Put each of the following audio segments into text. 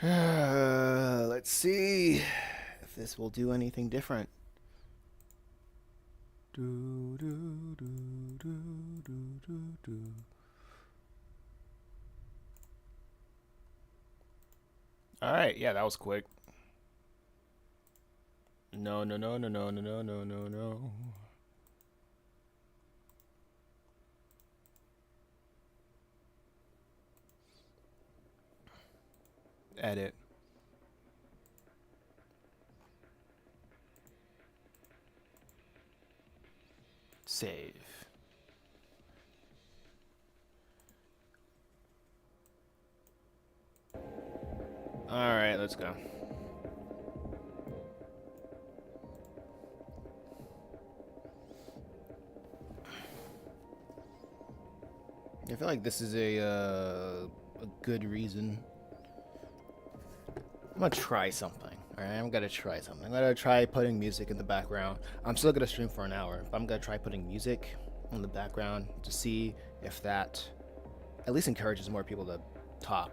Let's see if this will do anything different. Do, do, do, do, do, do, do. All right, yeah, that was quick. No, no, no, no, no, no, no, no, no, no. Edit. Save. All right, let's go. I feel like this is a good reason. I'm gonna try something. All right, I'm gonna try something. I'm gonna try putting music in the background. I'm still gonna stream for an hour, but I'm gonna try putting music in the background to see if that at least encourages more people to talk.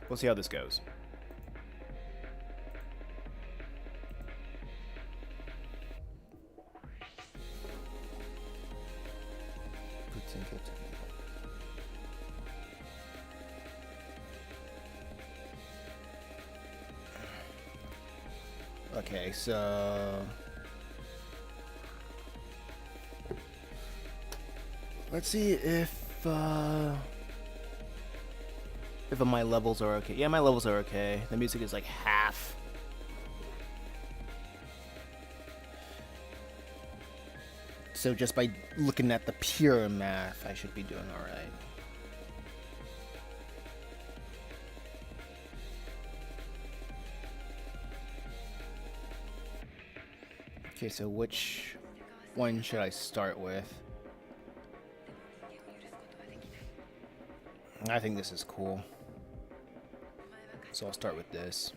We'll see how this goes. Okay, so let's see if my levels are okay. Yeah, my levels are okay. The music is like half. So just by looking at the pure math, I should be doing all right. Okay, so which one should I start with? I think this is cool. So I'll start with this.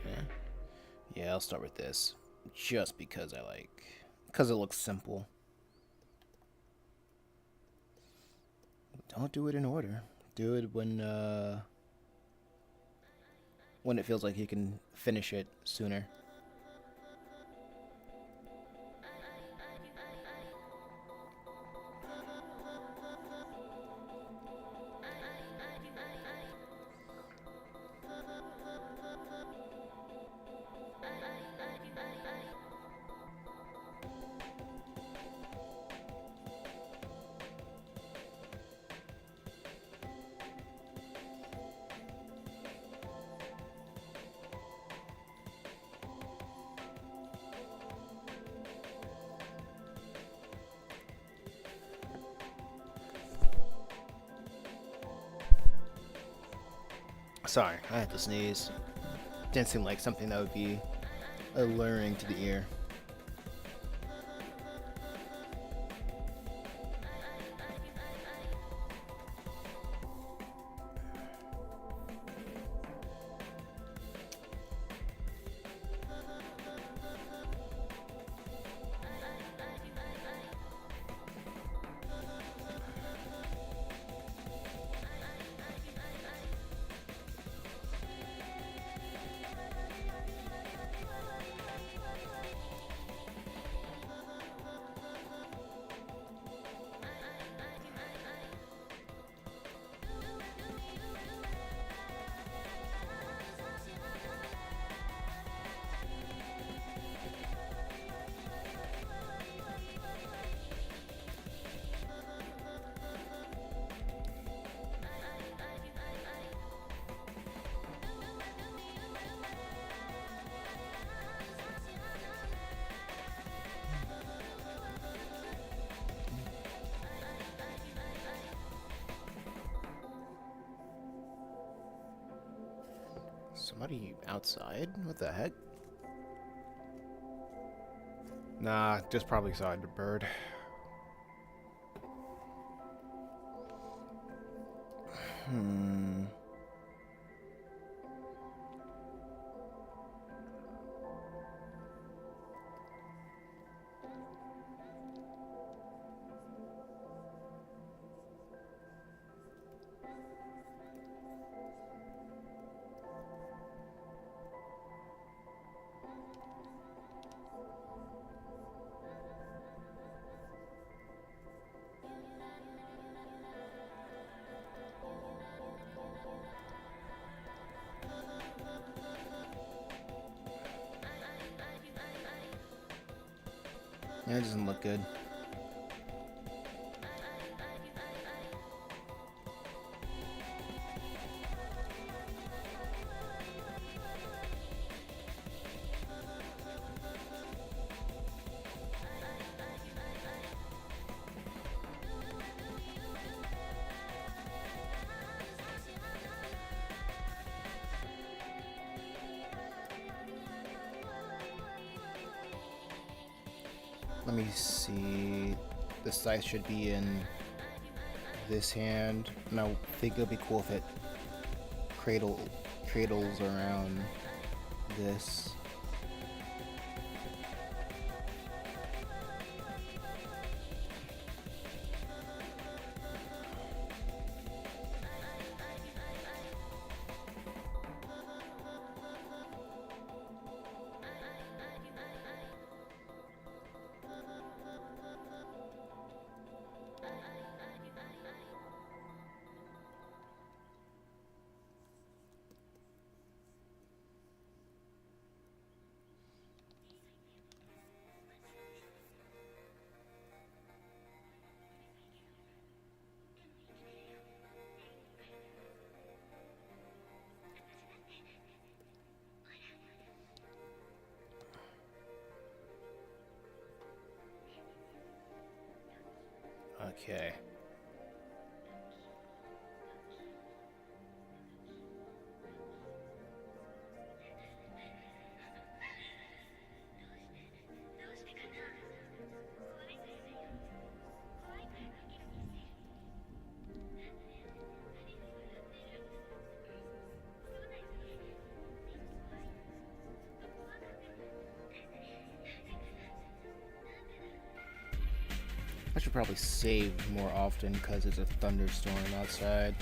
Yeah. Yeah, I'll start with this. Just because because it looks simple. Don't do it in order. Do it when it feels like you can finish it sooner. Sorry, I had to sneeze. Didn't seem like something that would be alluring to the ear. Somebody outside? What the heck? Nah, just probably saw a bird. Hmm. Yeah, it doesn't look good. Let me see. The scythe should be in this hand, and I think it'll be cool if it cradles around this. Okay. I should probably save more often because it's a thunderstorm outside.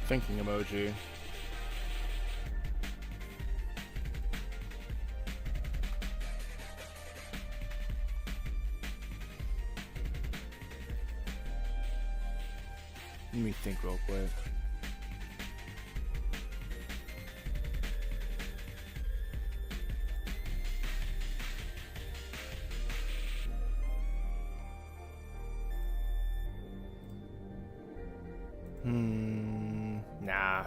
Thinking emoji. Let me think real quick. Nah.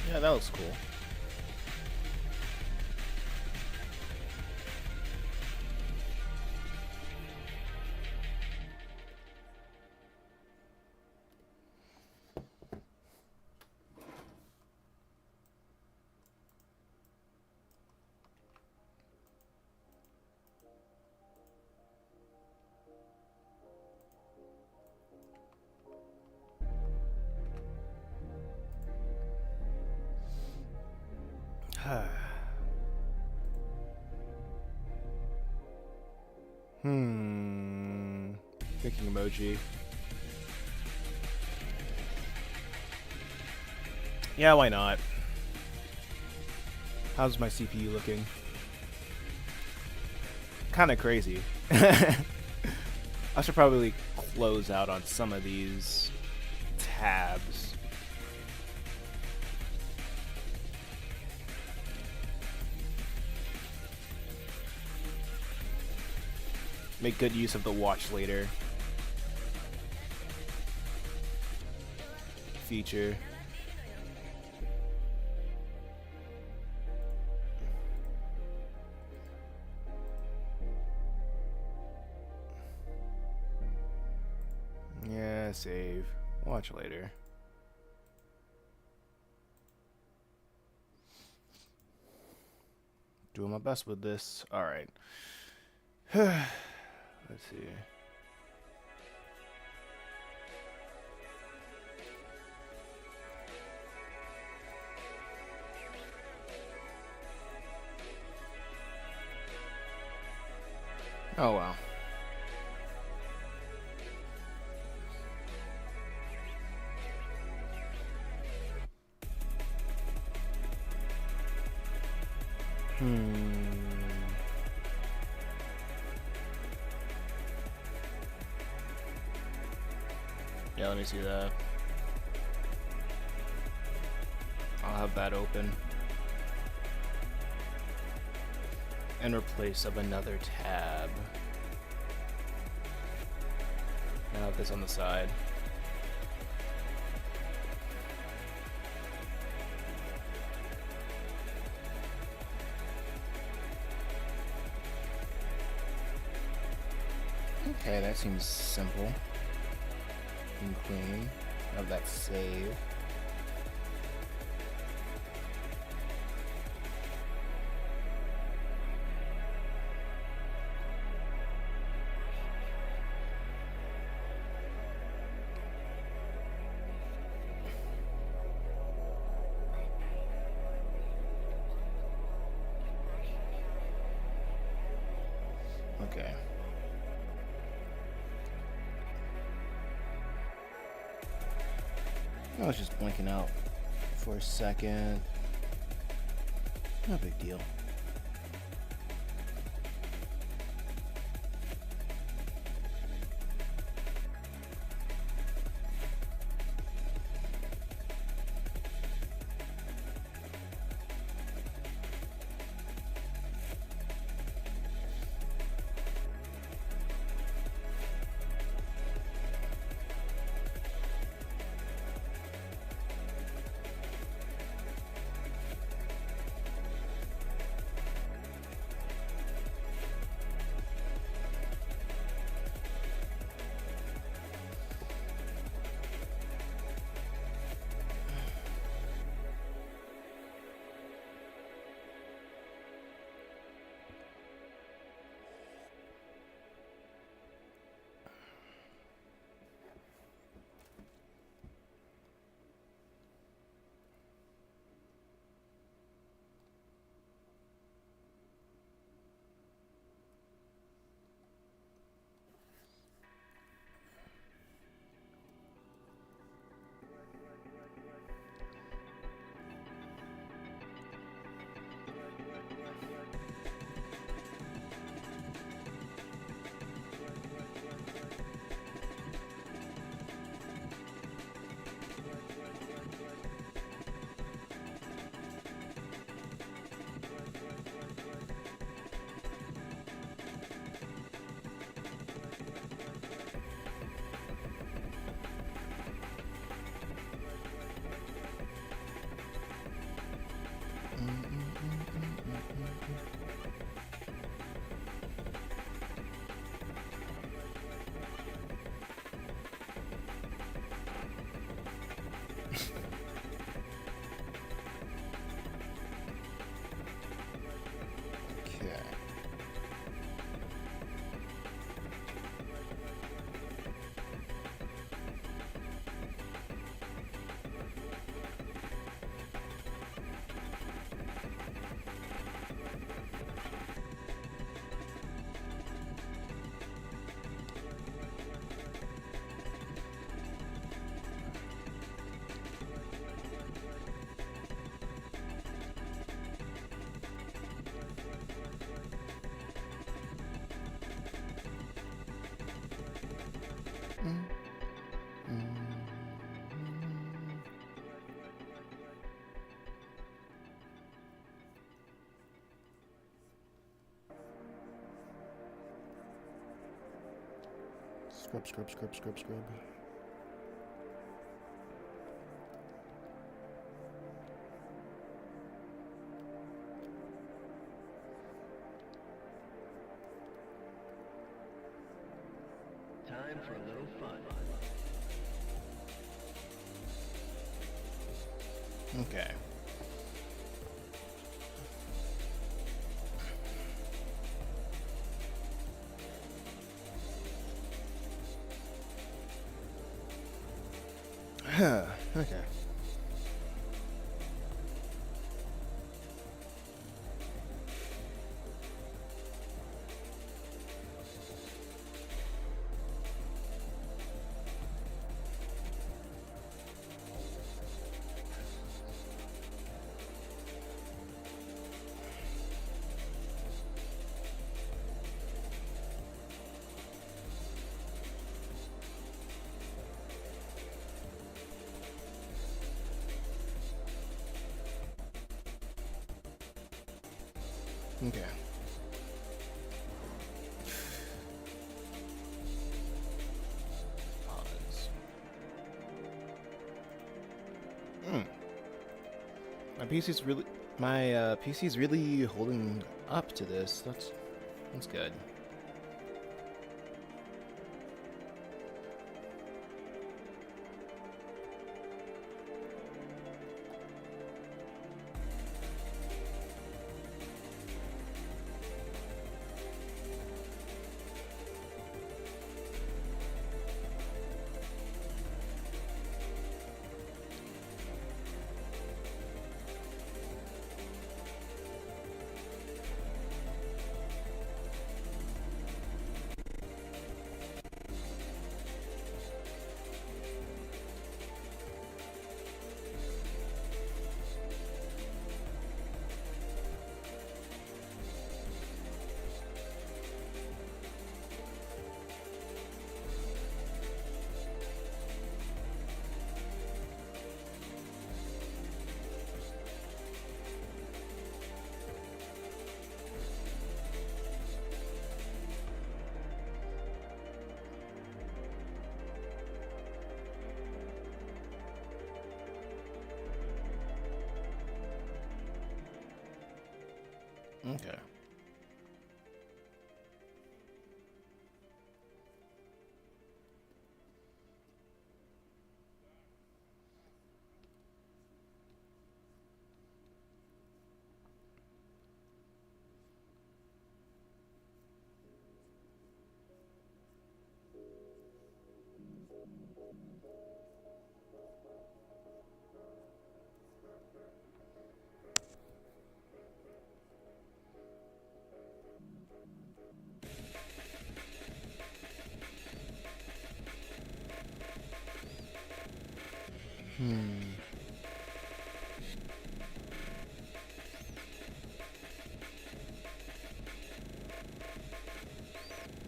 Yeah, that looks cool. Thinking emoji. Yeah, why not? How's my CPU looking? Kind of crazy. I should probably close out on some of these tabs. Make good use of the watch later feature. Yeah, save. Watch later. Doing my best with this. Alright. Let's see. Oh wow. Yeah, let me see that. I'll have that open. And replace of another tab. I'll have this on the side. Okay, that seems simple and clean. Have that save. Okay. I was just blinking out for a second. No big deal. Scrub, scrub, scrub, scrub, scrub. Time for a little fun. Okay. Okay. Okay. Pause. My PC's really PC's really holding up to this. That's good. Okay.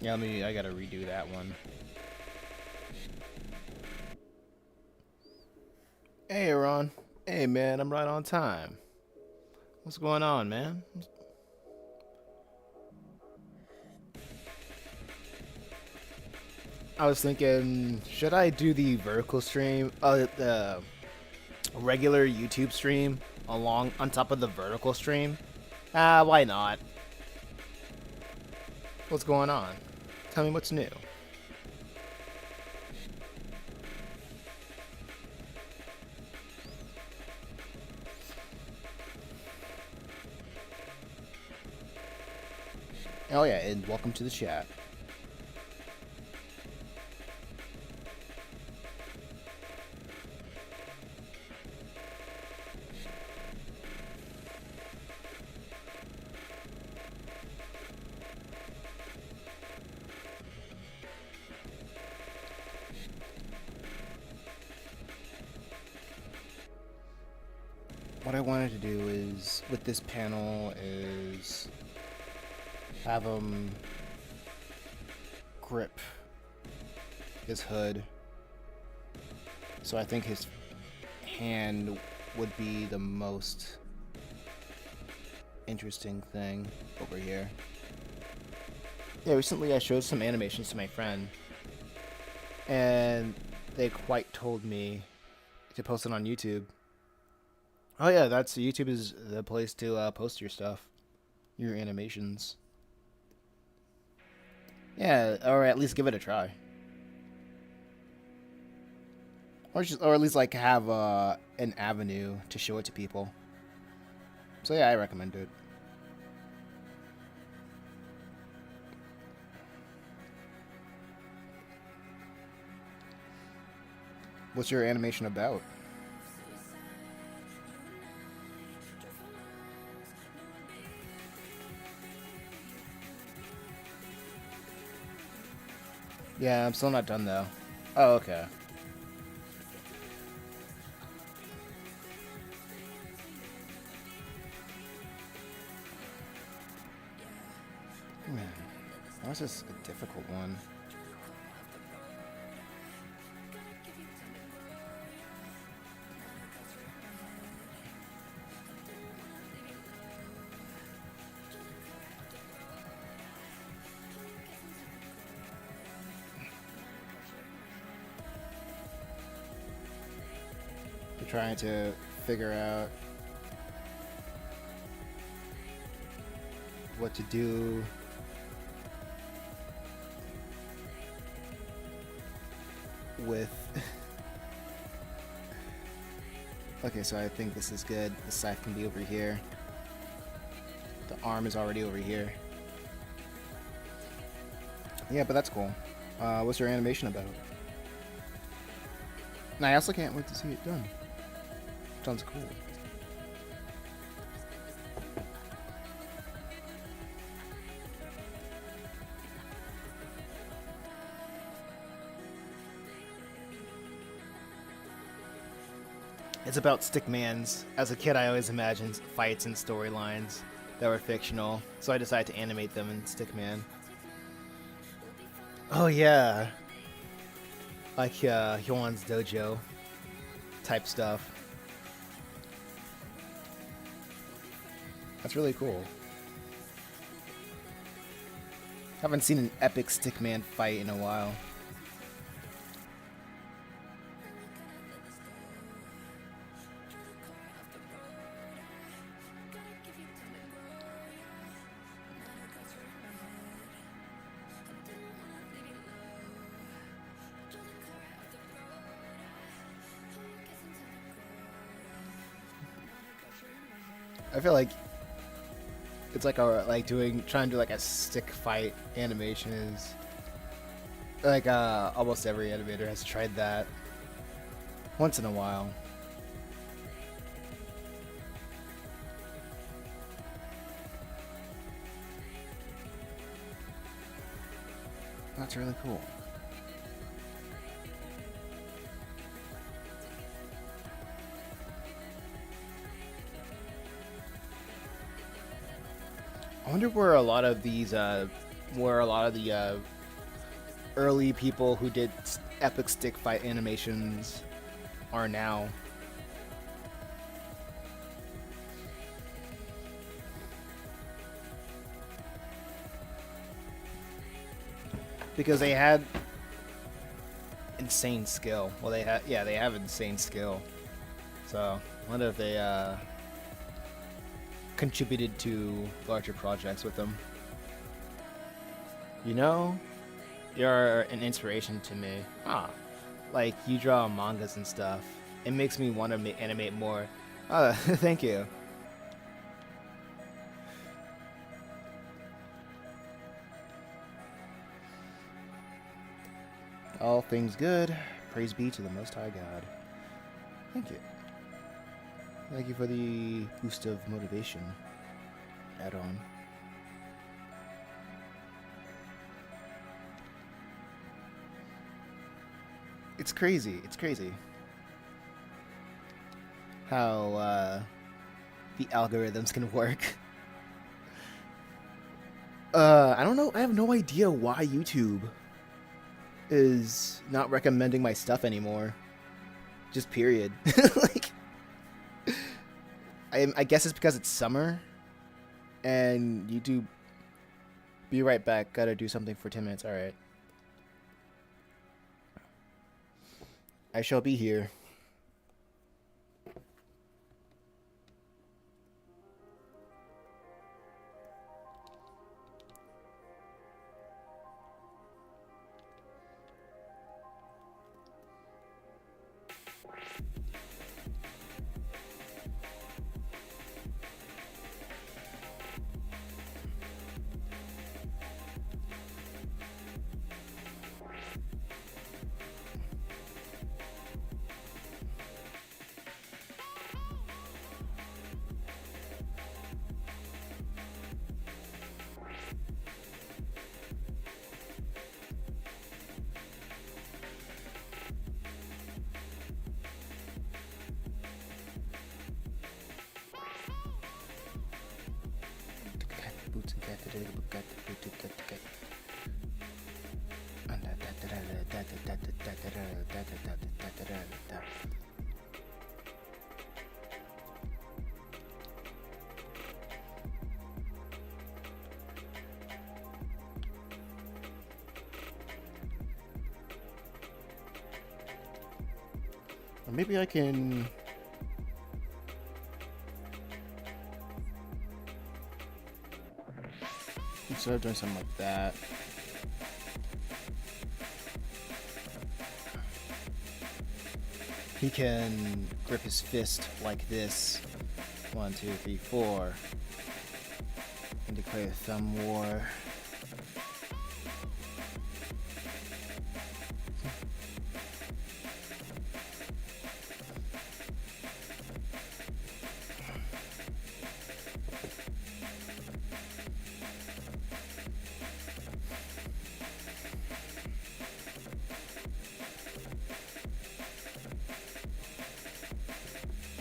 Yeah, I gotta redo that one. Hey, Aaron. Hey, man, I'm right on time. What's going on, man? I was thinking, should I do the vertical stream, the regular YouTube stream along on top of the vertical stream? Why not? What's going on? Tell me what's new. Oh yeah, and welcome to the chat. What I wanted to do is, with this panel, is have him grip his hood. So I think his hand would be the most interesting thing over here. Yeah, recently I showed some animations to my friend, and they quite told me to post it on YouTube. Oh yeah, that's YouTube is the place to post your stuff, your animations. Yeah, or at least give it a try, or at least like have an avenue to show it to people. So yeah, I recommend it. What's your animation about? Yeah, I'm still not done though. Oh, okay. Man, that was just a difficult one. We're trying to figure out what to do. With okay, so I think this is good. The scythe can be over here. The arm is already over here. Yeah, but that's cool. What's your animation about? And I also can't wait to see it done. Sounds cool. It's about stickmans. As a kid, I always imagined fights and storylines that were fictional, so I decided to animate them in Stickman. Oh yeah, like Hyoan's Dojo type stuff. That's really cool. Haven't seen an epic Stickman fight in a while. I feel like it's like trying to do like a stick fight animation is like almost every animator has tried that once in a while. That's really cool. I wonder where a lot of these, where a lot of the early people who did epic stick fight animations are now. Because they had insane skill. Well, they have insane skill. So I wonder if they contributed to larger projects with them. You know, you're an inspiration to me. Like you draw mangas and stuff. It makes me want to animate more. Thank you. All things good. Praise be to the Most High God. Thank you. Thank you for the boost of motivation. Add on. It's crazy. It's crazy how the algorithms can work. I don't know. I have no idea why YouTube is not recommending my stuff anymore. Just period. Like, I guess it's because it's summer, and YouTube. Be right back. Gotta do something for 10 minutes. All right. I shall be here. Or maybe I can... Instead of doing something like that, he can grip his fist like this. 1, 2, 3, 4. And declare a thumb war.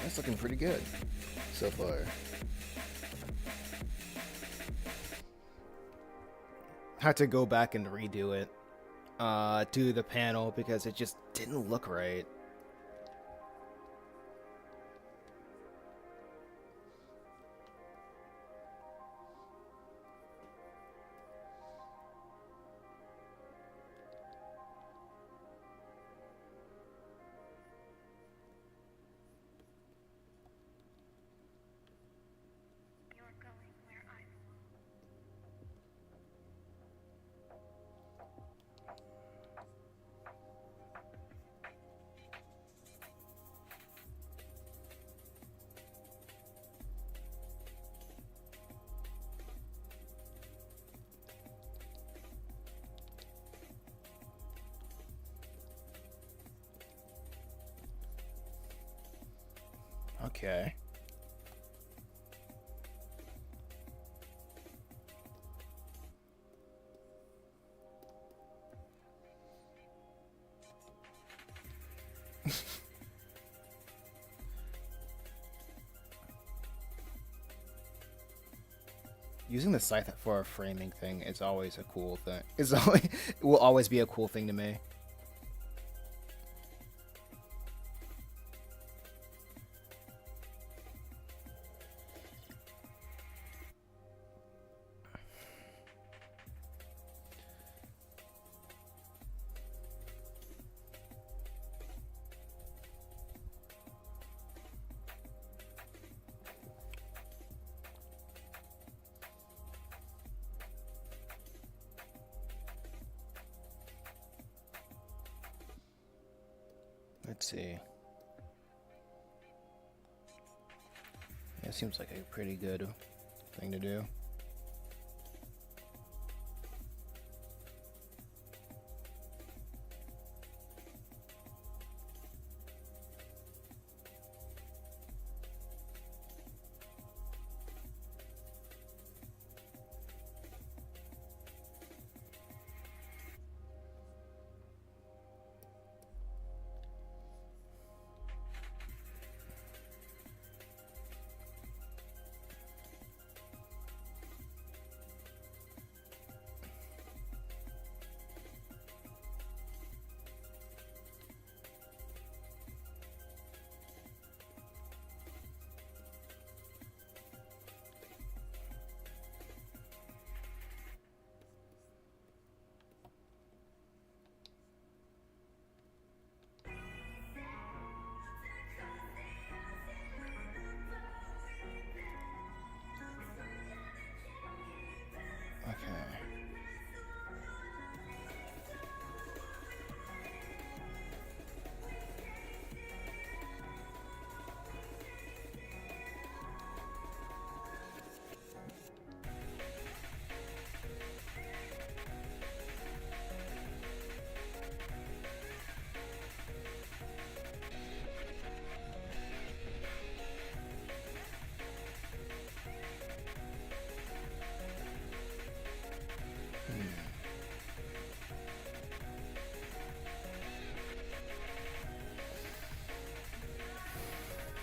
That's looking pretty good so far. Had to go back and redo it, do the panel because it just didn't look right. Okay. Using the scythe for a framing thing is always a cool thing. It's always, it will always be a cool thing to me. Let's see. Yeah, it seems like a pretty good thing to do.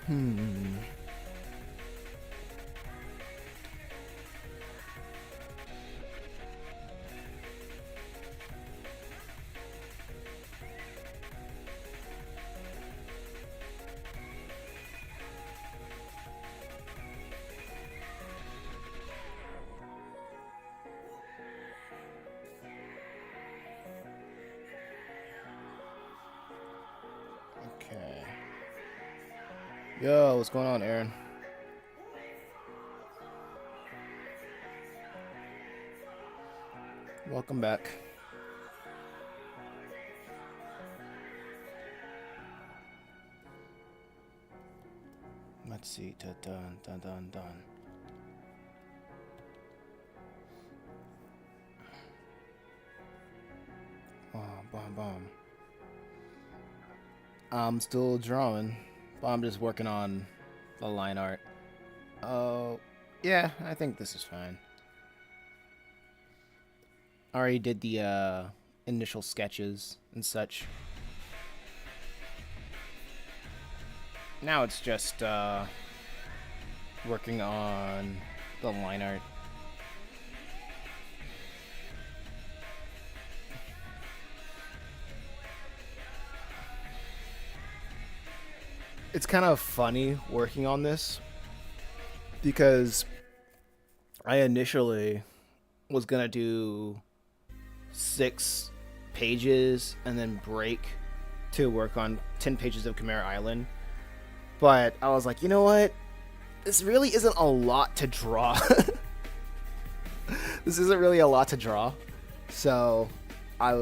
Hmm. Okay. Yo, what's going on, Aaron? Welcome back. Let's see. Dun dun dun dun dun. Bomb bomb. I'm still drawing, but I'm just working on the line art. Oh, yeah, I think this is fine. I already did the initial sketches and such. Now it's just working on the line art. It's kind of funny working on this because I initially was gonna do 6 pages and then break to work on 10 pages of Chimera Island. But I was like, you know what? This really isn't a lot to draw. This isn't really a lot to draw. So I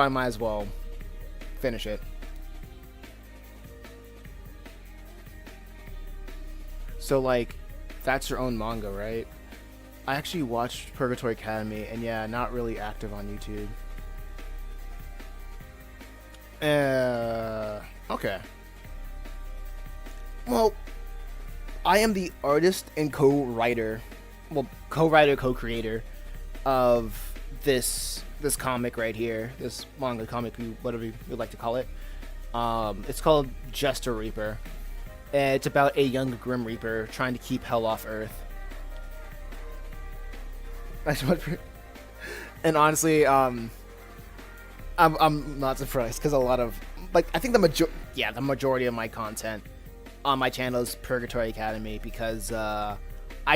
might as well finish it. So like, that's your own manga, right? I actually watched Purgatory Academy, and yeah, not really active on YouTube. Okay. Well, I am the artist and co-writer, co-creator of this comic right here, this manga comic, whatever you would like to call it. It's called Jester Reaper. And it's about a young Grim Reaper trying to keep hell off Earth. And honestly, I'm not surprised because a lot of I think the majority of my content on my channel is Purgatory Academy because I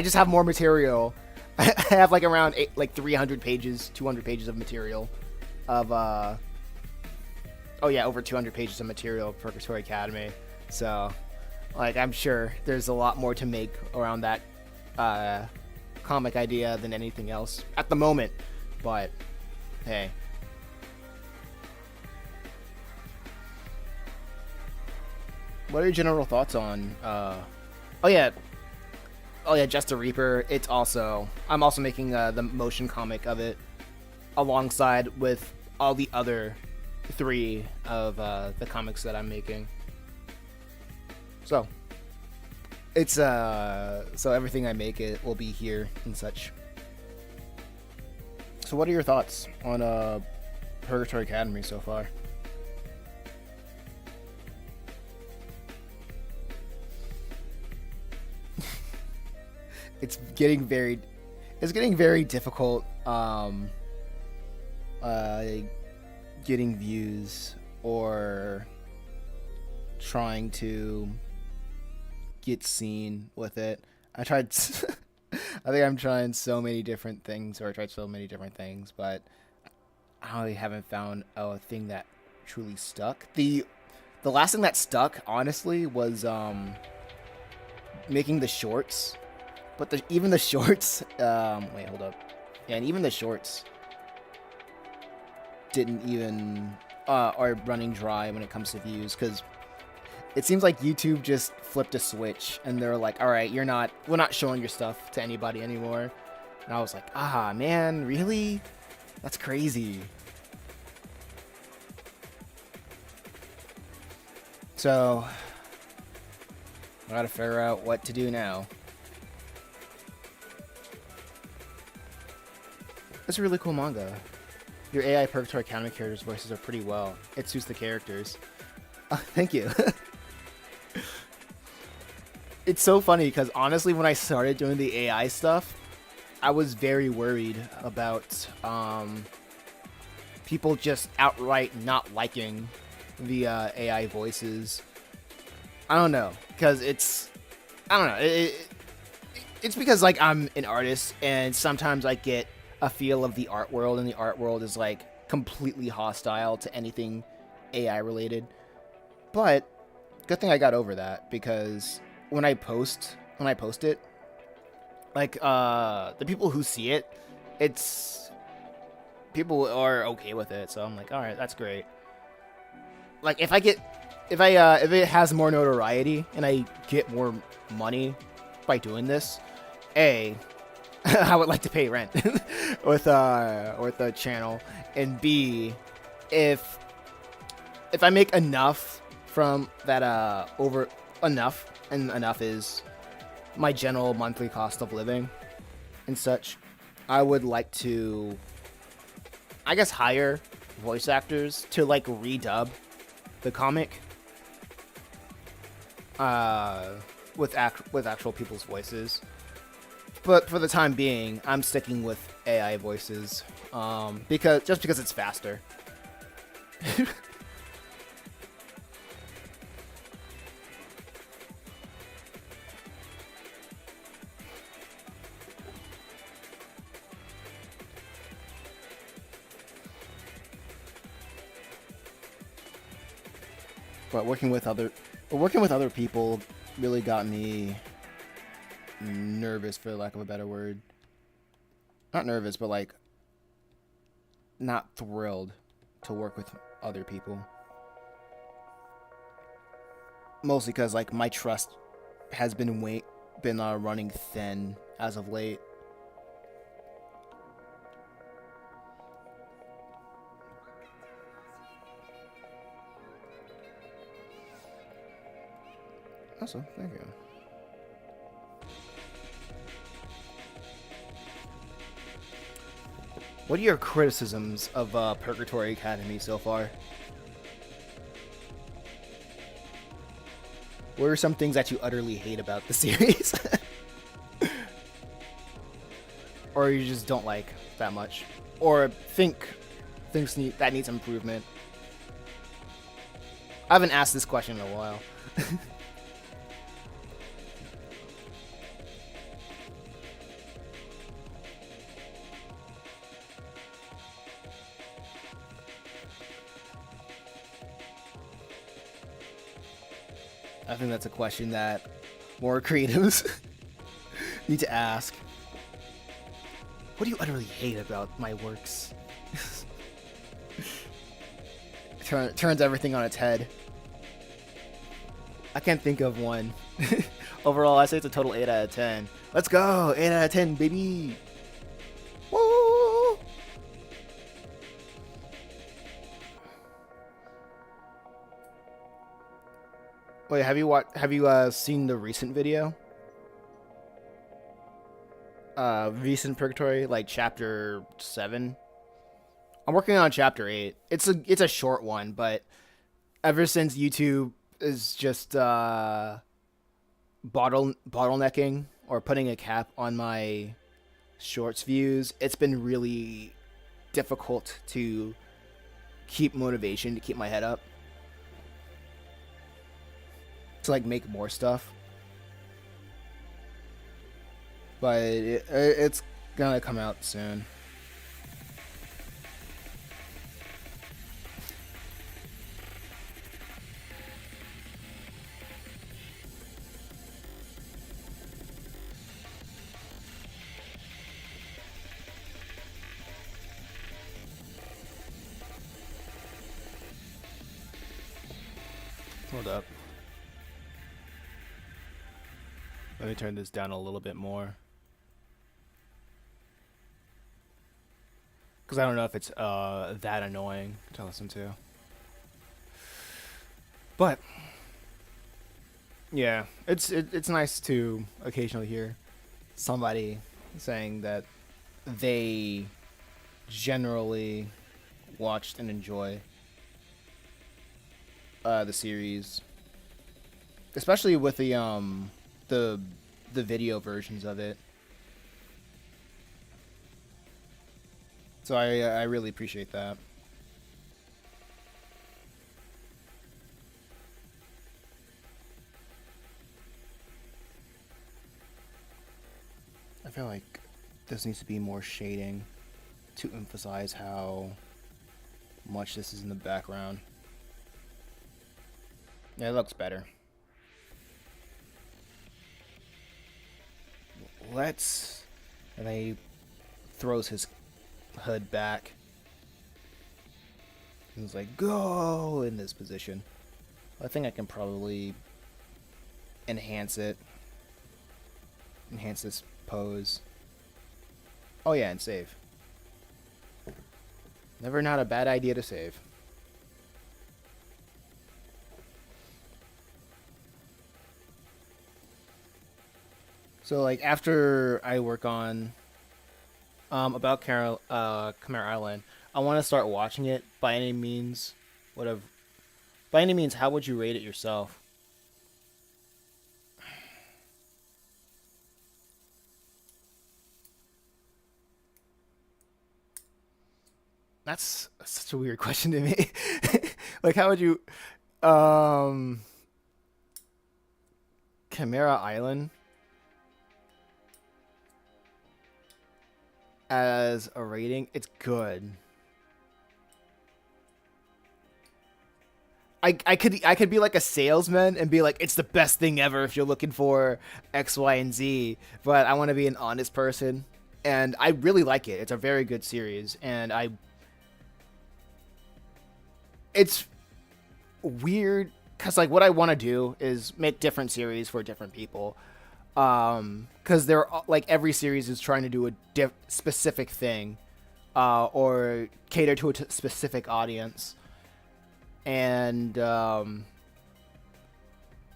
just have more material. I have like around 300 pages, 200 pages of material of over 200 pages of material of Purgatory Academy. So like I'm sure there's a lot more to make around that comic idea than anything else at the moment, but hey. What are your general thoughts on Just a Reaper? I'm also making the motion comic of it alongside with all the other 3 of the comics that I'm making. So it's so everything I make it will be here and such. So what are your thoughts on Purgatory Academy so far? It's getting very difficult getting views or trying to get seen with it. I think I'm trying so many different things, but I haven't found a thing that truly stuck. The last thing that stuck, honestly, was making the shorts. But even the shorts, wait, hold up. Yeah, and even the shorts didn't even are running dry when it comes to views, because it seems like YouTube just flipped a switch and they're like, all right, we're not showing your stuff to anybody anymore. And I was like, man, really? That's crazy. So I gotta figure out what to do now. It's a really cool manga. Your AI Purgatory Academy characters' voices are pretty well. It suits the characters. Thank you. it's so funny because honestly, when I started doing the AI stuff, I was very worried about people just outright not liking the AI voices. I don't know, because I don't know. It's because like I'm an artist, and sometimes I get a feel of the art world, and the art world is like completely hostile to anything AI related. But good thing I got over that because when I post it, like the people who see it, it's people are okay with it. So I'm like, all right, that's great. Like if it has more notoriety and I get more money by doing this, A, I would like to pay rent with the channel, and B, if I make enough from that over enough, and enough is my general monthly cost of living and such, I would like to, I guess, hire voice actors to like redub the comic with actual people's voices. But for the time being, I'm sticking with AI voices because it's faster. But working with other people really got me nervous, for lack of a better word. Not nervous, but like not thrilled to work with other people. Mostly because like my trust has been running thin as of late. Awesome, thank you. What are your criticisms of Purgatory Academy so far? What are some things that you utterly hate about the series? Or you just don't like that much? Or that needs improvement? I haven't asked this question in a while. I think that's a question that more creatives need to ask. What do you utterly hate about my works? Turns everything on its head. I can't think of one. Overall, I say it's a total 8 out of 10. Let's go! 8 out of 10, baby! Woo! Wait, have you seen the recent video? Recent Purgatory, like chapter 7. I'm working on chapter 8. It's a short one, but ever since YouTube is just bottlenecking or putting a cap on my shorts views, it's been really difficult to keep motivation, to keep my head up, to like make more stuff. But it's gonna come out soon. Hold up. Let me turn this down a little bit more. Because I don't know if it's that annoying to listen to. But yeah, it's nice to occasionally hear somebody saying that they generally watched and enjoy the series, especially with the the the video versions of it. So I really appreciate that. I feel like this needs to be more shading to emphasize how much this is in the background. Yeah, it looks better. Let's... And then he throws his hood back. He's like, go! In this position. I think I can probably enhance it. Enhance this pose. Oh yeah, and save. Never not a bad idea to save. So like after I work on about Khmer Island, I want to start watching it by any means. Whatever. By any means, how would you rate it yourself? That's such a weird question to me. Like, how would you, um, Chimera Island as a rating? It's good. I could be like a salesman and be like, it's the best thing ever if you're looking for X, Y, and Z. But I want to be an honest person, and I really like it. It's a very good series, and it's weird because like what I want to do is make different series for different people. Because they're like every series is trying to do a specific thing, or cater to a specific audience. And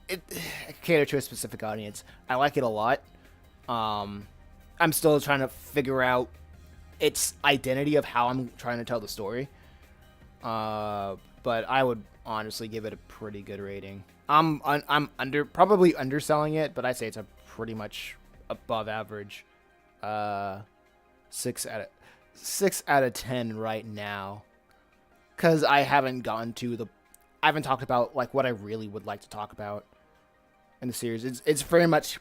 it cater to a specific audience. I like it a lot. I'm still trying to figure out its identity of how I'm trying to tell the story. But I would honestly give it a pretty good rating. I'm probably underselling it, but I say it's a pretty much above average. 6 out of 10 right now. Because I haven't I haven't talked about like what I really would like to talk about in the series. It's very much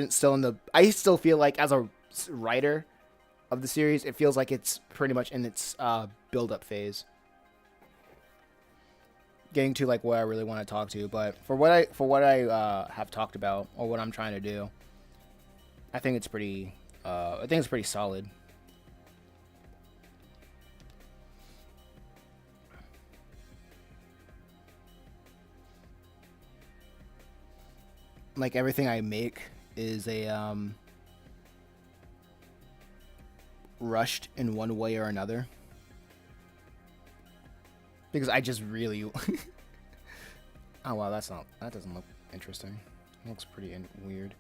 still in the. I still feel like as a writer of the series, it feels like it's pretty much in its build up phase, getting to like what I really want to talk to. But for what I have talked about or what I'm trying to do, I think it's pretty. I think it's pretty solid. Like everything I make is a rushed in one way or another, because I just really oh wow, that doesn't look interesting. It looks pretty weird.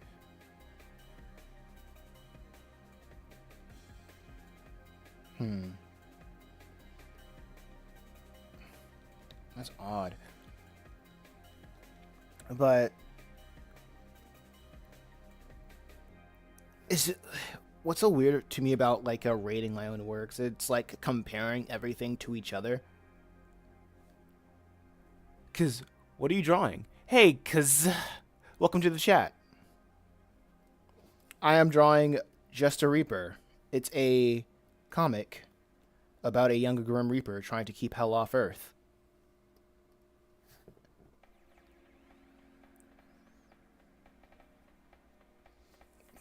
That's odd. But is it, what's so weird to me about like a rating my own works? It's like comparing everything to each other. Cause what are you drawing? Hey, cause welcome to the chat. I am drawing Just a Reaper. It's a comic about a young Grim Reaper trying to keep hell off Earth.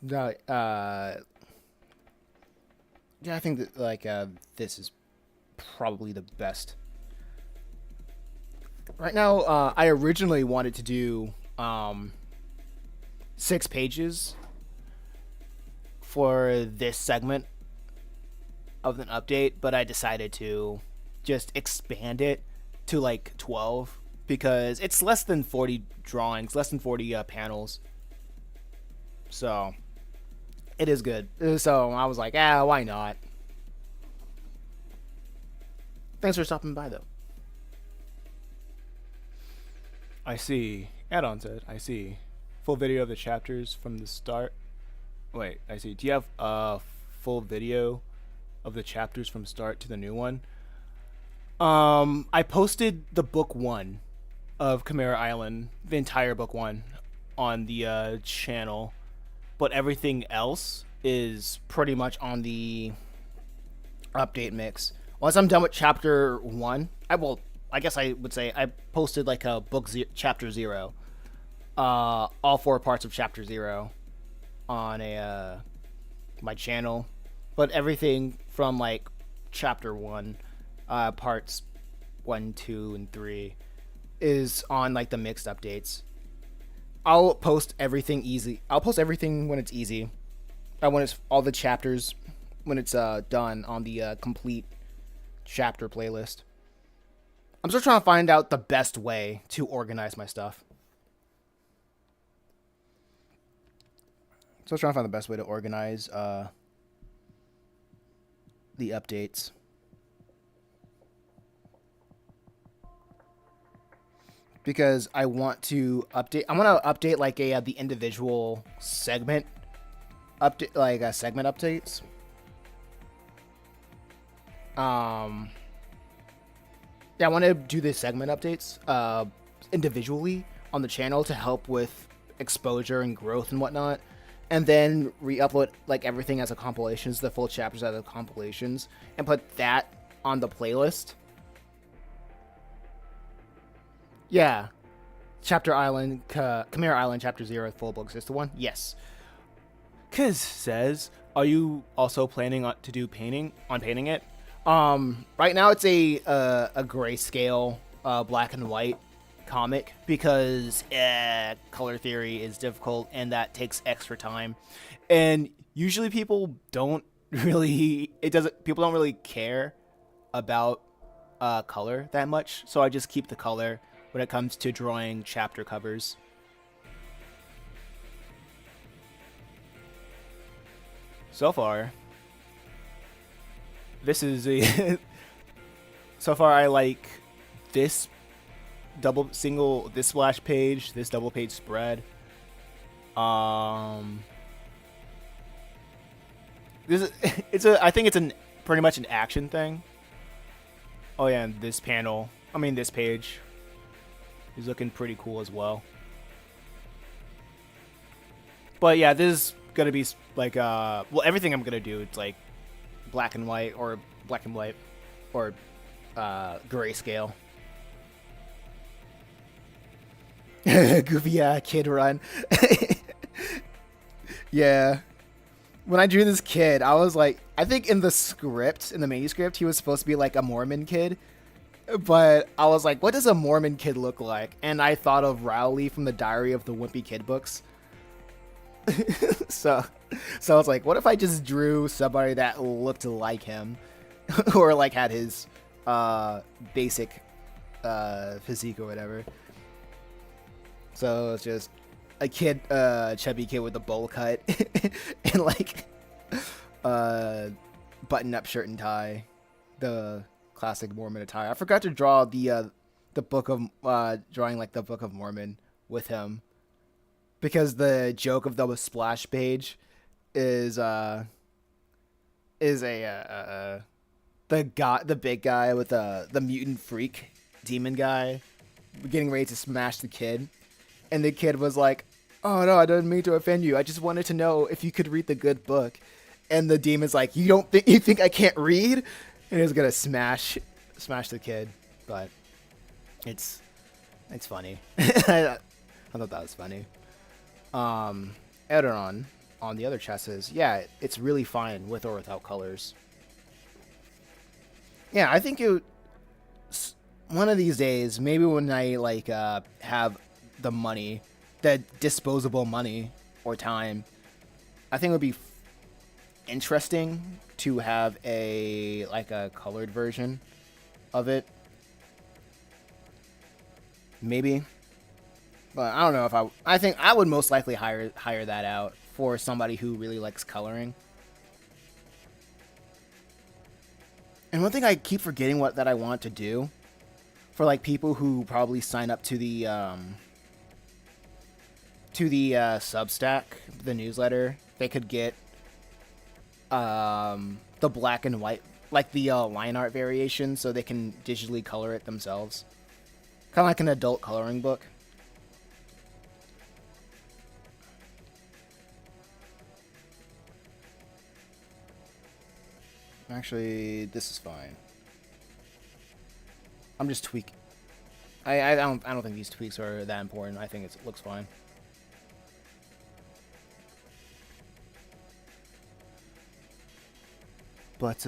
No, yeah, I think that like this is probably the best. Right now, I originally wanted to do 6 pages for this segment of an update, but I decided to just expand it to like 12 because it's less than 40 drawings, less than 40 panels. So it is good. So I was like, why not? Thanks for stopping by, though. I see. Add-on said, I see. full video of the chapters from the start? Wait, I see. Do you have a full video of the chapters from start to the new one? I posted the book 1 of Chimera Island, the entire book 1, on the channel, but everything else is pretty much on the update mix. Once I'm done with chapter 1, I guess I would say I posted like a chapter 0, all 4 parts of chapter 0 on a my channel, but everything from like chapter 1, parts 1, 2, and 3 is on like the mixed updates. I'll post everything easy. I'll post everything when it's easy. When it's all the chapters when it's done on the complete chapter playlist. I'm still trying to find out the best way to organize my stuff. Still trying to find the best way to organize the updates. Because I want to update. I want to update like the individual segment update, like segment updates. Yeah, I want to do the segment updates individually on the channel to help with exposure and growth and whatnot, and then re-upload like everything as a compilations, the full chapters as a compilations, and put that on the playlist. Yeah, Chapter Island, Chimera Island, Chapter 0, full book is the one. Yes. Kiz says, "Are you also planning to do painting it?" Right now it's a grayscale, black and white comic because color theory is difficult and that takes extra time, and usually people don't really care about color that much, so I just keep the color when it comes to drawing chapter covers. So far, this is a so far I like this this splash page, this double page spread. I think it's pretty much an action thing. Oh yeah, and this page is looking pretty cool as well. But yeah, this is gonna be like everything I'm gonna do, it's like black and white or grayscale. Goofy kid run. Yeah. When I drew this kid, I was like, I think in the manuscript, he was supposed to be like a Mormon kid. But I was like, what does a Mormon kid look like? And I thought of Rowley from the Diary of the Wimpy Kid books. so I was like, what if I just drew somebody that looked like him? Or like had his basic physique or whatever. So it's just a kid, chubby kid with a bowl cut and like button-up shirt and tie, the classic Mormon attire. I forgot to draw the book of drawing like the Book of Mormon with him, because the joke of the splash page is the big guy with the mutant freak demon guy getting ready to smash the kid. And the kid was like, "Oh no, I didn't mean to offend you. I just wanted to know if you could read the good book." And the demon's like, "You think I can't read?" And he's gonna smash the kid. But it's funny. I thought that was funny. Edoron on the other chat says, "Yeah, it's really fine with or without colors." Yeah, I think one of these days, maybe when I like have the money, the disposable money or time, I think it would be interesting to have a colored version of it. Maybe. But I don't know if I think I would most likely hire that out for somebody who really likes coloring. And one thing I keep forgetting that I want to do for like people who probably sign up to the to the Substack, the newsletter, they could get the black and white, like the line art variation, so they can digitally color it themselves. Kind of like an adult coloring book. Actually, this is fine. I'm just tweaking. I don't think these tweaks are that important. I think it looks fine. But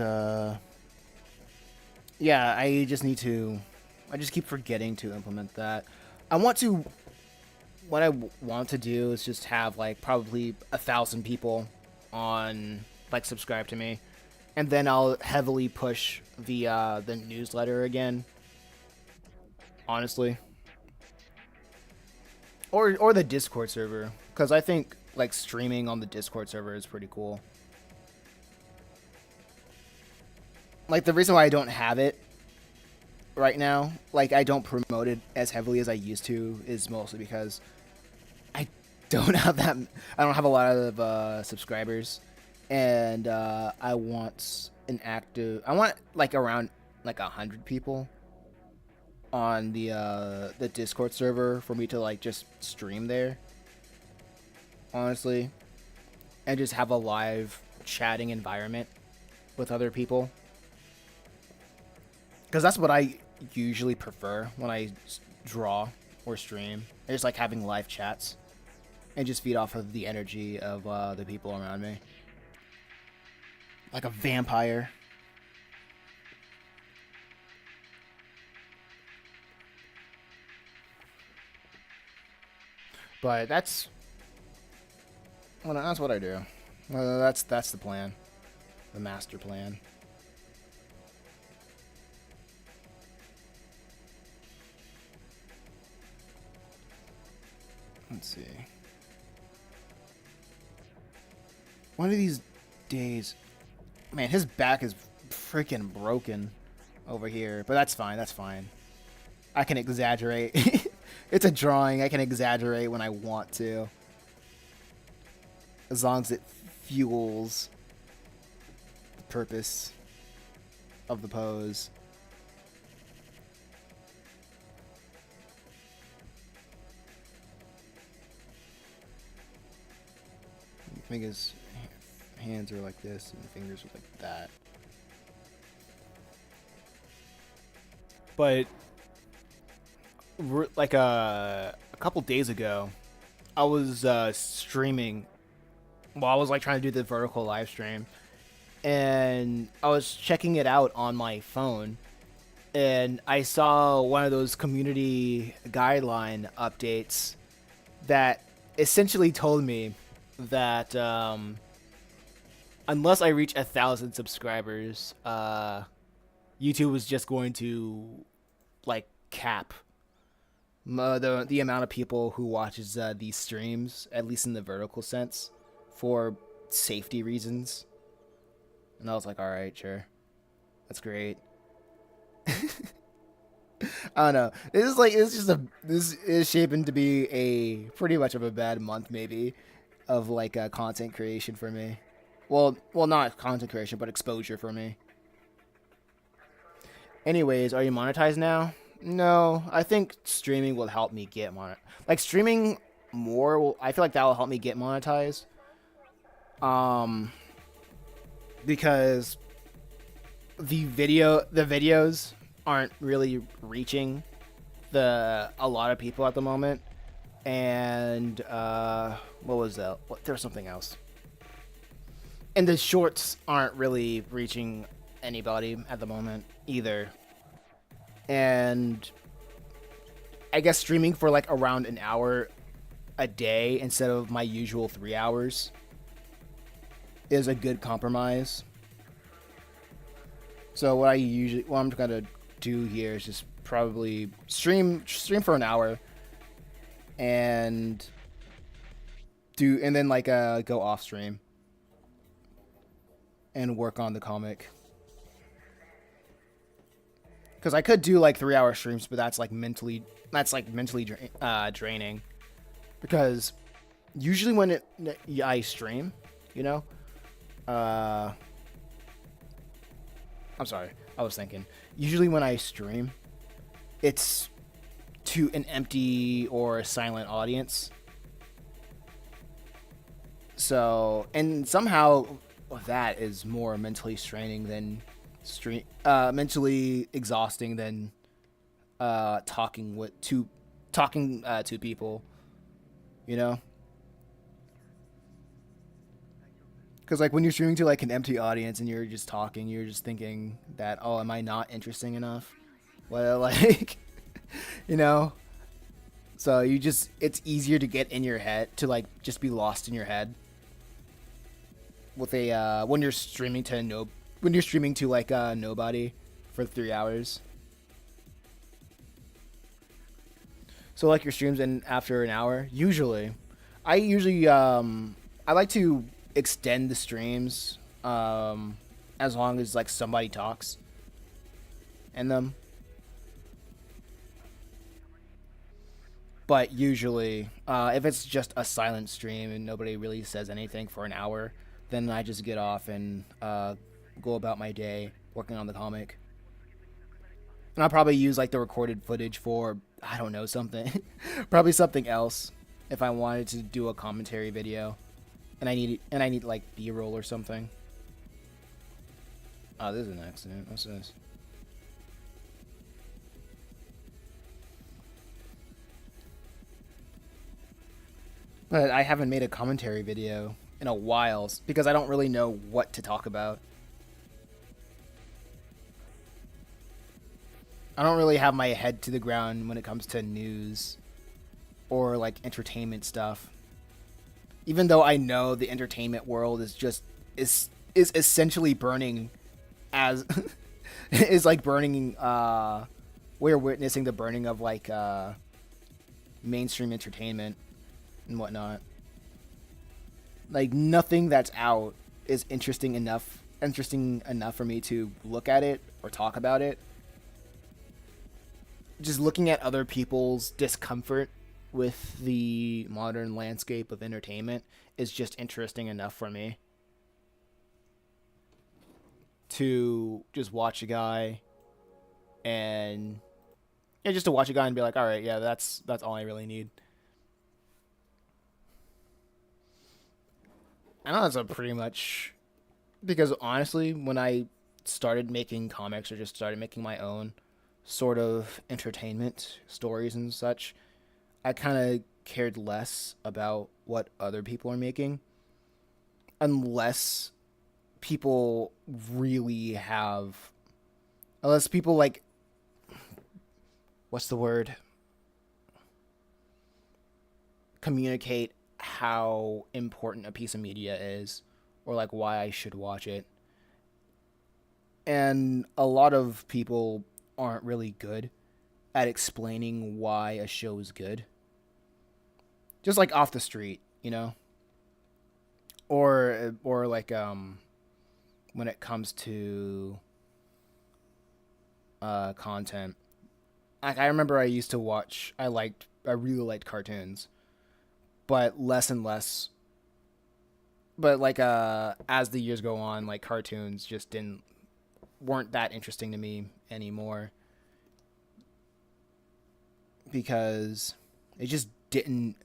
yeah, I just keep forgetting to implement that. What I want to do is just have like probably 1,000 people on like subscribe to me, and then I'll heavily push the newsletter again. Honestly, or the Discord server, because I think like streaming on the Discord server is pretty cool. Like the reason why I don't have it right now, like I don't promote it as heavily as I used to, is mostly because I don't have a lot of subscribers, and I want like around like 100 people on the Discord server for me to like just stream there, honestly, and just have a live chatting environment with other people, because that's what I usually prefer when I draw or stream. I just like having live chats and just feed off of the energy of the people around me, like a vampire. But that's what I do. That's the plan, the master plan. Let's see. One of these days, man, his back is freaking broken over here, but that's fine. That's fine. I can exaggerate. It's a drawing. I can exaggerate when I want to, as long as it fuels the purpose of the pose. I think his hands are like this and fingers are like that. But like a couple days ago, I was streaming while I was like trying to do the vertical live stream, and I was checking it out on my phone, and I saw one of those community guideline updates that essentially told me that unless I reach 1,000 subscribers, YouTube was just going to like cap the amount of people who watches these streams, at least in the vertical sense, for safety reasons. And I was like, all right, sure, that's great. I don't know. This is shaping to be a pretty much of a bad month, maybe, of like content creation for me. Well, not content creation, but exposure for me. Anyways, are you monetized now? No, I think streaming will help me get like streaming more. I feel like that will help me get monetized. Because the videos aren't really reaching a lot of people at the moment, and what was that? There was something else. And the shorts aren't really reaching anybody at the moment either. And I guess streaming for like around an hour a day instead of my usual 3 hours is a good compromise. So what I'm gonna do here is just probably stream for an hour and then like go off stream and work on the comic. Because I could do like 3-hour streams, but that's like mentally draining. Because usually when I stream, you know, uh, I'm sorry, I was thinking. Usually when I stream, it's to an empty or silent audience. So, and somehow that is more mentally straining than mentally exhausting than talking to people, you know? Because like when you're streaming to like an empty audience and you're just talking, you're just thinking that, oh, am I not interesting enough? Well, like, you know. So it's easier to get in your head to like just be lost in your head with a when you're streaming to when you're streaming to like nobody for 3 hours. So like your streams in after an hour. I like to extend the streams as long as like somebody talks in them. But usually, if it's just a silent stream and nobody really says anything for an hour, then I just get off and go about my day working on the comic. And I'll probably use like the recorded footage for, I don't know, something. Probably something else if I wanted to do a commentary video and I need like B-roll or something. Oh, this is an accident. What's this? But I haven't made a commentary video in a while because I don't really know what to talk about. I don't really have my head to the ground when it comes to news or like entertainment stuff. Even though I know the entertainment world is essentially burning as is like burning we're witnessing the burning of like mainstream entertainment and whatnot. Like nothing that's out is interesting enough for me to look at it or talk about it. Just looking at other people's discomfort with the modern landscape of entertainment is just interesting enough for me to just watch a guy and yeah, just to watch a guy and be like, all right, yeah, that's all I really need. I know that's a pretty much because honestly, when I started making comics or just started making my own sort of entertainment stories and such, I kind of cared less about what other people are making unless people really have unless people like what's the word communicate how important a piece of media is or like why I should watch it. And a lot of people aren't really good at explaining why a show is good. Just like off the street, you know? Or like when it comes to content. Like I remember I used to watch I really liked cartoons, but less and less but like as the years go on, like cartoons just didn't weren't that interesting to me anymore because it just didn't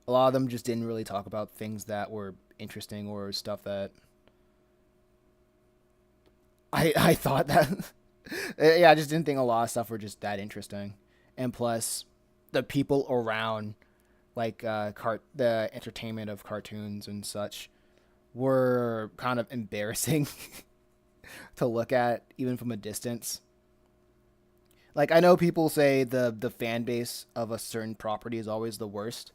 a lot of them just didn't really talk about things that were interesting or stuff that I thought that yeah, I just didn't think a lot of stuff were just that interesting. And plus the people around like the entertainment of cartoons and such were kind of embarrassing to look at even from a distance. Like I know people say the fan base of a certain property is always the worst.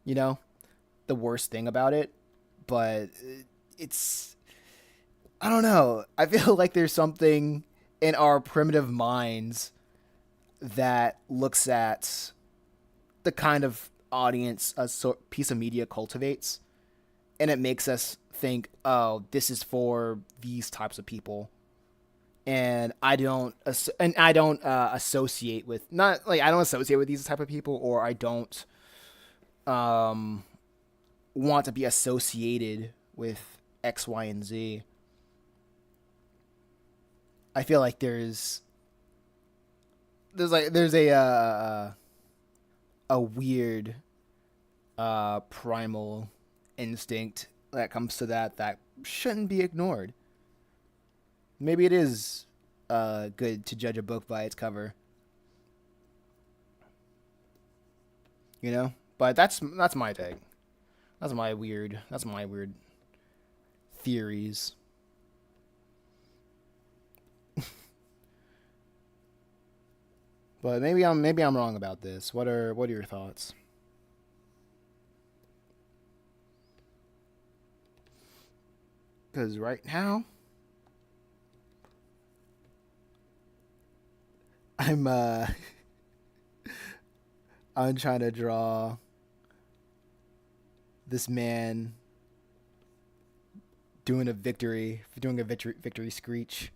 You know, the worst thing about it, but it's I don't know. I feel like there's something in our primitive minds that looks at the kind of audience piece of media cultivates and it makes us think, oh, this is for these types of people. And I don't associate with not like I don't associate with these type of people or I don't um want to be associated with X, Y, and Z. I feel like there's a weird primal instinct that comes to that shouldn't be ignored. Maybe it is good to judge a book by its cover, you know. But that's my take. That's my weird theories. But maybe I'm wrong about this. What are your thoughts? Because right now I'm I'm trying to draw this man doing a victory screech.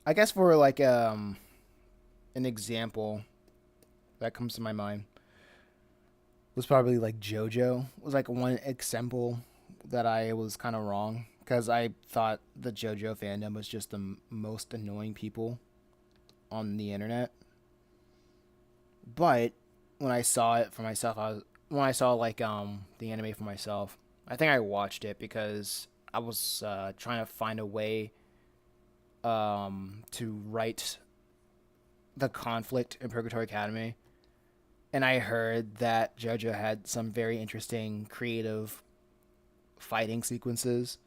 I guess for like an example that comes to my mind was probably like JoJo was like one example that I was kind of wrong because I thought the JoJo fandom was just the most annoying people on the internet. But when I saw it for myself, when I saw like the anime for myself, I think I watched it because I was trying to find a way to write the conflict in Purgatory Academy, and I heard that JoJo had some very interesting creative fighting sequences,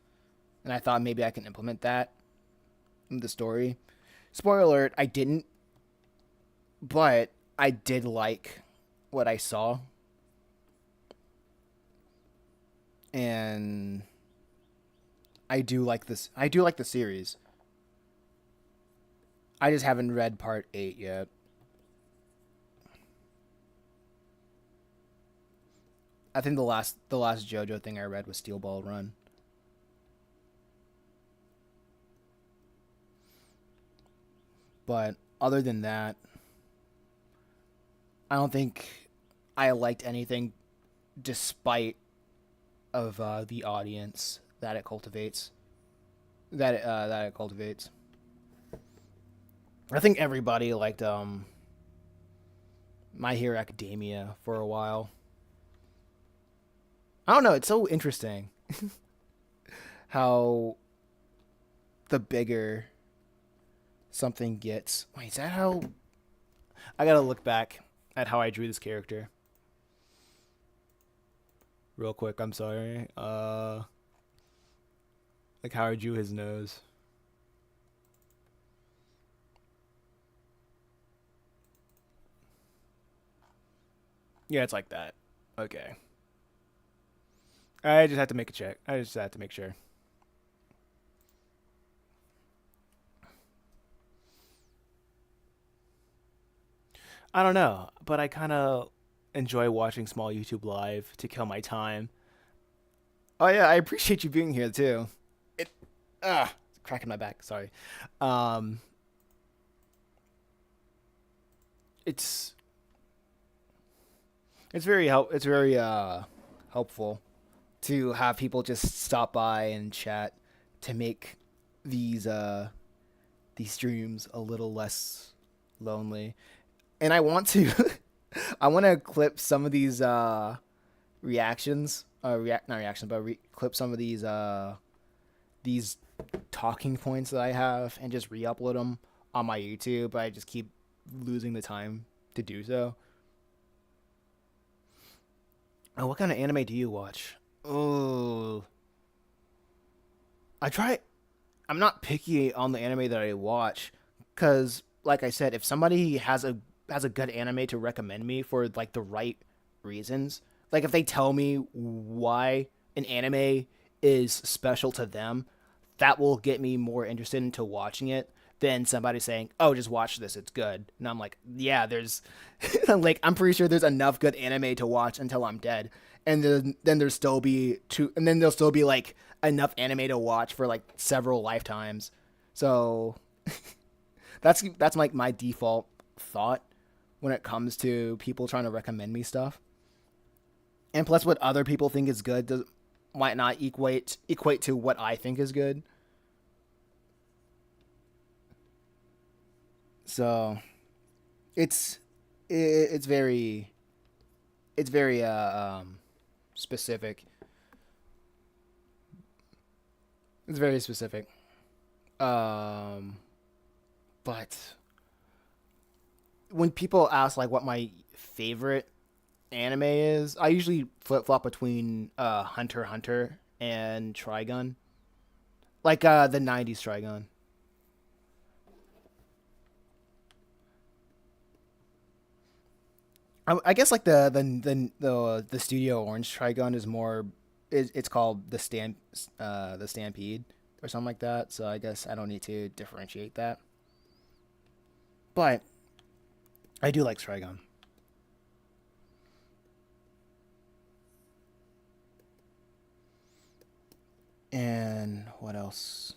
and I thought maybe I can implement that in the story. Spoiler alert, I didn't, but I did like what I saw, and I do like this. I do like the series. I just haven't read part 8 yet. I think the last JoJo thing I read was Steel Ball Run. But other than that, I don't think I liked anything despite of the audience that it cultivates. That it cultivates. I think everybody liked My Hero Academia for a while. I don't know, it's so interesting how the bigger something gets. Wait, is that how I gotta look back at how I drew this character real quick, I'm sorry. Like how I drew his nose. Yeah, it's like that. Okay. I just had to make a check. I just had to make sure. I don't know, but I kind of enjoy watching small YouTube live to kill my time. Oh yeah, I appreciate you being here too. It it's cracking my back. Sorry. Um, it's it's very helpful to have people just stop by and chat to make these these streams a little less lonely. And I want to I want to clip some of these reactions, react not reactions, but clip some of these talking points that I have and just re-upload them on my YouTube. But I just keep losing the time to do so. Oh, what kind of anime do you watch? Oh, I try. I'm not picky on the anime that I watch, cause like I said, if somebody has a good anime to recommend me for like the right reasons, like if they tell me why an anime is special to them, that will get me more interested into watching it than somebody saying, "Oh, just watch this, it's good." And I'm like, "Yeah, there's like I'm pretty sure there's enough good anime to watch until I'm dead." And then there's still be two and then there'll still be like enough anime to watch for like several lifetimes. So that's like my default thought. when it comes to people trying to recommend me stuff. And plus, what other people think is good might not equate to what I think is good. So it's it's very specific. It's very specific. Um, but when people ask like what my favorite anime is, I usually flip flop between Hunter x Hunter and Trigun, like the '90s Trigun. I guess like the Studio Orange Trigun is more. It's called the Stampede or something like that. So I guess I don't need to differentiate that. But I do like Trigun. And what else?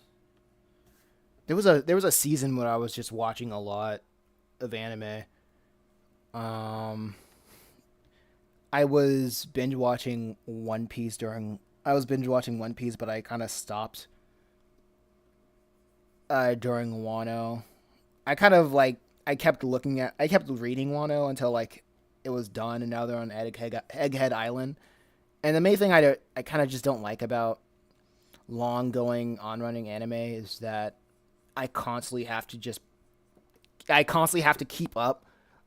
There was a season where I was just watching a lot of anime. Um, I was binge watching One Piece during. I was binge watching One Piece, but I kind of stopped during Wano. I kind of like I kept reading Wano until like it was done, and now they're on Egghead Island. And the main thing I kind of just don't like about long going on running anime is that I constantly have to just I constantly have to keep up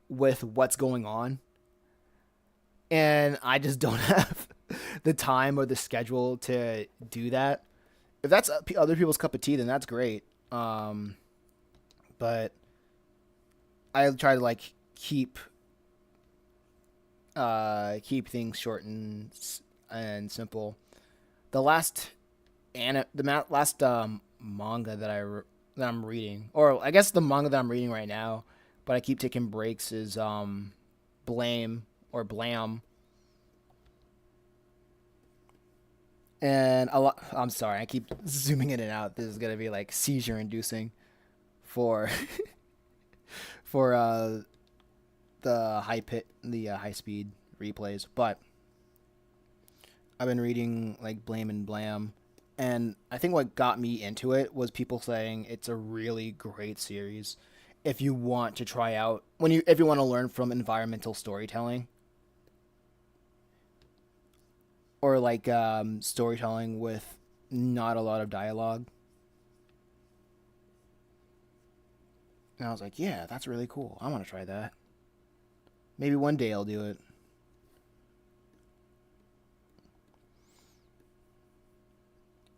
with what's going on, and I just don't have the time or the schedule to do that. If that's other people's cup of tea, then that's great. But I try to like keep things short and simple. The last last manga that I'm reading, or I guess the manga that I'm reading right now, but I keep taking breaks is Blame or Blam. And a lot. I'm sorry, I keep zooming in and out. This is gonna be like seizure inducing for for the high speed replays. But I've been reading like Blame and Blam, and I think what got me into it was people saying it's a really great series if you want to try out when you if you want to learn from environmental storytelling or like storytelling with not a lot of dialogue. And I was like, yeah, that's really cool. I want to try that. Maybe one day I'll do it.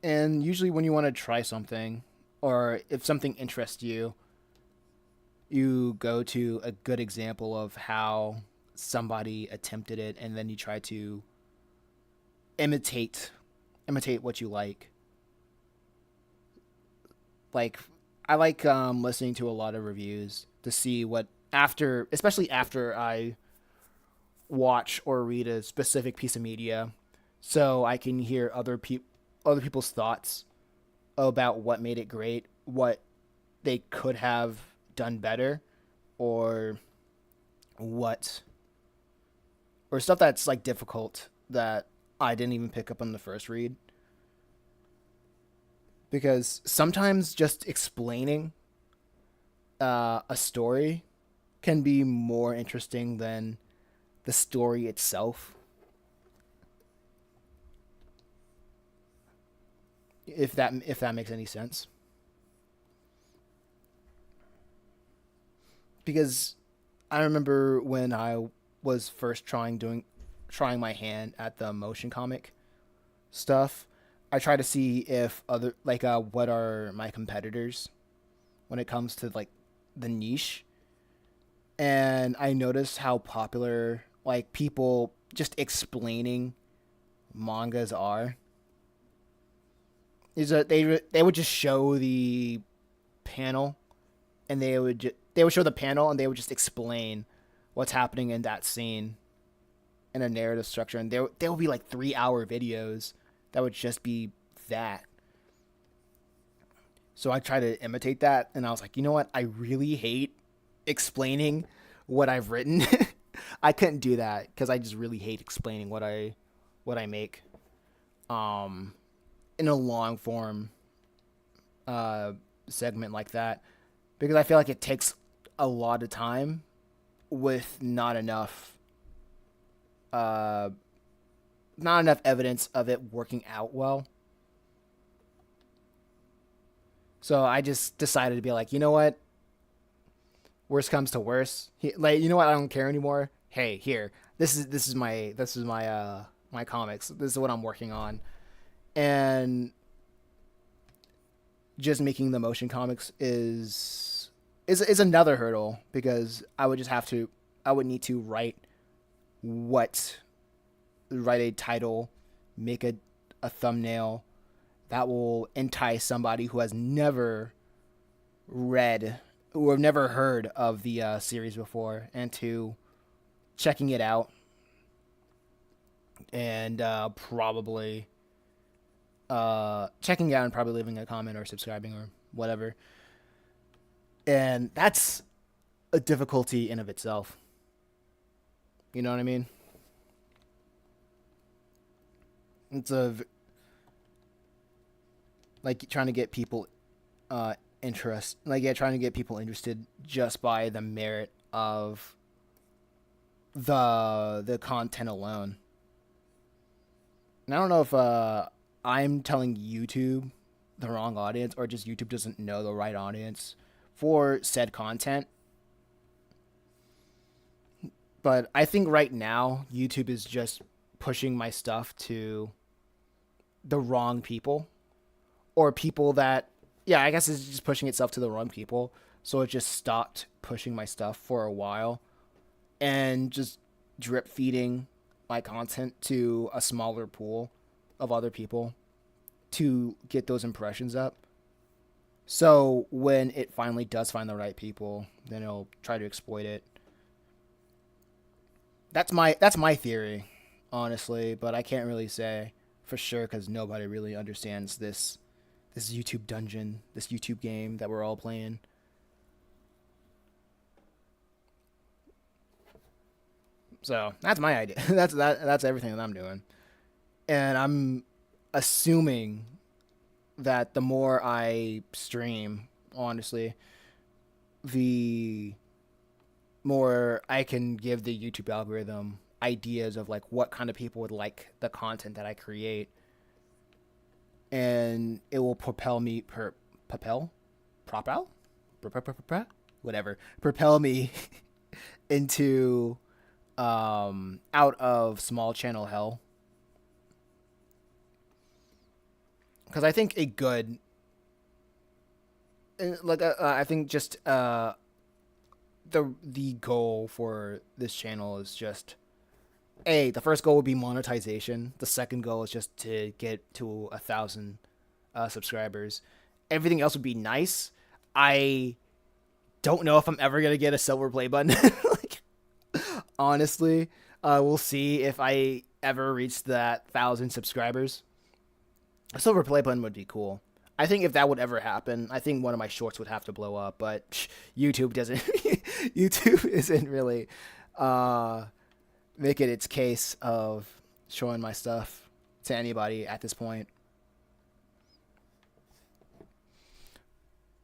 And usually, when you want to try something, or if something interests you, you go to a good example of how somebody attempted it, and then you try to imitate what you like. Like I like listening to a lot of reviews to see what after, especially after I watch or read a specific piece of media, so I can hear other people's thoughts about what made it great, what they could have done better, or what or stuff that's like difficult that I didn't even pick up on the first read. Because sometimes just explaining a story can be more interesting than the story itself. If that makes any sense. Because I remember when I was first trying my hand at the motion comic stuff, I try to see if other like what are my competitors when it comes to like the niche, and I noticed how popular like people just explaining mangas are. Is that they would just show the panel, and they would show the panel and they would just explain what's happening in that scene in a narrative structure, and there would be like 3 hour videos that would just be that. So I try to imitate that, and I was like, you know what? I really hate explaining what I've written. I couldn't do that because I just really hate explaining what I make in a long form uh, segment like that, because I feel like it takes a lot of time with uh, not enough evidence of it working out well. So I just decided to be like, you know what? Worst comes to worst. Like, you know what? I don't care anymore. Hey, here. This is my my comics. This is what I'm working on. And just making the motion comics is another hurdle, because I would need to what write a title, make a thumbnail that will entice somebody who has never read or never heard of the series before into checking it out, and probably checking it out and probably leaving a comment or subscribing or whatever. And that's a difficulty in of itself. You know what I mean? It's like trying to get people trying to get people interested just by the merit of the content alone. And I don't know if I'm telling YouTube the wrong audience, or just YouTube doesn't know the right audience for said content. But I think right now YouTube is just pushing my stuff to the wrong people, or people that, yeah, I guess it's just pushing itself to the wrong people. So it just stopped pushing my stuff for a while and just drip feeding my content to a smaller pool of other people to get those impressions up. So when it finally does find the right people, then it'll try to exploit it. That's my theory, honestly, but I can't really say for sure because nobody really understands this YouTube dungeon, this YouTube game that we're all playing. So that's my idea. That's everything that I'm doing, and I'm assuming that the more I stream, honestly, the more I can give the YouTube algorithm ideas of like what kind of people would like the content that I create, and it will propel me propel me into out of small channel hell. Because I think I think just the goal for this channel is just the first goal would be monetization. The second goal is just to get to 1,000 subscribers. Everything else would be nice. I don't know if I'm ever gonna get a silver play button. Like, honestly, we'll see if I ever reach that 1,000 subscribers. A silver play button would be cool. I think if that would ever happen, I think one of my shorts would have to blow up. But YouTube doesn't. YouTube isn't really making its case of showing my stuff to anybody at this point.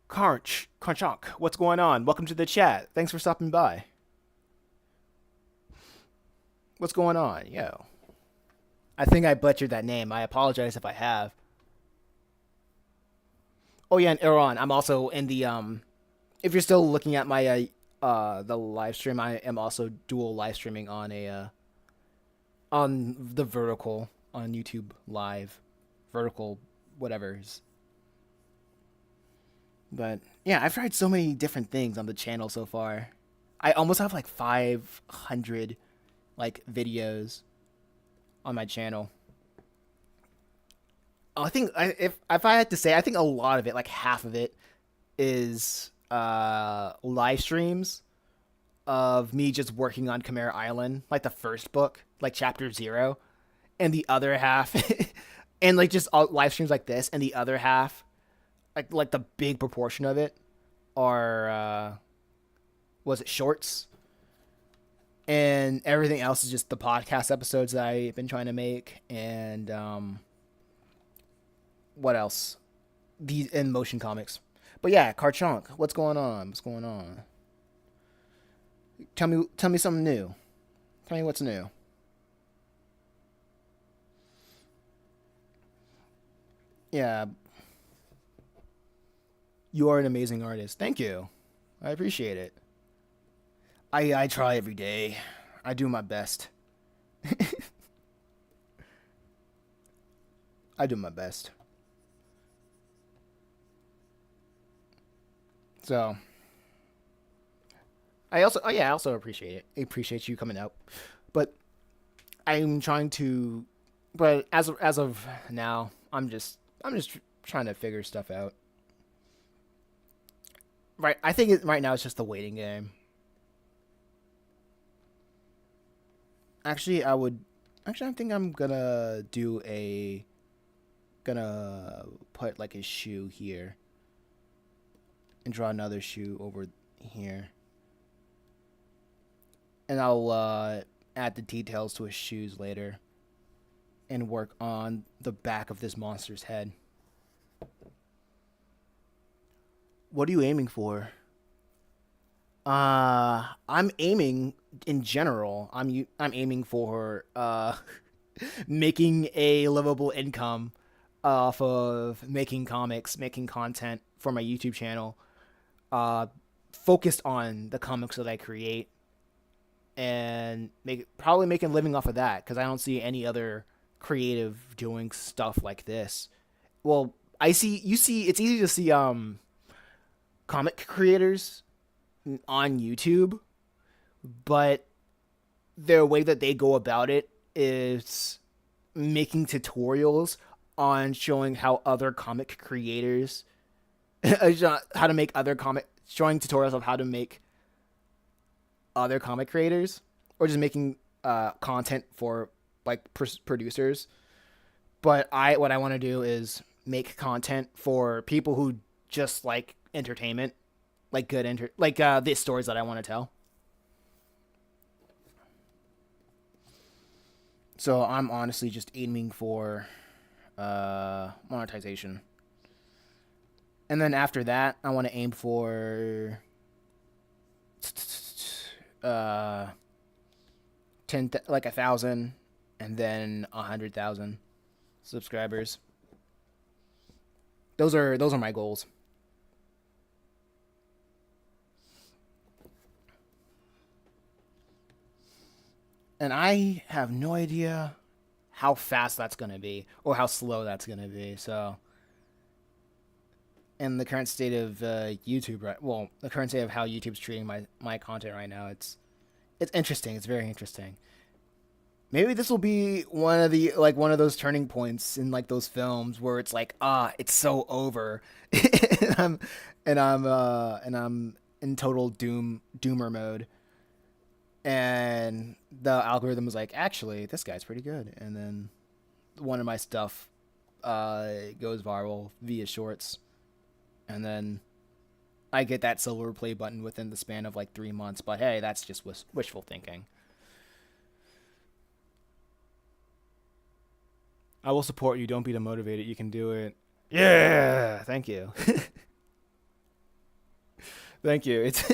Crunchonk, what's going on? Welcome to the chat. Thanks for stopping by. What's going on? Yo. I think I butchered that name. I apologize if I have. Oh yeah, and Iran, I'm also in the if you're still looking at my the live stream, I am also dual live streaming on the vertical on YouTube Live. Vertical whatever's. But yeah, I've tried so many different things on the channel so far. I almost have like 500 like videos on my channel. I think if I had to say, I think a lot of it, like half of it, is live streams of me just working on Chimera Island, like the first book, like chapter 0, and the other half, and like just all live streams like this, and the other half, like the big proportion of it, are was it shorts? and everything else is just the podcast episodes that I've been trying to make, and what else? These in motion comics. But yeah, Karchunk, what's going on? What's going on? Tell me something new. Tell me what's new. Yeah, you are an amazing artist. Thank you. I appreciate it. I try every day. I do my best. I do my best. So I also, oh yeah, I also appreciate it. I appreciate you coming out. But I'm trying to, but as of now, I'm just trying to figure stuff out. Right, I think right now it's just the waiting game. Actually, I would. Actually, I think I'm gonna put like a shoe here and draw another shoe over here, and I'll add the details to his shoes later and work on the back of this monster's head. What are you aiming for? I'm aiming in general. I'm aiming for making a livable income off of making comics, making content for my YouTube channel, uh, focused on the comics that I create, and probably making a living off of that because I don't see any other creative doing stuff like this. Well, I see you see it's easy to see comic creators on YouTube, but their way that they go about it is making tutorials on showing how other comic creators how to make other comic showing tutorials of how to make other comic creators or just making content for like producers. But I what I want to do is make content for people who just like entertainment, like the stories that I want to tell. So I'm honestly just aiming for monetization, and then after that, I want to aim for uh like 1,000, and then 100,000 subscribers. Those are my goals. And I have no idea how fast that's gonna be or how slow that's gonna be. So, in the current state of YouTube, right? Well, the current state of how YouTube's treating my content right now, it's interesting. It's very interesting. Maybe this will be one of those turning points in like those films where it's like it's so over, and I'm in total doomer mode, and the algorithm is like, actually, this guy's pretty good, and then one of my stuff goes viral via shorts, and then I get that silver play button within the span of like 3 months. But hey, that's just wishful thinking. I will support you. Don't be demotivated. You can do it. Yeah, thank you. Thank you. It's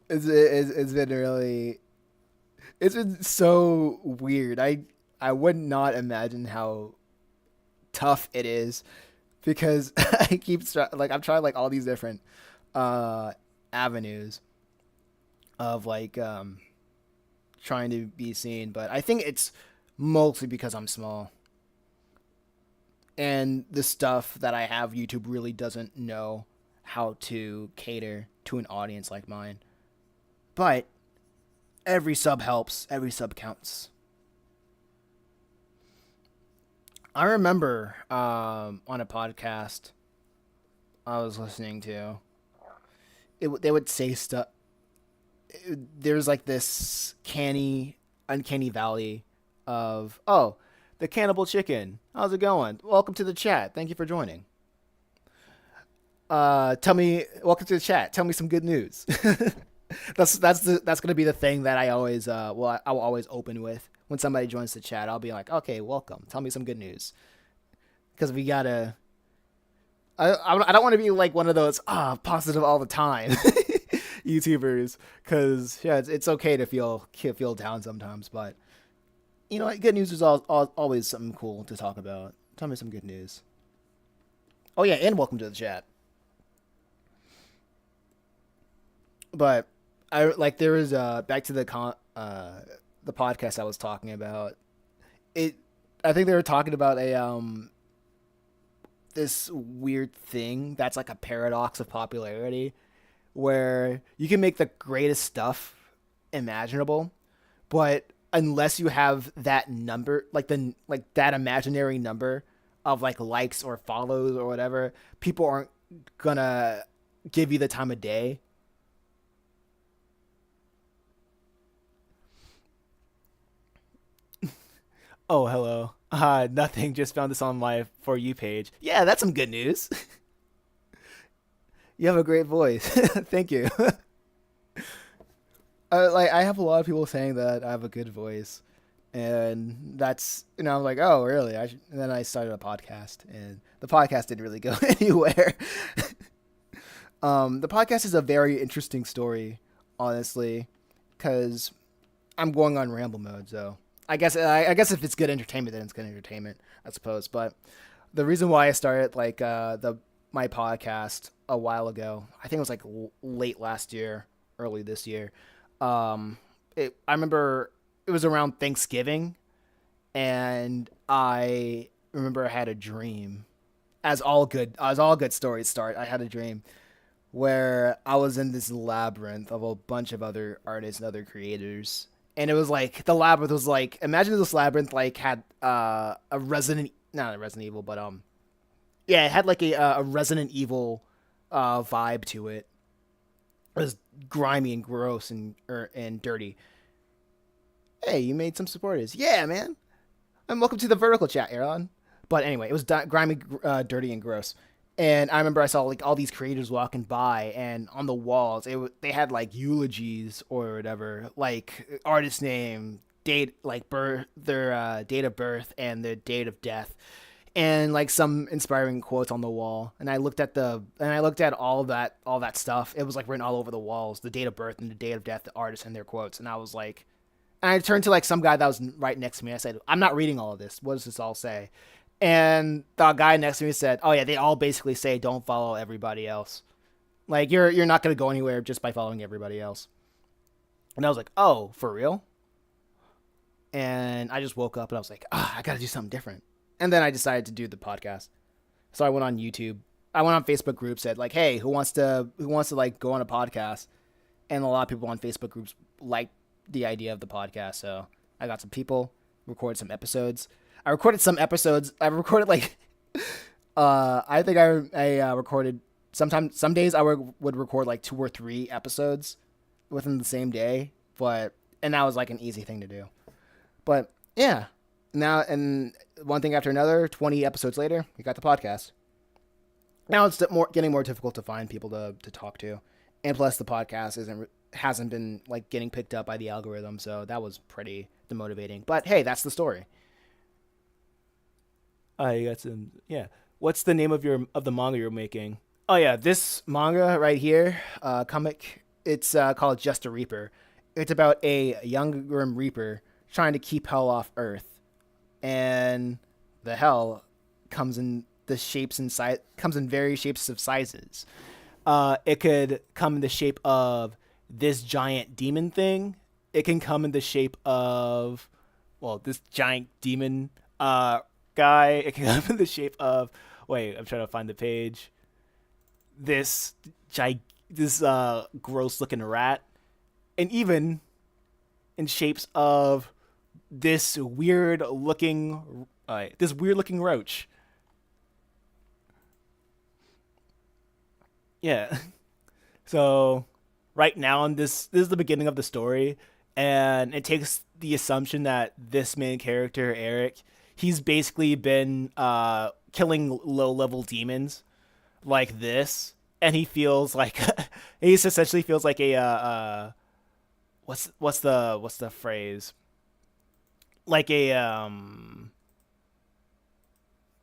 been really it's been so weird. I would not imagine how tough it is because like I've tried like all these different uh avenues of like trying to be seen, but I think it's mostly because I'm small and the stuff that I have YouTube really doesn't know how to cater to an audience like mine. But every sub helps, every sub counts. I remember on a podcast I was listening to, they would say stuff. There's like this uncanny valley of, oh, the cannibal chicken. How's it going? Welcome to the chat. Thank you for joining. Welcome to the chat. Tell me some good news. That's gonna be the thing that I always I will always open with when somebody joins the chat. I'll be like, okay, welcome. Tell me some good news because we gotta. I don't want to be like one of those positive all the time YouTubers because yeah, it's okay to feel down sometimes, but you know, good news is always something cool to talk about. Tell me some good news. Oh yeah, and welcome to the chat. But I like there was back to the podcast I was talking about. It I think they were talking about a this weird thing that's like a paradox of popularity where you can make the greatest stuff imaginable, but unless you have that number, like that imaginary number of like likes or follows or whatever, people aren't gonna give you the time of day. Oh, hello. Nothing. Just found this on my For You page. Yeah, that's some good news. You have a great voice. Thank you. Like I have a lot of people saying that I have a good voice, and that's I'm like, oh really? And then I started a podcast, and the podcast didn't really go anywhere. The podcast is a very interesting story, honestly, because I'm going on ramble mode. So I guess if it's good entertainment, then it's good entertainment, I suppose. But the reason why I started like the my podcast a while ago, I think it was like late last year, early this year. I remember it was around Thanksgiving, and I remember I had a dream. As all good stories start, I had a dream where I was in this labyrinth of a bunch of other artists and other creators. And it was like the labyrinth was like imagine this labyrinth like had a Resident not a Resident Evil but yeah, it had like a Resident Evil vibe to it. It was grimy and gross and dirty. Hey, you made some supporters. Yeah, man. And welcome to the vertical chat, Aaron. But anyway, it was grimy, dirty, and gross. And I remember I saw like all these creators walking by, and on the walls, they had like eulogies or whatever, like artist name, date, like birth, their date of birth, and their date of death, and like some inspiring quotes on the wall. And I looked at all that stuff. It was like written all over the walls, the date of birth and the date of death, the artist and their quotes. And I was like, and I turned to like some guy that was right next to me. I said, I'm not reading all of this. What does this all say? And the guy next to me said, "Oh yeah, they all basically say don't follow everybody else. Like you're not gonna go anywhere just by following everybody else." And I was like, "Oh, for real?" And I just woke up and I was like, I gotta do something different. And then I decided to do the podcast. So I went on YouTube. I went on Facebook groups, said like, "Hey, who wants to like go on a podcast?" And a lot of people on Facebook groups liked the idea of the podcast. So I got some people, recorded some episodes. I recorded some episodes. I recorded like, I think I recorded some days I would record like 2 or 3 episodes within the same day, and that was like an easy thing to do. But yeah, now and one thing after another, 20 episodes later, we got the podcast. Now it's getting more difficult to find people to talk to, and plus the podcast hasn't been like getting picked up by the algorithm, so that was pretty demotivating. But hey, that's the story. You got some, yeah. What's the name of the manga you're making? Oh yeah, this manga right here, comic. It's called Just a Reaper. It's about a young Grim Reaper trying to keep hell off Earth, and the hell comes in various shapes of sizes. It could come in the shape of this giant demon thing. It can come in the shape of, well, this giant demon guy. It can come in the shape of, wait, I'm trying to find the page. This gross looking rat, and even in shapes of this weird looking roach. Yeah. So right now, this is the beginning of the story, and it takes the assumption that this main character, Eric, he's basically been killing low level demons like this and he feels like he essentially feels like a what's the phrase, like a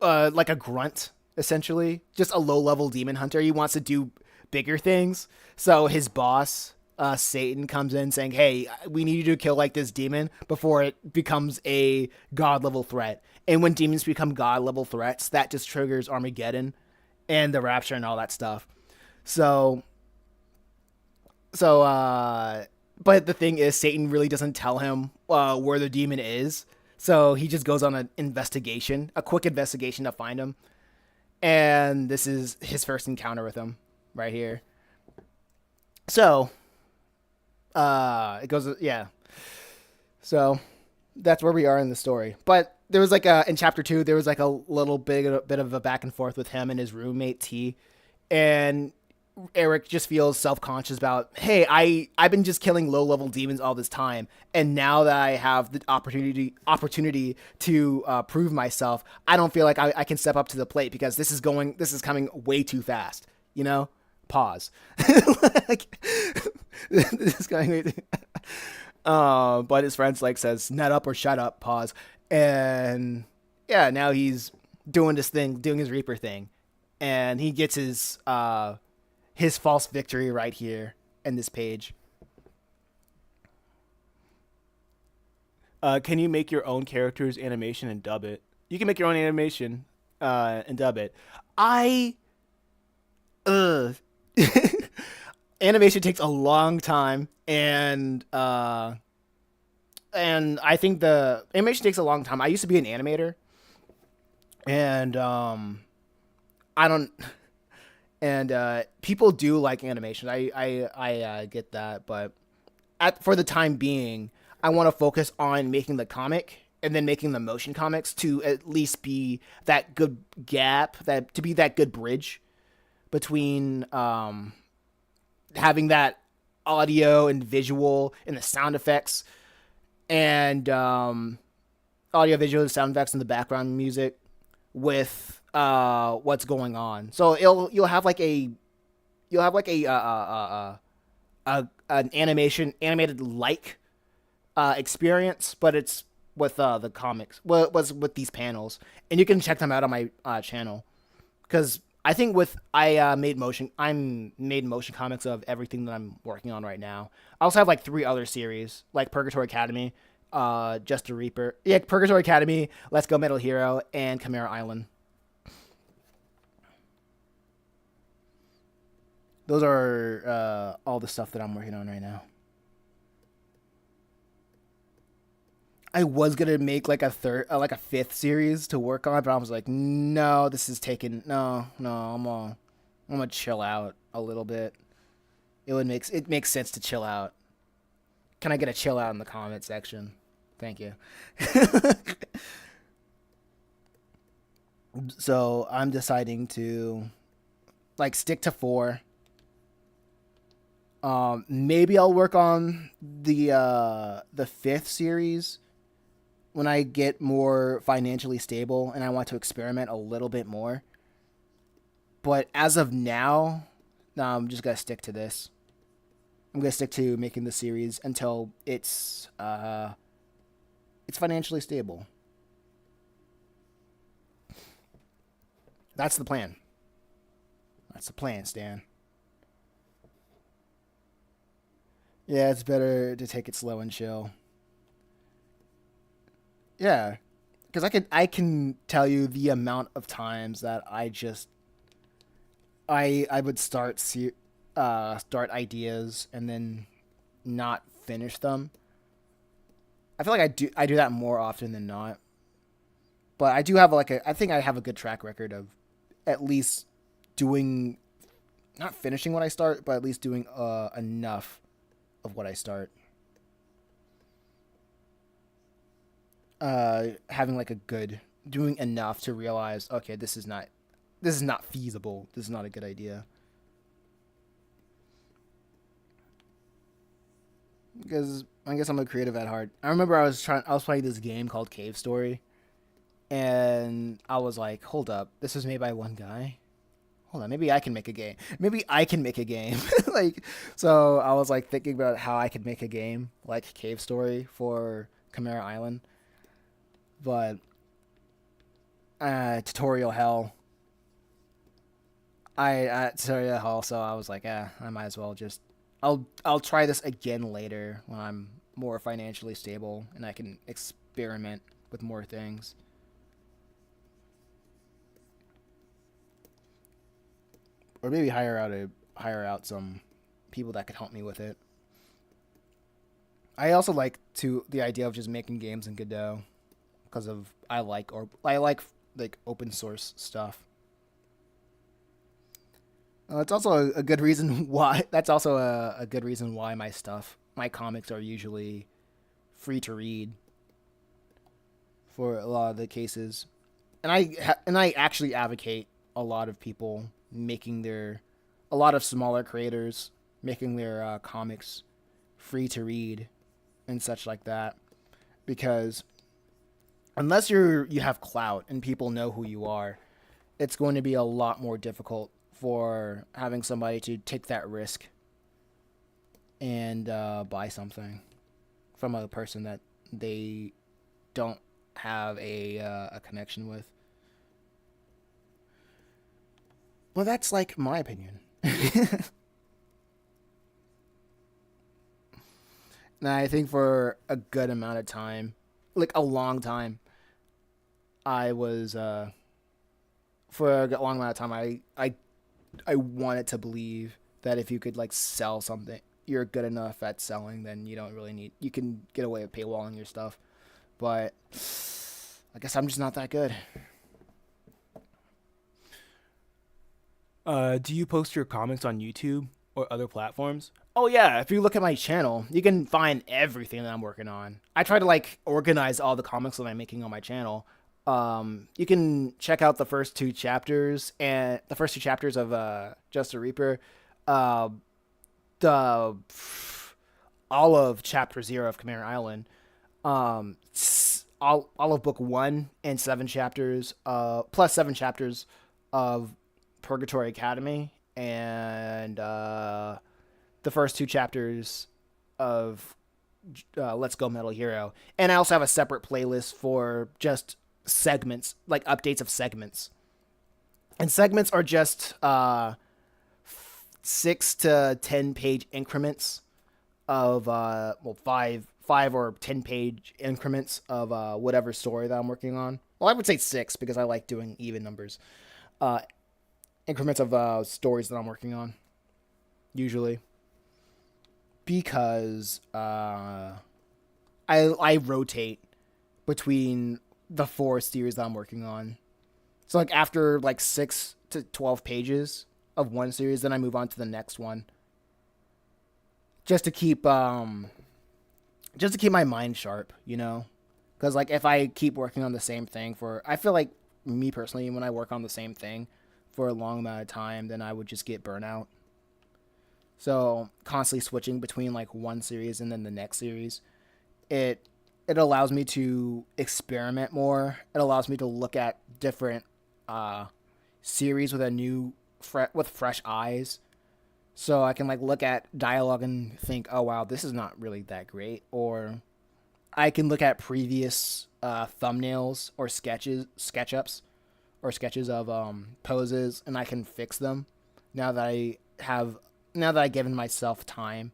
like a grunt, essentially, just a low level demon hunter. He wants to do bigger things. So his boss, Satan, comes in saying, "Hey, we need you to kill like this demon before it becomes a god level threat." And when demons become god level threats, that just triggers Armageddon and the Rapture and all that stuff. So, but the thing is, Satan really doesn't tell him where the demon is. So he just goes on an investigation, a quick investigation to find him. And this is his first encounter with him right here. So, it goes, yeah. So that's where we are in the story. But there was like in chapter 2, there was like a little bit of a back and forth with him and his roommate T, and Eric just feels self-conscious about, hey, I've been just killing low-level demons all this time, and now that I have the opportunity to prove myself, I don't feel like I can step up to the plate because this is coming way too fast. You know, pause. Like, this is going way too. But his friends like says, "Nut up or shut up." Pause. And yeah, now he's doing this thing, doing his Reaper thing, and he gets his false victory right here in this page. Can you make your own character's animation and dub it? You can make your own animation and dub it. Animation takes a long time, and I think the animation takes a long time. I used to be an animator, and I don't. And people do like animation. I get that, but for the time being, I want to focus on making the comic and then making the motion comics to at least be that good gap, to be that good bridge between having that audio and visual and the sound effects and audio, visual, sound effects and the background music with what's going on. So you'll have like a an animated like experience, but it's with the comics. Well, it was with these panels, and you can check them out on my channel, because I think I made motion comics of everything that I'm working on right now. I also have like 3 other series, like Purgatory Academy, Just a Reaper, yeah, Purgatory Academy, Let's Go Metal Hero, and Chimera Island. Those are all the stuff that I'm working on right now. I was gonna make like a 5th series to work on, but I was like, no, this is taking no. I'm gonna chill out a little bit. It makes sense to chill out. Can I get a chill out in the comment section? Thank you. So I'm deciding to like stick to 4. Maybe I'll work on the 5th series when I get more financially stable and I want to experiment a little bit more. But as of now, no, I'm just gonna stick to this. I'm gonna stick to making the series until it's financially stable. That's the plan. That's the plan, Stan. Yeah, it's better to take it slow and chill. Yeah, because I can tell you the amount of times that I would start ideas and then not finish them. I feel like I do that more often than not. But I do have I think I have a good track record of at least doing, not finishing what I start, but at least doing enough of what I start. Having like doing enough to realize, okay, this is not feasible. This is not a good idea. Because I guess I'm a creative at heart. I remember I was playing this game called Cave Story, and I was like, hold up, this was made by one guy. hold on, maybe I can make a game. Maybe I can make a game. Like, so I was like thinking about how I could make a game like Cave Story for Chimera Island, but tutorial hell. Tutorial hell. So I was like, I might as well just. I'll try this again later when I'm more financially stable and I can experiment with more things. Or maybe hire out some people that could help me with it. I also like to the idea of just making games in Godot because of I like open source stuff. It's also a good reason why. That's also a good reason why my comics are usually free to read for a lot of the cases, and I actually advocate a lot of people making a lot of smaller creators making their comics free to read and such like that, because unless you have clout and people know who you are, it's going to be a lot more difficult for having somebody to take that risk and buy something from a person that they don't have a connection with. Well, that's like my opinion. And I think for a good amount of time, like a long time, I was for a long amount of time I wanted to believe that if you could like sell something, you're good enough at selling, then you don't really need you can get away with paywalling your stuff. But I guess I'm just not that good. Do you post your comics on YouTube or other platforms? Oh yeah, if you look at my channel, you can find everything that I'm working on. I try to like organize all the comics that I'm making on my channel. You can check out the first two chapters of Just a Reaper, uh, the all of Chapter Zero of Chimera Island, all of Book One and 7 chapters, plus 7 chapters of Purgatory Academy, and the first 2 chapters of Let's Go Metal Hero. And I also have a separate playlist for just segments, like updates of segments. And segments are just 6 to 10 page increments of five or 10 page increments of whatever story that I'm working on. Well, I would say 6 because I like doing even numbers. Uh, Increments of stories that I'm working on, usually, because I rotate between the 4 series that I'm working on. So like after like 6 to 12 pages of one series, then I move on to the next one, just to keep my mind sharp, you know, because like if I keep working on the same thing I feel like me personally, when I work on the same thing for a long amount of time, then I would just get burnout. So constantly switching between like one series and then the next series, it allows me to experiment more. It allows me to look at different series with with fresh eyes. So I can like look at dialogue and think, oh wow, this is not really that great. Or I can look at previous thumbnails or SketchUps, or sketches of poses, and I can fix them now that I've given myself time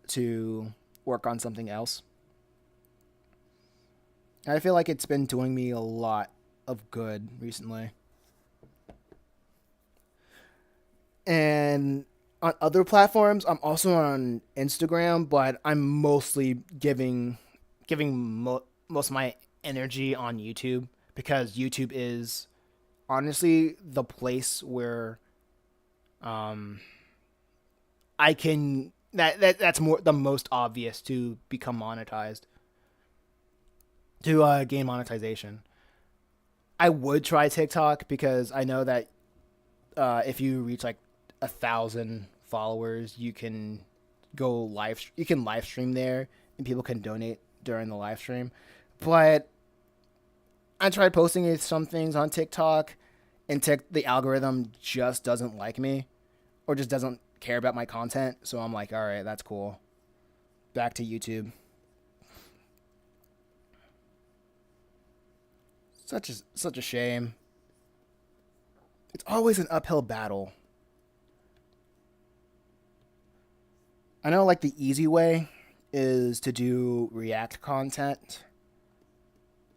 to work on something else. I feel like it's been doing me a lot of good recently. And on other platforms, I'm also on Instagram, but I'm mostly most of my energy on YouTube, because YouTube is honestly the place where um I can that's more the most obvious to become monetized, to gain monetization. I would try TikTok because I know that if you reach like 1,000 followers, you can live stream there and people can donate during the live stream. But I tried posting some things on TikTok, and the algorithm just doesn't like me or just doesn't care about my content. So I'm like, all right, that's cool. Back to YouTube. Such a shame. It's always an uphill battle. I know, like, the easy way is to do React content.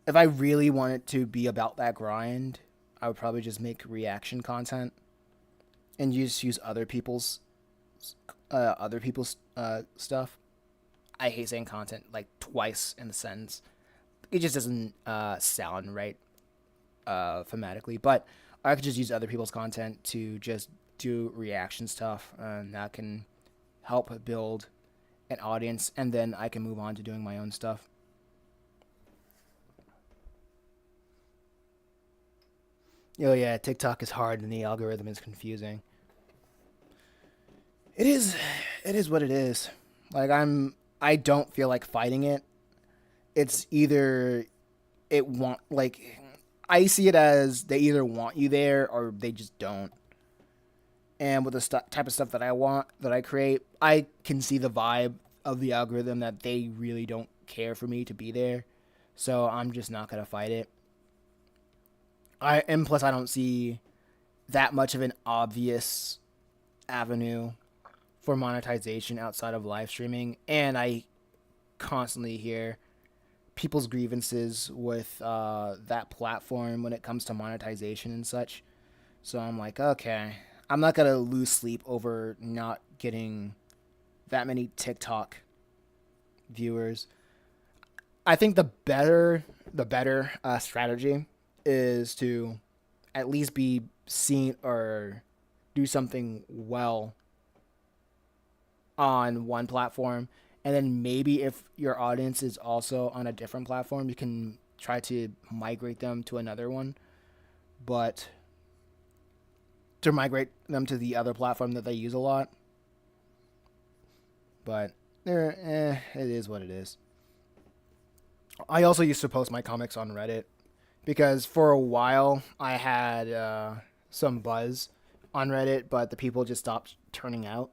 If I really wanted to be about that grind, I would probably just make reaction content and just use other people's stuff. I hate saying content like twice in the sentence. It just doesn't sound right thematically. But I could just use other people's content to just do reaction stuff, and that can help build an audience, and then I can move on to doing my own stuff. Oh yeah, TikTok is hard and the algorithm is confusing. It is it is what it is. Like I don't feel like fighting it. It's either it want like I see it as they either want you there or they just don't. And with the type of stuff that I want that I create, I can see the vibe of the algorithm that they really don't care for me to be there. So I'm just not gonna fight it. And plus I don't see that much of an obvious avenue for monetization outside of live streaming, and I constantly hear people's grievances with that platform when it comes to monetization and such. So I'm like, okay, I'm not gonna lose sleep over not getting that many TikTok viewers. I think the better strategy is to at least be seen or do something well on one platform, and then maybe if your audience is also on a different platform, you can try to migrate them to another one. But to migrate them to the other platform that they use a lot. But it is what it is. I also used to post my comics on Reddit because for a while I had some buzz on Reddit, but the people just stopped turning out,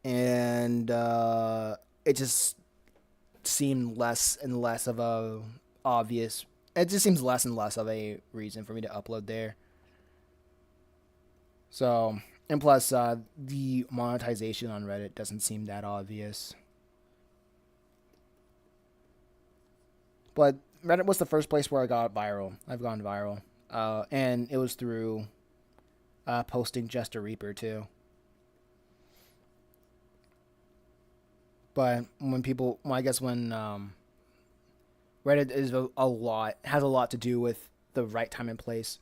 and it just seemed less and less of a obvious. It just seems less and less of a reason for me to upload there. So, and plus, the monetization on Reddit doesn't seem that obvious. But Reddit was the first place where I got viral. I've gone viral. And it was through posting Just a Reaper, too. But when people, well, I guess when Reddit is a lot, has a lot to do with the right time and place.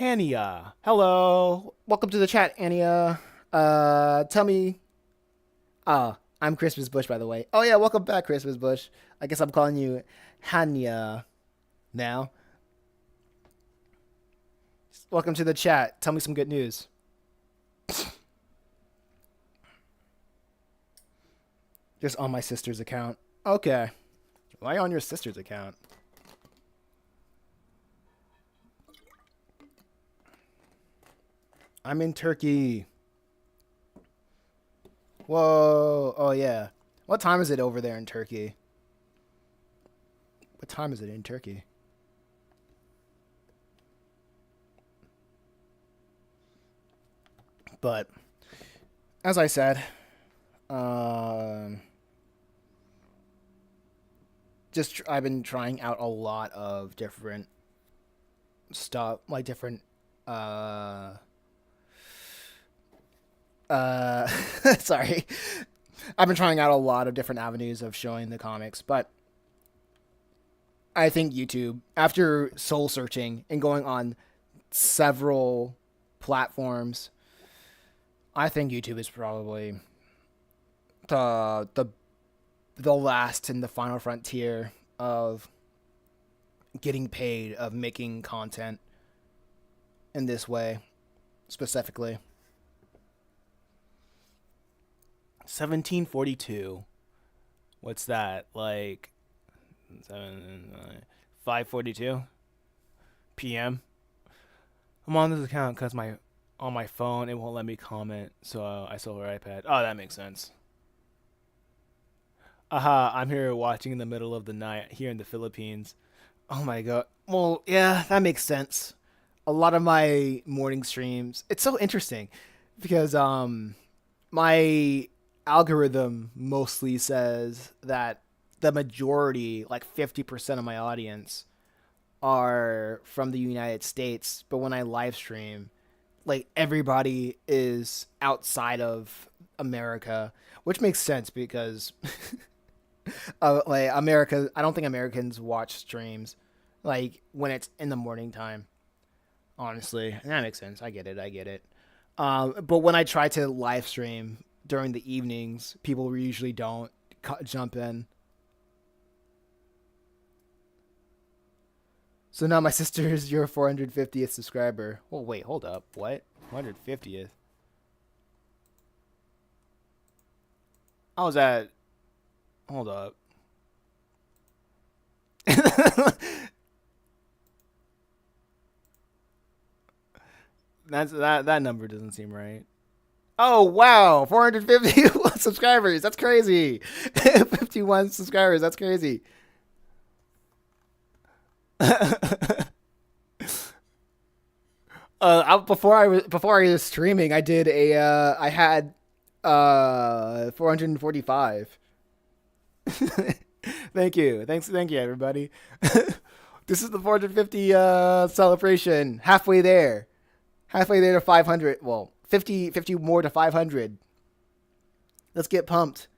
Hania, hello, welcome to the chat, Hania. Tell me, I'm Christmas Bush, by the way. Oh yeah, welcome back, Christmas Bush. I guess I'm calling you Hania now. Welcome to the chat. Tell me some good news. Just on my sister's account. Okay. Why on your sister's account? I'm in Turkey. Whoa. Oh, yeah. What time is it over there in Turkey? What time is it in Turkey? But, as I said, I've been trying out a lot of different stuff, like different sorry. I've been trying out a lot of different avenues of showing the comics, but I think YouTube, after soul searching and going on several platforms, I think YouTube is probably the the last and the final frontier of getting paid, of making content in this way specifically. 1742. What's that? Like 542? p.m. I'm on this account because on my phone it won't let me comment, so I stole her iPad. Oh, that makes sense. Aha, I'm here watching in the middle of the night here in the Philippines. Oh my god. Well, yeah, that makes sense. A lot of my morning streams, it's so interesting because my algorithm mostly says that the majority, like 50% of my audience are from the United States, but when I live stream, like everybody is outside of America, which makes sense because like America, I don't think Americans watch streams like when it's in the morning time. Honestly, and that makes sense. I get it. I get it. But when I try to live stream during the evenings, people usually don't jump in. So now my sister is your 450th subscriber. Well, wait, hold up. What? 450th? I was at. Hold up. That number doesn't seem right. Oh wow, 450 subscribers. That's crazy. 51 subscribers. That's crazy. Before I was streaming, I did a I had 445. Thank you everybody. This is the 450 celebration. Halfway there to 500. Well, 50 more to 500. Let's get pumped.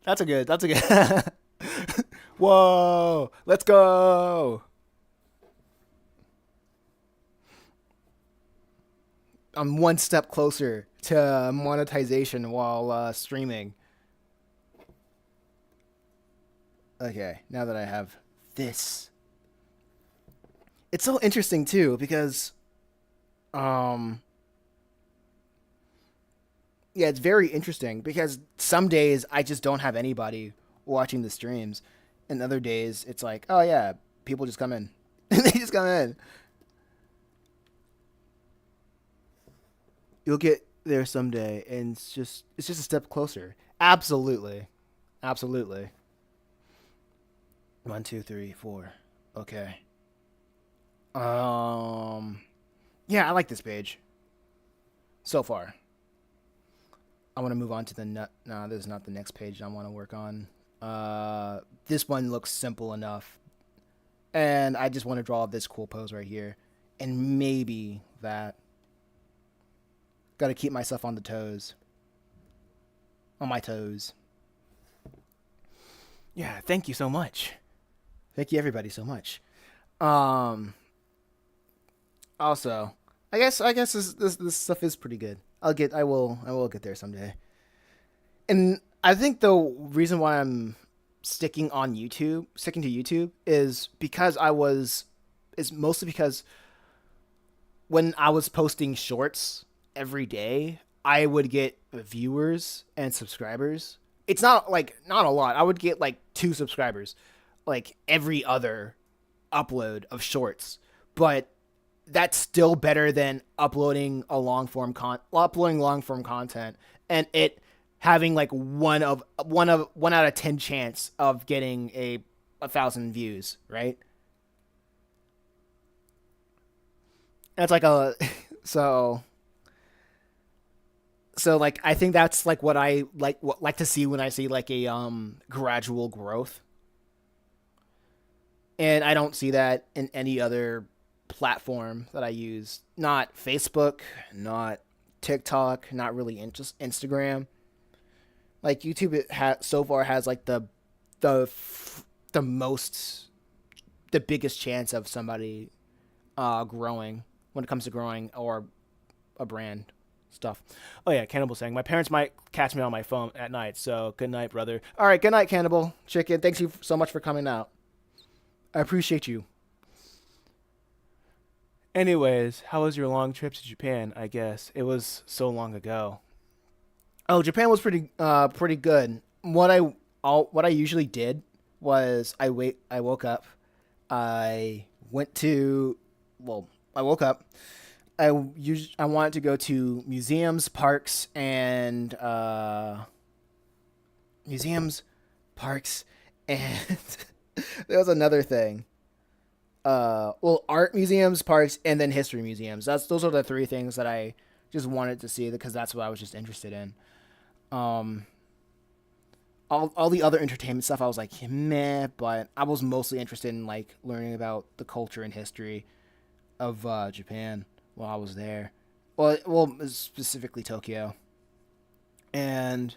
That's a good. Whoa, let's go. I'm one step closer to monetization while streaming. Okay, now that I have this, it's so interesting too because, um, yeah, it's very interesting because some days I just don't have anybody watching the streams, and other days it's like, oh yeah, people just come in, they just come in. You'll get there someday, and it's just a step closer. Absolutely, absolutely. One, two, three, four. Okay. Um. Yeah, I like this page so far. I want to move on to the nut. No, this is not the next page I want to work on. This one looks simple enough, and I just want to draw this cool pose right here, and maybe that. Got to keep myself on the toes. On my toes. Yeah, thank you so much. Thank you everybody so much. Um Also, I guess this stuff is pretty good. I will get there someday. And I think the reason why I'm sticking to YouTube is because I was is mostly because when I was posting shorts every day, I would get viewers and subscribers. It's not a lot. I would get like 2 subscribers like every other upload of shorts. But that's still better than uploading long form content and it having like one out of 10 chance of getting a thousand views, right? That's like a so so like I think that's like what I like to see when I see like a gradual growth, and I don't see that in any other platform that I use. Not Facebook, not TikTok, not really just Instagram. Like YouTube, so far has like the the most the biggest chance of somebody growing when it comes to growing or a brand stuff. Oh yeah, Cannibal saying my parents might catch me on my phone at night, so good night, brother. All right, good night, Cannibal Chicken. Thanks you so much for coming out. I appreciate you. Anyways, how was your long trip to Japan? I guess it was so long ago. Oh, Japan was pretty good. What I usually did was I woke up. I went to, well, I woke up. I wanted to go to museums, parks, and museums, parks, and there was another thing. Well, art museums, parks, and then history museums. Those are the three things that I just wanted to see because that's what I was just interested in. Um, all the other entertainment stuff I was like meh, but I was mostly interested in like learning about the culture and history of Japan while I was there. Well, specifically Tokyo, and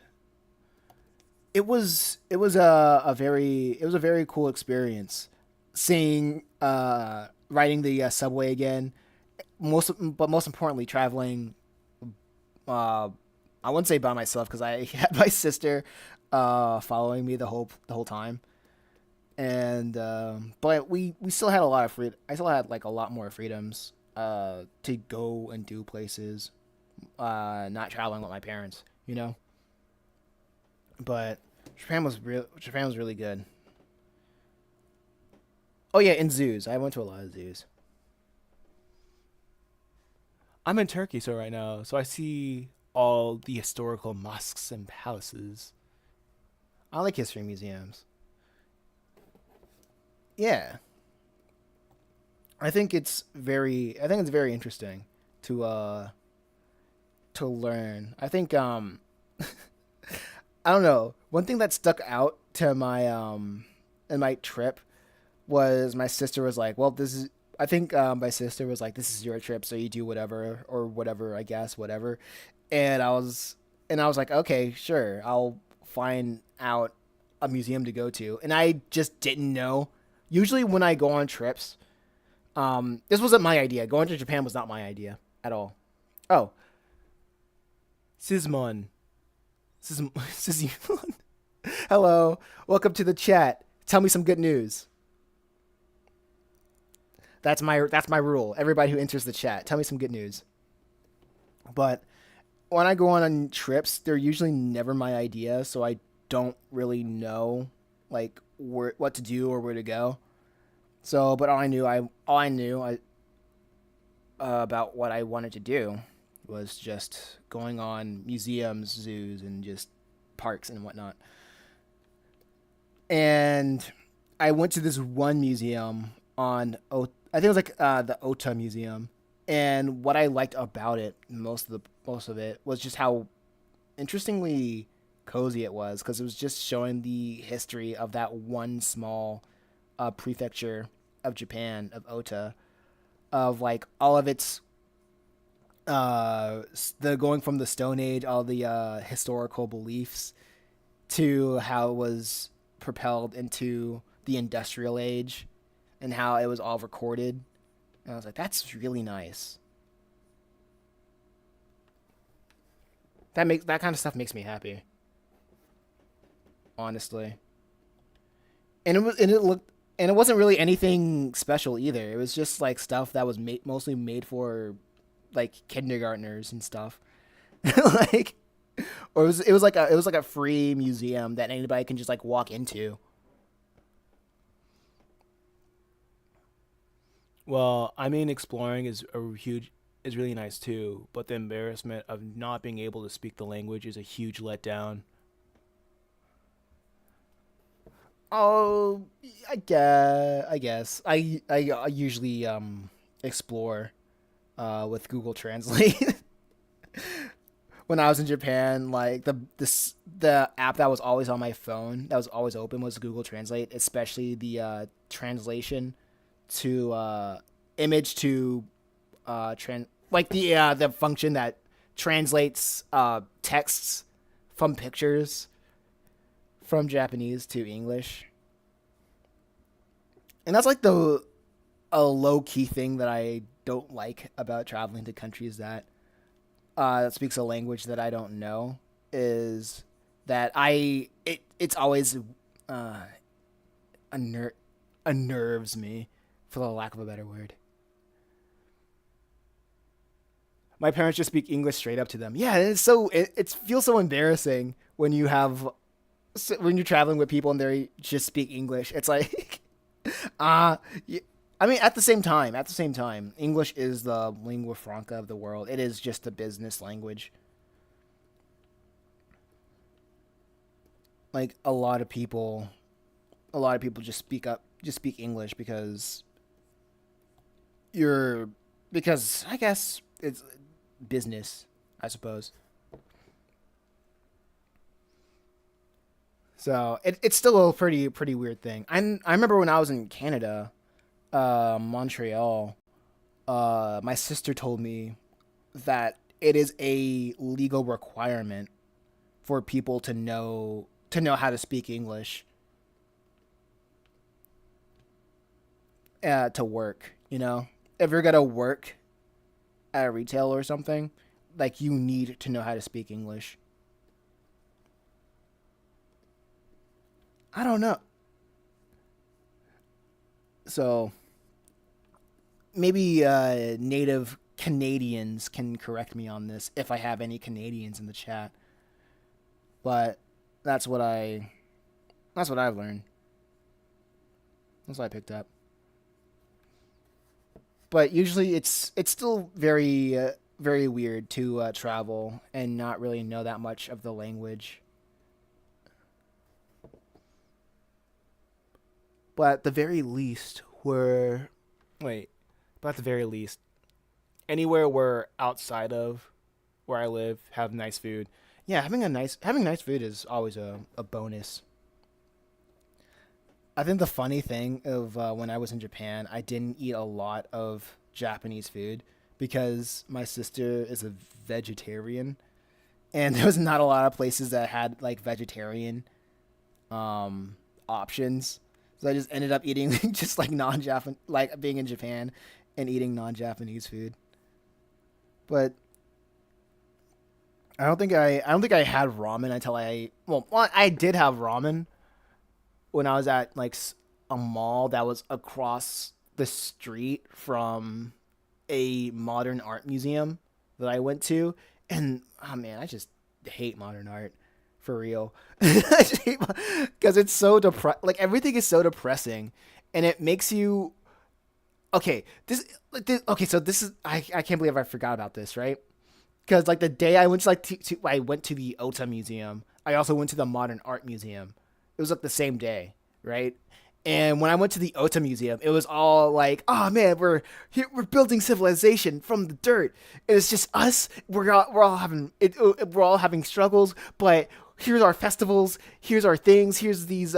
it was a very cool experience seeing riding the subway again. Most importantly, traveling. Uh, I wouldn't say by myself because I had my sister following me the whole time, and but we still had a lot of free. I still had like a lot more freedoms to go and do places, not traveling with my parents, you know. But Japan was really good. Oh yeah, in zoos. I went to a lot of zoos. I'm in Turkey so right now, so I see all the historical mosques and palaces. I like history museums. Yeah, I think it's very interesting to to learn. I think I don't know. One thing that stuck out to my in my trip was my sister was like, "Well, this is." I think my sister was like, "This is your trip, so you do whatever or whatever. I guess whatever." And I was like, "Okay, sure. I'll find out a museum to go to." And I just didn't know. Usually, when I go on trips, this wasn't my idea. Going to Japan was not my idea at all. Oh, Sismon. Sismon. Hello, welcome to the chat. Tell me some good news. That's my rule. Everybody who enters the chat, tell me some good news. But when I go on trips, they're usually never my idea, so I don't really know like what to do or where to go. So, but all I knew about what I wanted to do was just going on museums, zoos, and just parks and whatnot. And I went to this one museum I think it was like the Ota Museum, and what I liked about it most of it was just how interestingly cozy it was because it was just showing the history of that one small prefecture of Japan of Ota, of like all of its the going from the Stone Age, all the historical beliefs to how it was propelled into the industrial age and how it was all recorded. And I was like, that's really nice. That kind of stuff makes me happy, honestly. And it wasn't really anything special either. It was just like stuff that was mostly made for like kindergartners and stuff. Like or it was like a free museum that anybody can just like walk into. Well, I mean, exploring is really nice too, but the embarrassment of not being able to speak the language is a huge letdown. Oh, I guess. I usually explore with Google Translate. When I was in Japan, like the app that was always on my phone that was always open was Google Translate, especially the translation to image to like the function that translates texts from pictures from Japanese to English. And that's like the a low key thing that I don't like about traveling to countries that speaks a language that I don't know is that it's always uh unner- unnerves me, for the lack of a better word. My parents just speak English straight up to them. Yeah, it feels so embarrassing when you're traveling with people and they just speak English. It's like Uh, y- I mean, at the same time, English is the lingua franca of the world. It is just a business language. Like a lot of people just speak English you're, because I guess it's business, I suppose. So it's still a pretty weird thing. I remember when I was in Canada, Montreal, my sister told me that it is a legal requirement for people to know how to speak English to work. You know, if you're gonna work at a retail or something, like you need to know how to speak English. I don't know. So maybe native Canadians can correct me on this if I have any Canadians in the chat. But that's what I that's what I've learned. That's what I picked up. But usually it's still very weird to travel and not really know that much of the language. But at the very least, we're wait. But at the very least, anywhere we're outside of where I live have nice food. Yeah, having nice food is always a bonus. I think the funny thing of when I was in Japan, I didn't eat a lot of Japanese food because my sister is a vegetarian, and there was not a lot of places that had like vegetarian options. So I just ended up eating just like non-Japan, like being in Japan and eating non-Japanese food. But I don't think I had ramen until I did have ramen when I was at like a mall that was across the street from a modern art museum that I went to, and oh man, I just hate modern art for real. Because it's so like everything is so depressing, and it makes you okay. Okay, so this is I can't believe I forgot about this, right? Because like the day I went to I went to the Ota Museum. I also went to the Modern Art Museum. It was like the same day, right? And when I went to the Ota Museum, it was all like, "Oh man, we're here, we're building civilization from the dirt. And it's just us. We're all having we're all having struggles, but here's our festivals. Here's our things. Here's these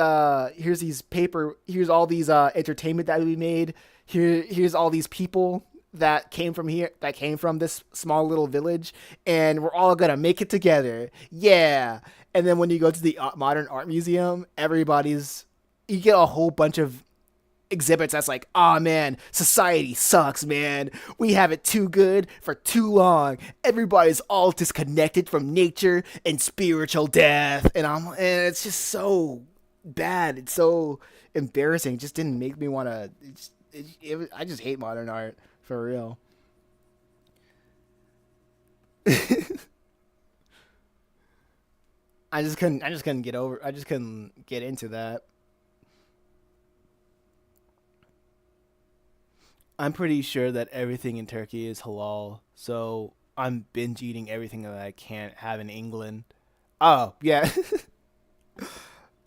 paper. Here's all these entertainment that we made. Here's all these people that came from here, that came from this small little village, and we're all gonna make it together. Yeah." And then when you go to the Modern Art Museum, you get a whole bunch of exhibits that's like, oh man, society sucks, man. We have it too good for too long. Everybody's all disconnected from nature and spiritual death. And it's just so bad. It's so embarrassing. It just didn't make me want to. I just hate modern art for real. I just couldn't get over. I just couldn't get into that. I'm pretty sure that everything in Turkey is halal, so I'm binge eating everything that I can't have in England. Oh yeah,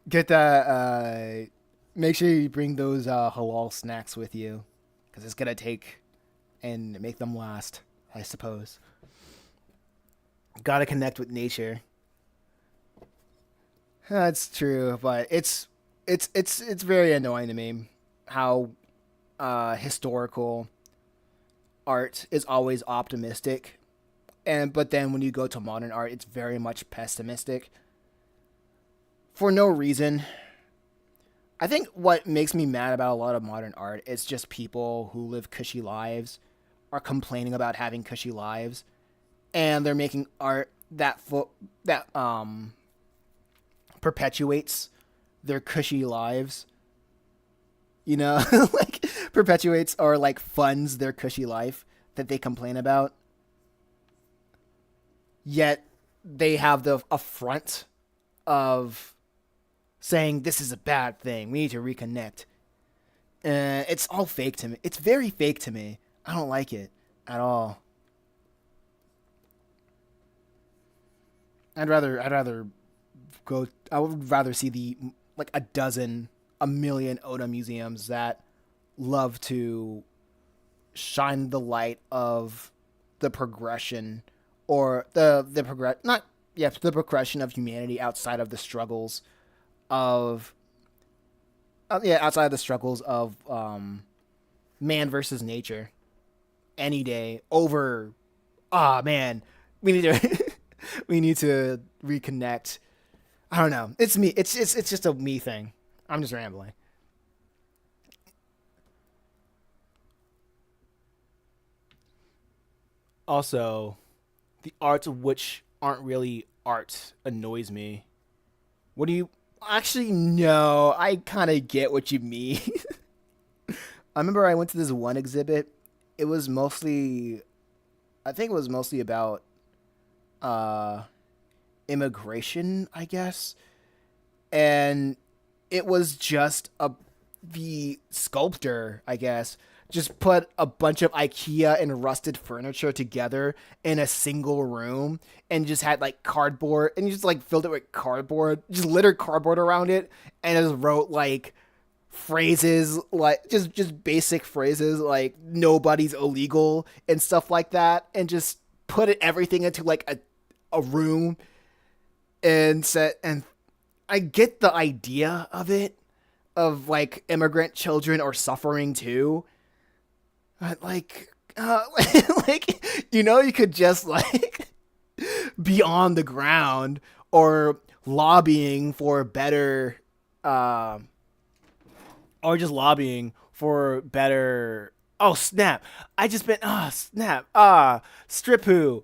get that. Make sure you bring those halal snacks with you, because it's gonna take and make them last. I suppose. Gotta connect with nature. That's true, but it's very annoying to me how historical art is always optimistic, and but then when you go to modern art, it's very much pessimistic for no reason. I think what makes me mad about a lot of modern art is just people who live cushy lives are complaining about having cushy lives, and they're making art that perpetuates their cushy lives. You know, like perpetuates or like funds their cushy life that they complain about. Yet they have the affront of saying this is a bad thing. We need to reconnect. It's all fake to me. It's very fake to me. I don't like it at all. I'd rather go. I would rather see the like a dozen, a million Oda museums that love to shine the light of the progression or the progress not yeah the progression of humanity outside of the struggles of outside of the struggles of man versus nature any day over. Ah, man, we need to we need to reconnect. I don't know. It's me. It's just a me thing. I'm just rambling. Also, the arts of which aren't really art annoys me. What do you? Actually, no. I kind of get what you mean. I remember I went to this one exhibit. It was mostly, I think it was mostly about uh immigration, I guess, and it was just a the sculptor, I guess, just put a bunch of IKEA and rusted furniture together in a single room and just had like cardboard and you just like filled it with cardboard, just littered cardboard around it and just wrote like phrases like just basic phrases like nobody's illegal and stuff like that and just put everything into like a room and said and I get the idea of it of like immigrant children are suffering too. But like like you could just like be on the ground or lobbying for better uh or just lobbying for better. Oh snap. I just been snap. Stripu.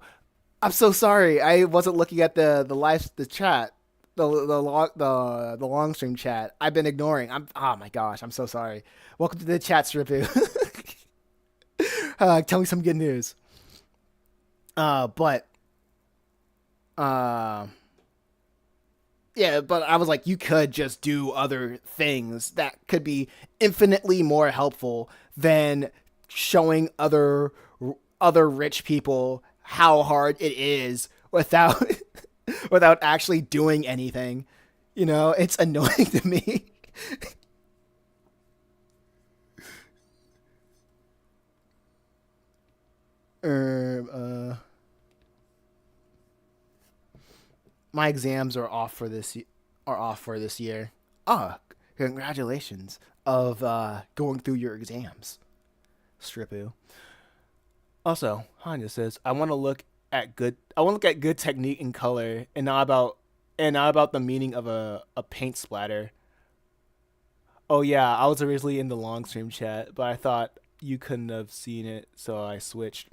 I'm so sorry. I wasn't looking at the chat, the long stream chat. I've been ignoring. I'm oh my gosh. I'm so sorry. Welcome to the chat, Stripu. Tell me some good news. But uh, yeah, but I was like, you could just do other things that could be infinitely more helpful than showing other rich people how hard it is without without actually doing anything. It's annoying to me. um, uh, my exams are off for this year. Ah, congratulations of going through your exams, Stripu. Also, Hanya says, I want to look at good technique and color and not about the meaning of a paint splatter. Oh yeah, I was originally in the long stream chat, but I thought you couldn't have seen it, so I switched.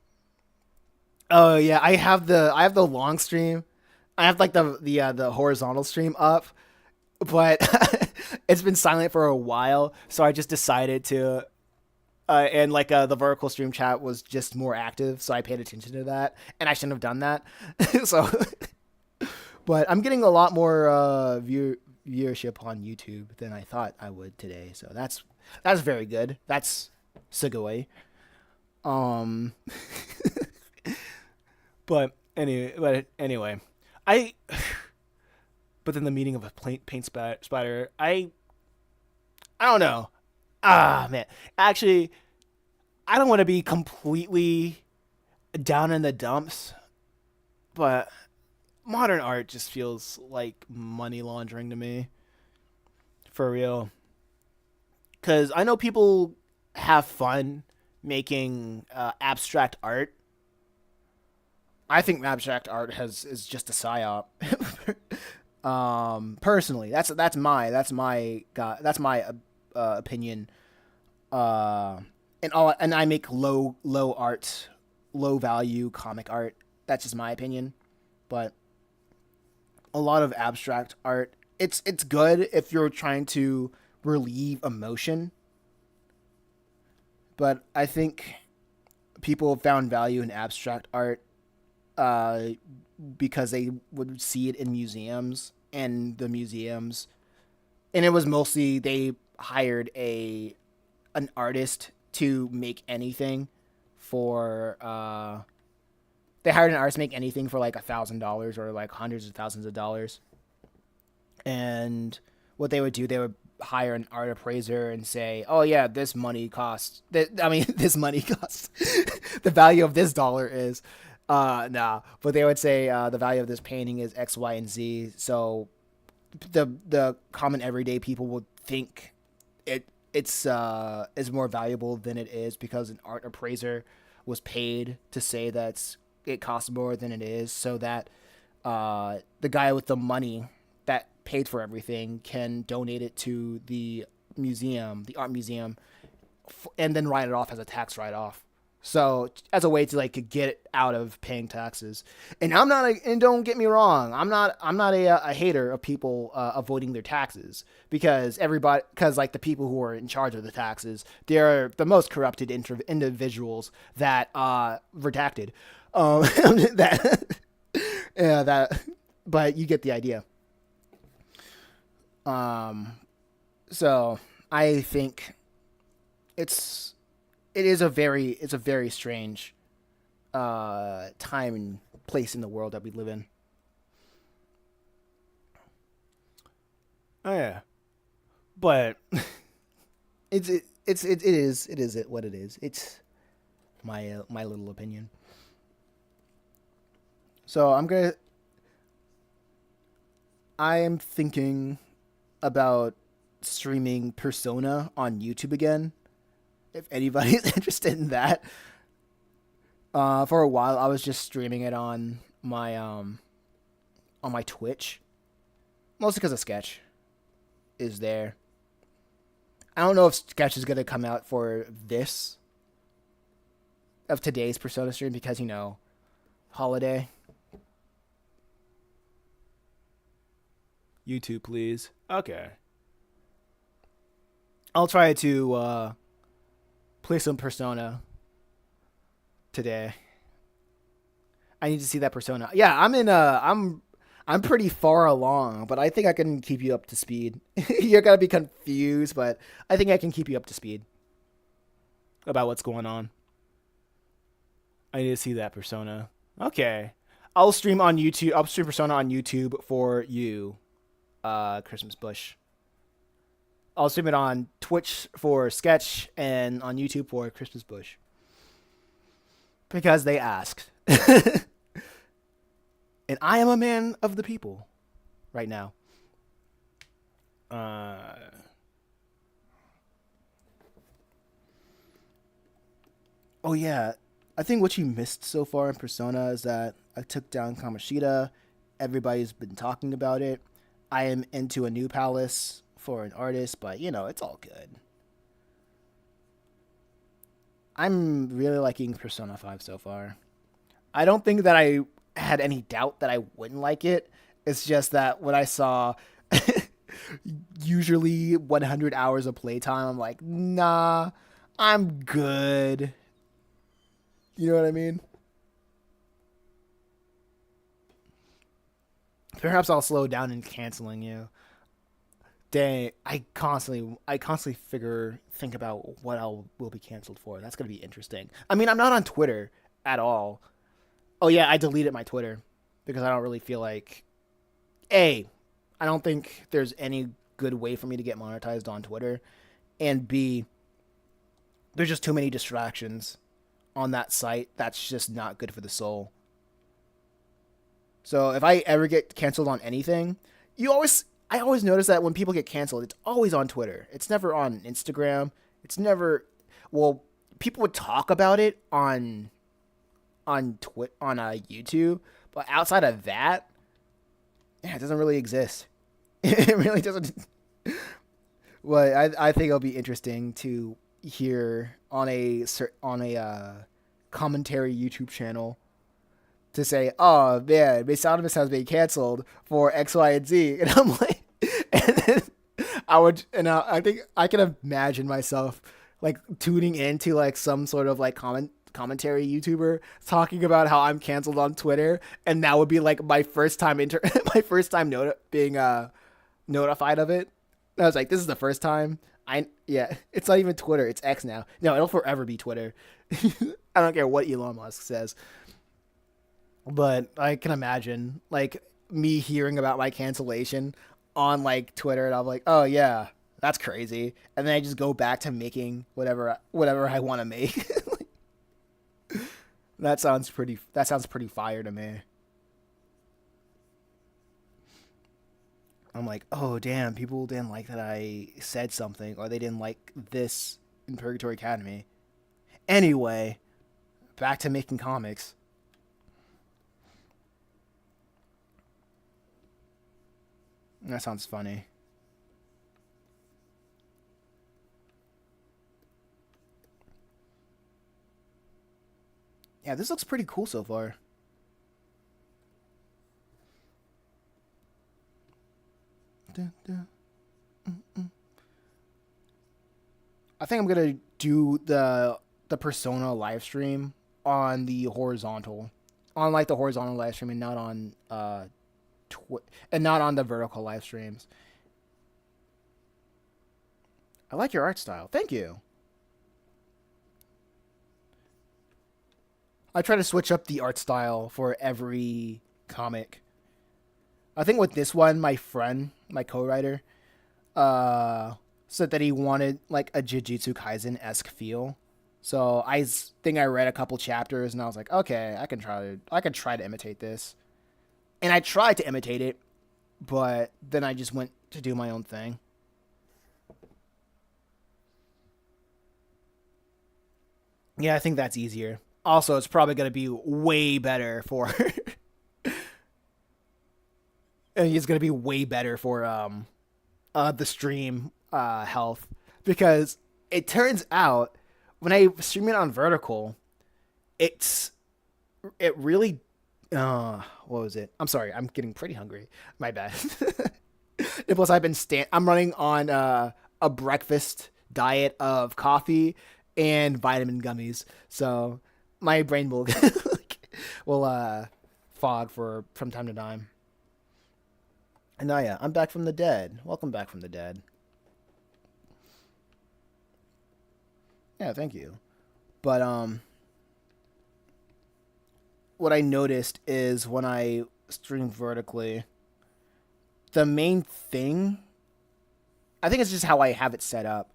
Oh yeah, I have the long stream. I have like the horizontal stream up, but it's been silent for a while, so I just decided to and like the vertical stream chat was just more active, so I paid attention to that, and I shouldn't have done that. So, but I'm getting a lot more viewership on YouTube than I thought I would today, so that's very good. That's Sugoi. Um, but anyway, I. But then the meaning of a paint spider, I don't know. Ah man, actually, I don't want to be completely down in the dumps, but modern art just feels like money laundering to me, for real. Because I know people have fun making abstract art. I think abstract art is just a psyop. Personally, that's my opinion. And I make low art, low value comic art. That's just my opinion. But a lot of abstract art, it's good if you're trying to relieve emotion. But I think people found value in abstract art uh, because they would see it in museums and the museums, and it was mostly they hired an artist to make anything for they hired an artist to make anything for like $1,000 or like hundreds of thousands of dollars. And what they would do, they would hire an art appraiser and say, "Oh yeah, this money costs. This money costs. The value of this dollar is, nah." But they would say the value of this painting is X, Y, and Z. So the common everyday people would think it's more valuable than it is because an art appraiser was paid to say that it costs more than it is, so that the guy with the money that paid for everything can donate it to the museum, the art museum, and then write it off as a tax write-off. So as a way to like get it out of paying taxes. And and don't get me wrong, I'm not a hater of people avoiding their taxes, because like the people who are in charge of the taxes, they're the most corrupted individuals that redacted. But you get the idea. So I think it is a very strange time and place in the world that we live in. Oh yeah, but it is what it is. It's my little opinion. So I'm thinking about streaming Persona on YouTube again. If anybody's interested in that. For a while I was just streaming it on my Twitch. Mostly because of Sketch is there. I don't know if Sketch is gonna come out for this of today's Persona stream because, holiday. YouTube, please. Okay. I'll try to play some Persona today. I need to see that Persona. Yeah, I'm pretty far along, but I think I can keep you up to speed. You're gonna be confused, but I think I can keep you up to speed about what's going on. I need to see that Persona. Okay. I'll stream on YouTube. I'll stream Persona on YouTube for you, Christmas Bush. I'll stream it on Twitch for Sketch and on YouTube for Christmas Bush. Because they asked. And I am a man of the people right now. Oh yeah, I think what you missed so far in Persona is that I took down Kamoshida. Everybody's been talking about it. I am into a new palace for an artist, but it's all good. I'm really liking Persona 5 so far. I don't think that I had any doubt that I wouldn't like it. It's just that when I saw usually 100 hours of playtime, I'm like, nah, I'm good. You know what I mean? Perhaps I'll slow down in canceling you. Dang, I constantly think about what will be canceled for. That's gonna be interesting. I mean, I'm not on Twitter at all. Oh yeah, I deleted my Twitter because I don't really feel like. A, I don't think there's any good way for me to get monetized on Twitter, and B, there's just too many distractions on that site. That's just not good for the soul. So if I ever get canceled on anything, I always notice that when people get canceled, it's always on Twitter. It's never on Instagram. It's never, people would talk about it on YouTube, but outside of that, it doesn't really exist. It really doesn't. Well, I think it'll be interesting to hear on a commentary YouTube channel to say, "Oh man, Masonomus has been canceled for X, Y, and Z," and I'm like, and then I think I can imagine myself like tuning into like some sort of like commentary YouTuber talking about how I'm canceled on Twitter, and that would be like my first time being notified of it. I was like, this is the first time Yeah, it's not even Twitter. It's X now. No, it'll forever be Twitter. I don't care what Elon Musk says. But I can imagine like me hearing about my cancellation on like Twitter, and I'm like, oh yeah, that's crazy. And then I just go back to making whatever I want to make. That sounds pretty fire to me. I'm like, oh damn, people didn't like that I said something, or they didn't like this in Purgatory Academy. Anyway, back to making comics. That sounds funny. Yeah, this looks pretty cool so far. I think I'm gonna do the Persona live stream on the horizontal, on like the horizontal live stream, and not on and not on the vertical live streams. I like your art style. Thank you. I try to switch up the art style for every comic. I think with this one, my friend, my co-writer, said that he wanted like a Jujutsu Kaisen esque feel. So think I read a couple chapters and I was like, okay, I can try to imitate this. And I tried to imitate it, but then I just went to do my own thing. Yeah, I think that's easier. Also, it's probably going to be way better for and it's going to be way better for the stream health, because it turns out when I stream it on vertical, it really what was it? I'm sorry, I'm getting pretty hungry. My bad. And plus I'm running on a breakfast diet of coffee and vitamin gummies. So my brain will will fog from time to time. And Naya, I'm back from the dead. Welcome back from the dead. Yeah, thank you. But what I noticed is when I stream vertically, the main thing, I think it's just how I have it set up,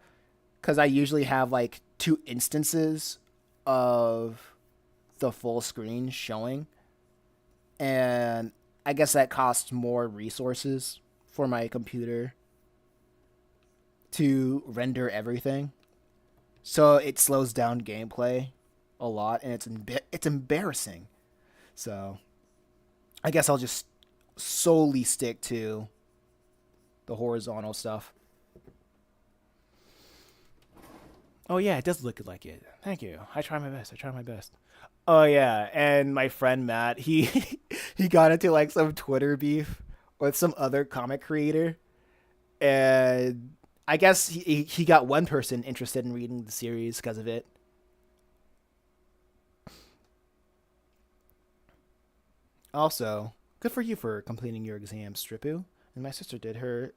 because I usually have like two instances of the full screen showing, and I guess that costs more resources for my computer to render everything. So it slows down gameplay a lot, and it's embarrassing. So I guess I'll just solely stick to the horizontal stuff. Oh yeah, it does look like it. Thank you. I try my best. I try my best. Oh yeah, and my friend Matt, he he got into like some Twitter beef with some other comic creator, and I guess he got one person interested in reading the series because of it. Also, good for you for completing your exam, Stripu. And my sister did her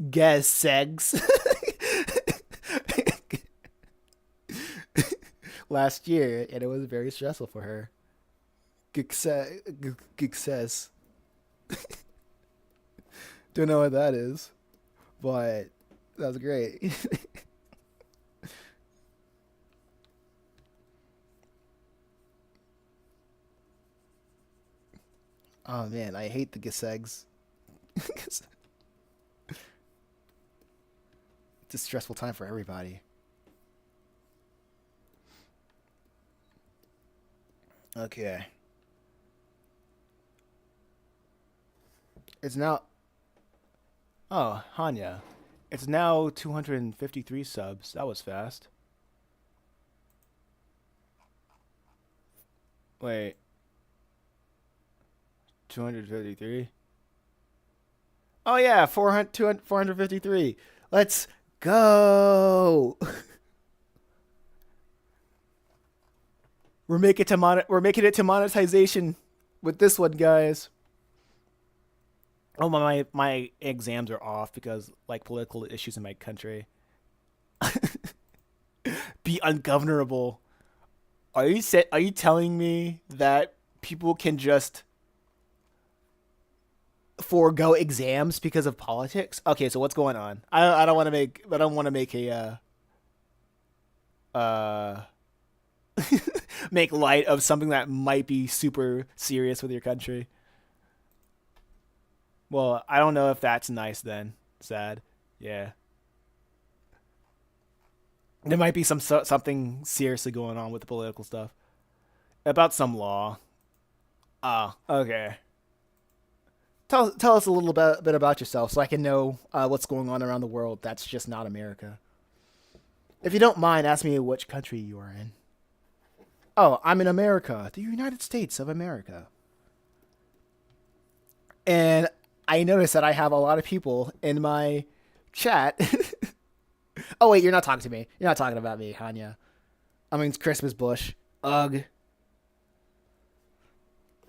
guess segs last year, and it was very stressful for her. Success. Don't know what that is, but that was great. Oh man, I hate the Gesegs. It's a stressful time for everybody. Okay. It's now. Oh, Hanya. It's now 253 subs. That was fast. Wait. 253? Oh yeah, 453. Let's go. We're making it to monetization with this one, guys. Oh, my exams are off because like political issues in my country. Be ungovernable. Are you telling me that people can just forego exams because of politics? Okay, so what's going on? I don't want to make a make light of something that might be super serious with your country. Well, I don't know if that's nice then. Sad. Yeah. There might be something seriously going on with the political stuff. About some law. Ah, okay. Tell us a little bit about yourself so I can know what's going on around the world. That's just not America. If you don't mind, ask me which country you are in. Oh, I'm in America, the United States of America. And I noticed that I have a lot of people in my chat. Oh wait, you're not talking to me. You're not talking about me, Hanya. I mean, it's Christmas Bush. Ugh.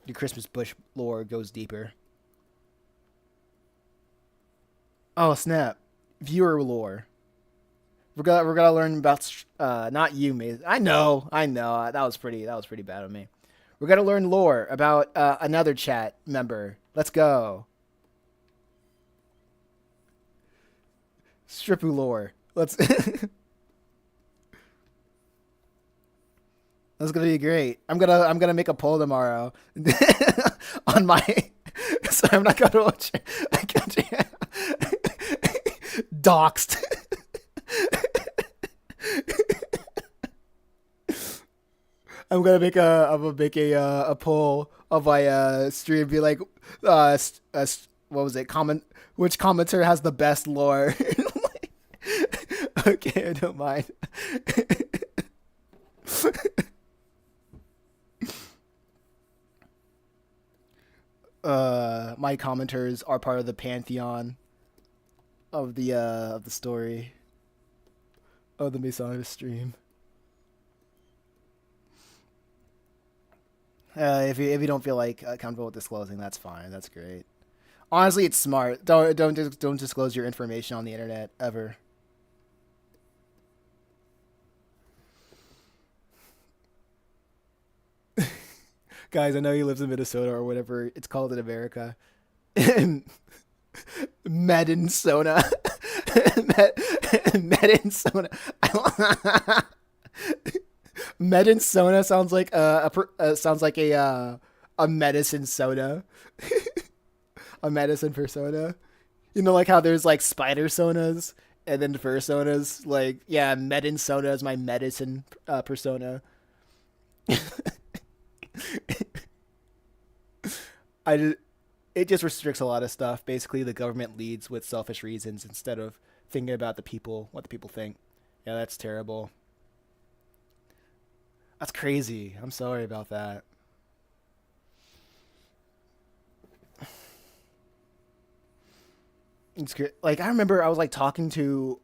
The Christmas Bush lore goes deeper. Oh snap! Viewer lore. We're gonna learn about not you, Maze. I know. That was pretty bad of me. We're gonna learn lore about another chat member. Let's go. Stripu lore. Let's. That's gonna be great. I'm gonna make a poll tomorrow on my. So I'm not gonna watch. I can't. Doxed. I'm gonna make a poll of my stream. Be like, what was it? Comment which commenter has the best lore. Okay, I don't mind. My commenters are part of the pantheon of the story of the Masonic stream. If you don't feel like comfortable with disclosing, that's fine. That's great. Honestly, it's smart. Don't disclose your information on the internet ever. Guys, I know he lives in Minnesota or whatever it's called in America. Medinsona. Medinsona. Medinsona sounds like a medicine soda. A medicine persona. You know, like how there's like spider sonas and then personas. Like, yeah, Medinsona is my medicine persona. It just restricts a lot of stuff. Basically, the government leads with selfish reasons instead of thinking about the people, what the people think. Yeah, that's terrible. That's crazy. I'm sorry about that. It's great. Like I remember, I was like talking to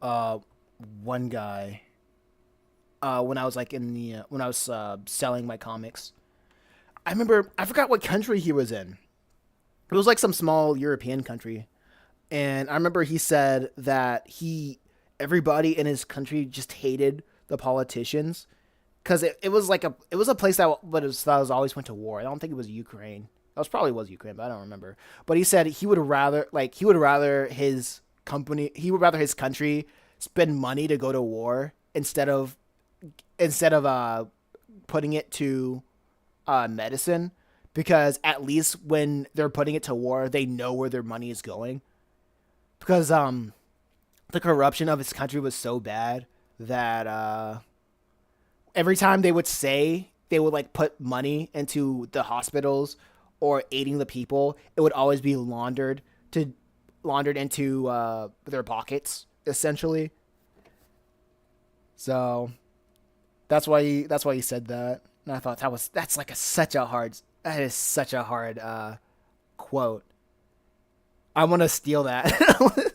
one guy when I was like in the when I was selling my comics. I remember I forgot what country he was in. It was like some small European country, and I remember he said that everybody in his country just hated the politicians because it was like it was a place that was always went to war. I don't think it was Ukraine. That was probably was Ukraine, but I don't remember. But he said he would rather his country spend money to go to war instead of putting it to medicine, because at least when they're putting it to war, they know where their money is going. Because the corruption of his country was so bad that every time they would say they would like put money into the hospitals or aiding the people, it would always be laundered into their pockets, essentially. So that's why he said that. And I thought that is such a hard quote. I want to steal that.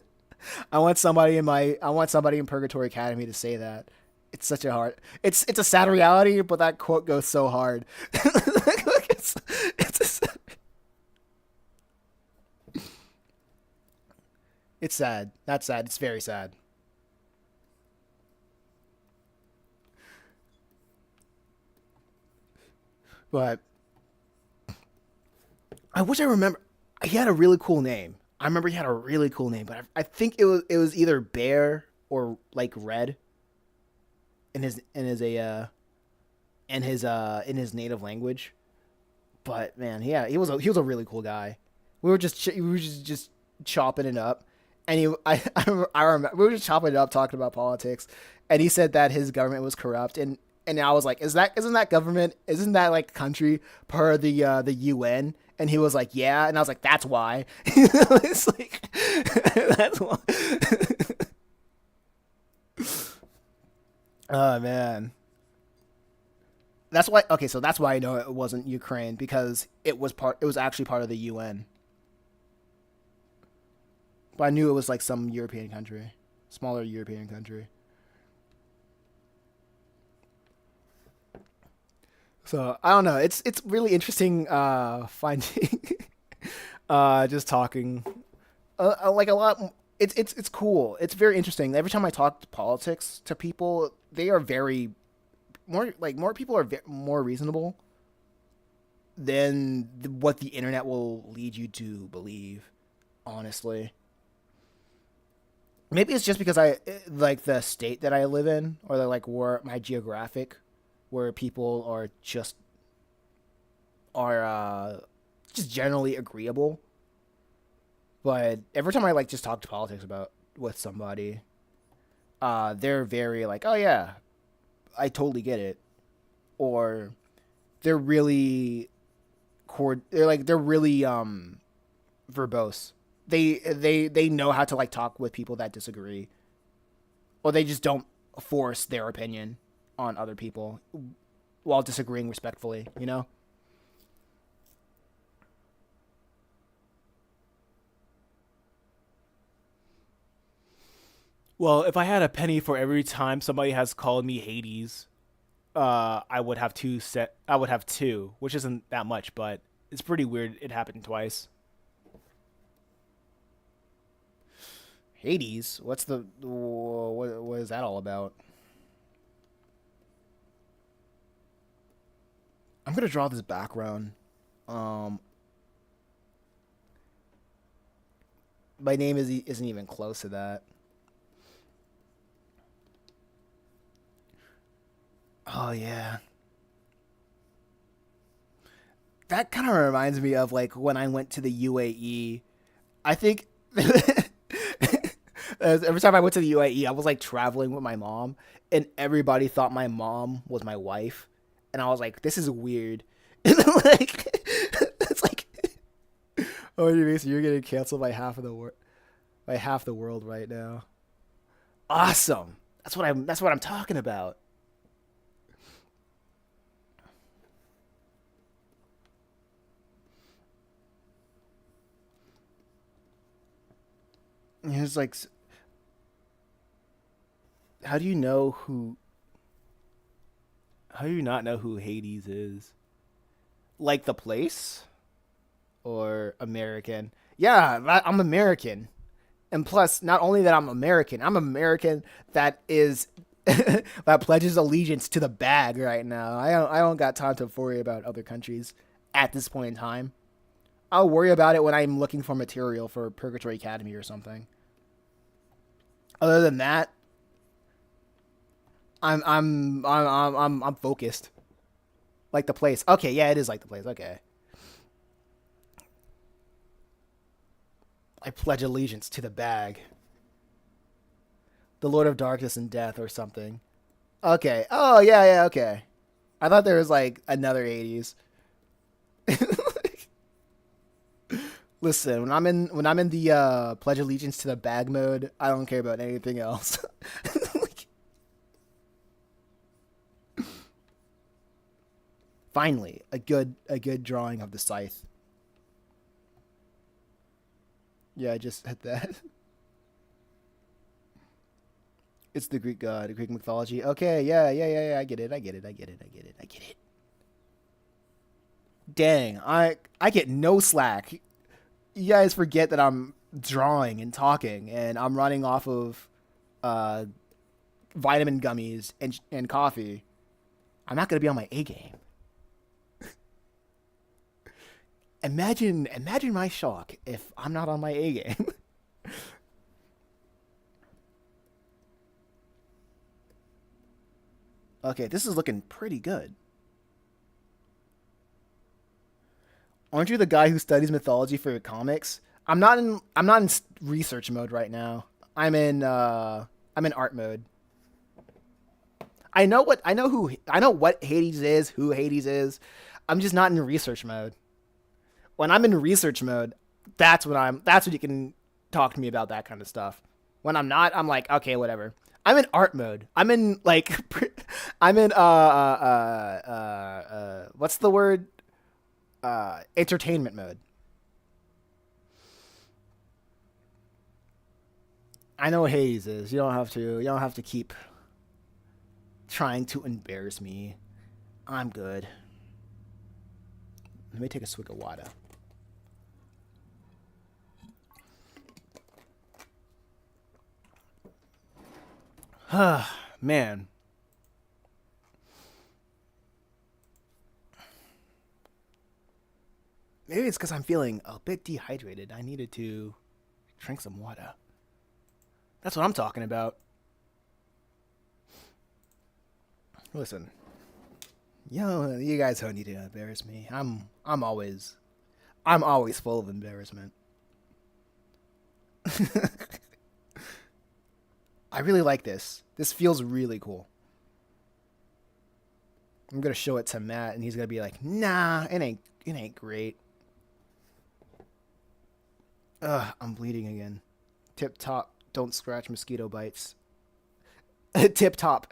I want somebody in Purgatory Academy to say that. It's such a hard. It's a sad reality, but that quote goes so hard. it's a sad, It's sad. That's sad. It's very sad. But I wish I remember. He had a really cool name. I remember he had a really cool name, but I think it was either Bear or like Red in his native language. But man, yeah, he was a really cool guy. We were just chopping it up, and I remember we were just chopping it up talking about politics, and he said that his government was corrupt, and I was like, isn't that government, isn't that like country part of the UN? And he was like, yeah, and I was like, that's why. It's like that's why. Oh man. That's why. Okay, so that's why I know it wasn't Ukraine, because it was actually part of the UN. But I knew it was like some European country, smaller European country. So I don't know. It's really interesting finding just talking like a lot. It's cool. It's very interesting. Every time I talk politics to people, they are very more people are more reasonable than what the internet will lead you to believe. Honestly, maybe it's just because I like the state that I live in, or like where my geographic, where people are just generally agreeable. But every time I like just talk to politics about with somebody, they're very like, oh yeah, I totally get it, or they're really they're really verbose. They know how to like talk with people that disagree, or they just don't force their opinion on other people while disagreeing respectfully, you know? Well, if I had a penny for every time somebody has called me Hades, I would have two set. I would have two, which isn't that much, but it's pretty weird. It happened twice. Hades, what is that all about? I'm gonna draw this background. Um, my name isn't even close to that. Oh yeah, that kind of reminds me of like when I went to the UAE. I think every time I went to the UAE, I was like traveling with my mom, and everybody thought my mom was my wife, and I was like, "This is weird." And like, it's like, oh, you're getting canceled by half the world right now. Awesome. That's what I'm talking about. And it's like, how do you know who? How do you not know who Hades is? Like the place or American? Yeah, I'm American. And plus, not only that I'm American that is that pledges allegiance to the bag right now. I don't got time to worry about other countries at this point in time. I'll worry about it when I'm looking for material for Purgatory Academy or something. Other than that, I'm focused. Like the place. Okay, yeah, it is like the place. Okay. I pledge allegiance to the bag. The Lord of Darkness and Death or something. Okay. Oh, yeah, yeah, okay. I thought there was like another 80s. Listen, when I'm in the pledge allegiance to the bag mode, I don't care about anything else. Like, finally, a good drawing of the scythe. Yeah, I just hit that. It's the Greek god, Greek mythology. Okay, yeah, yeah, yeah, yeah. I get it. I get it. I get it. I get it. I get it. Dang, I get no slack. You guys forget that I'm drawing and talking, and I'm running off of vitamin gummies and coffee, I'm not gonna be on my A game. Imagine my shock if I'm not on my A game. Okay, this is looking pretty good. Aren't you the guy who studies mythology for your comics? I'm not in research mode right now. I'm in art mode. I know what Hades is, who Hades is. I'm just not in research mode. When I'm in research mode, that's when you can talk to me about that kind of stuff. When I'm not, I'm like, okay, whatever. I'm in art mode. I'm in like I'm in what's the word? Entertainment mode. I know what Hades is. You don't have to keep trying to embarrass me. I'm good. Let me take a swig of water. Man. Maybe it's because I'm feeling a bit dehydrated. I needed to drink some water. That's what I'm talking about. Listen, you guys don't need to embarrass me. I'm always full of embarrassment. I really like this. This feels really cool. I'm gonna show it to Matt, and he's gonna be like, "Nah, it ain't great." Ugh, I'm bleeding again. Tip top, don't scratch mosquito bites. Tip top,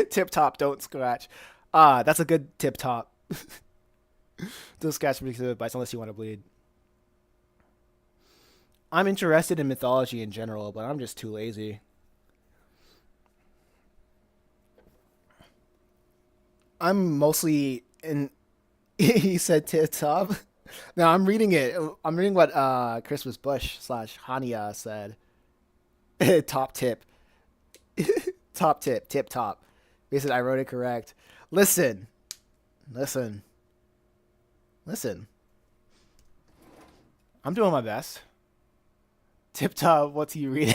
tip top, don't scratch. That's a good tip top. Don't scratch mosquito bites unless you want to bleed. I'm interested in mythology in general, but I'm just too lazy. I'm mostly in. He said tip top. No, I'm reading it. I'm reading what Christmas Bush / Hania said. Top tip. Top tip. Tip top. He said I wrote it correct. Listen. I'm doing my best. Tip top, what's he reading?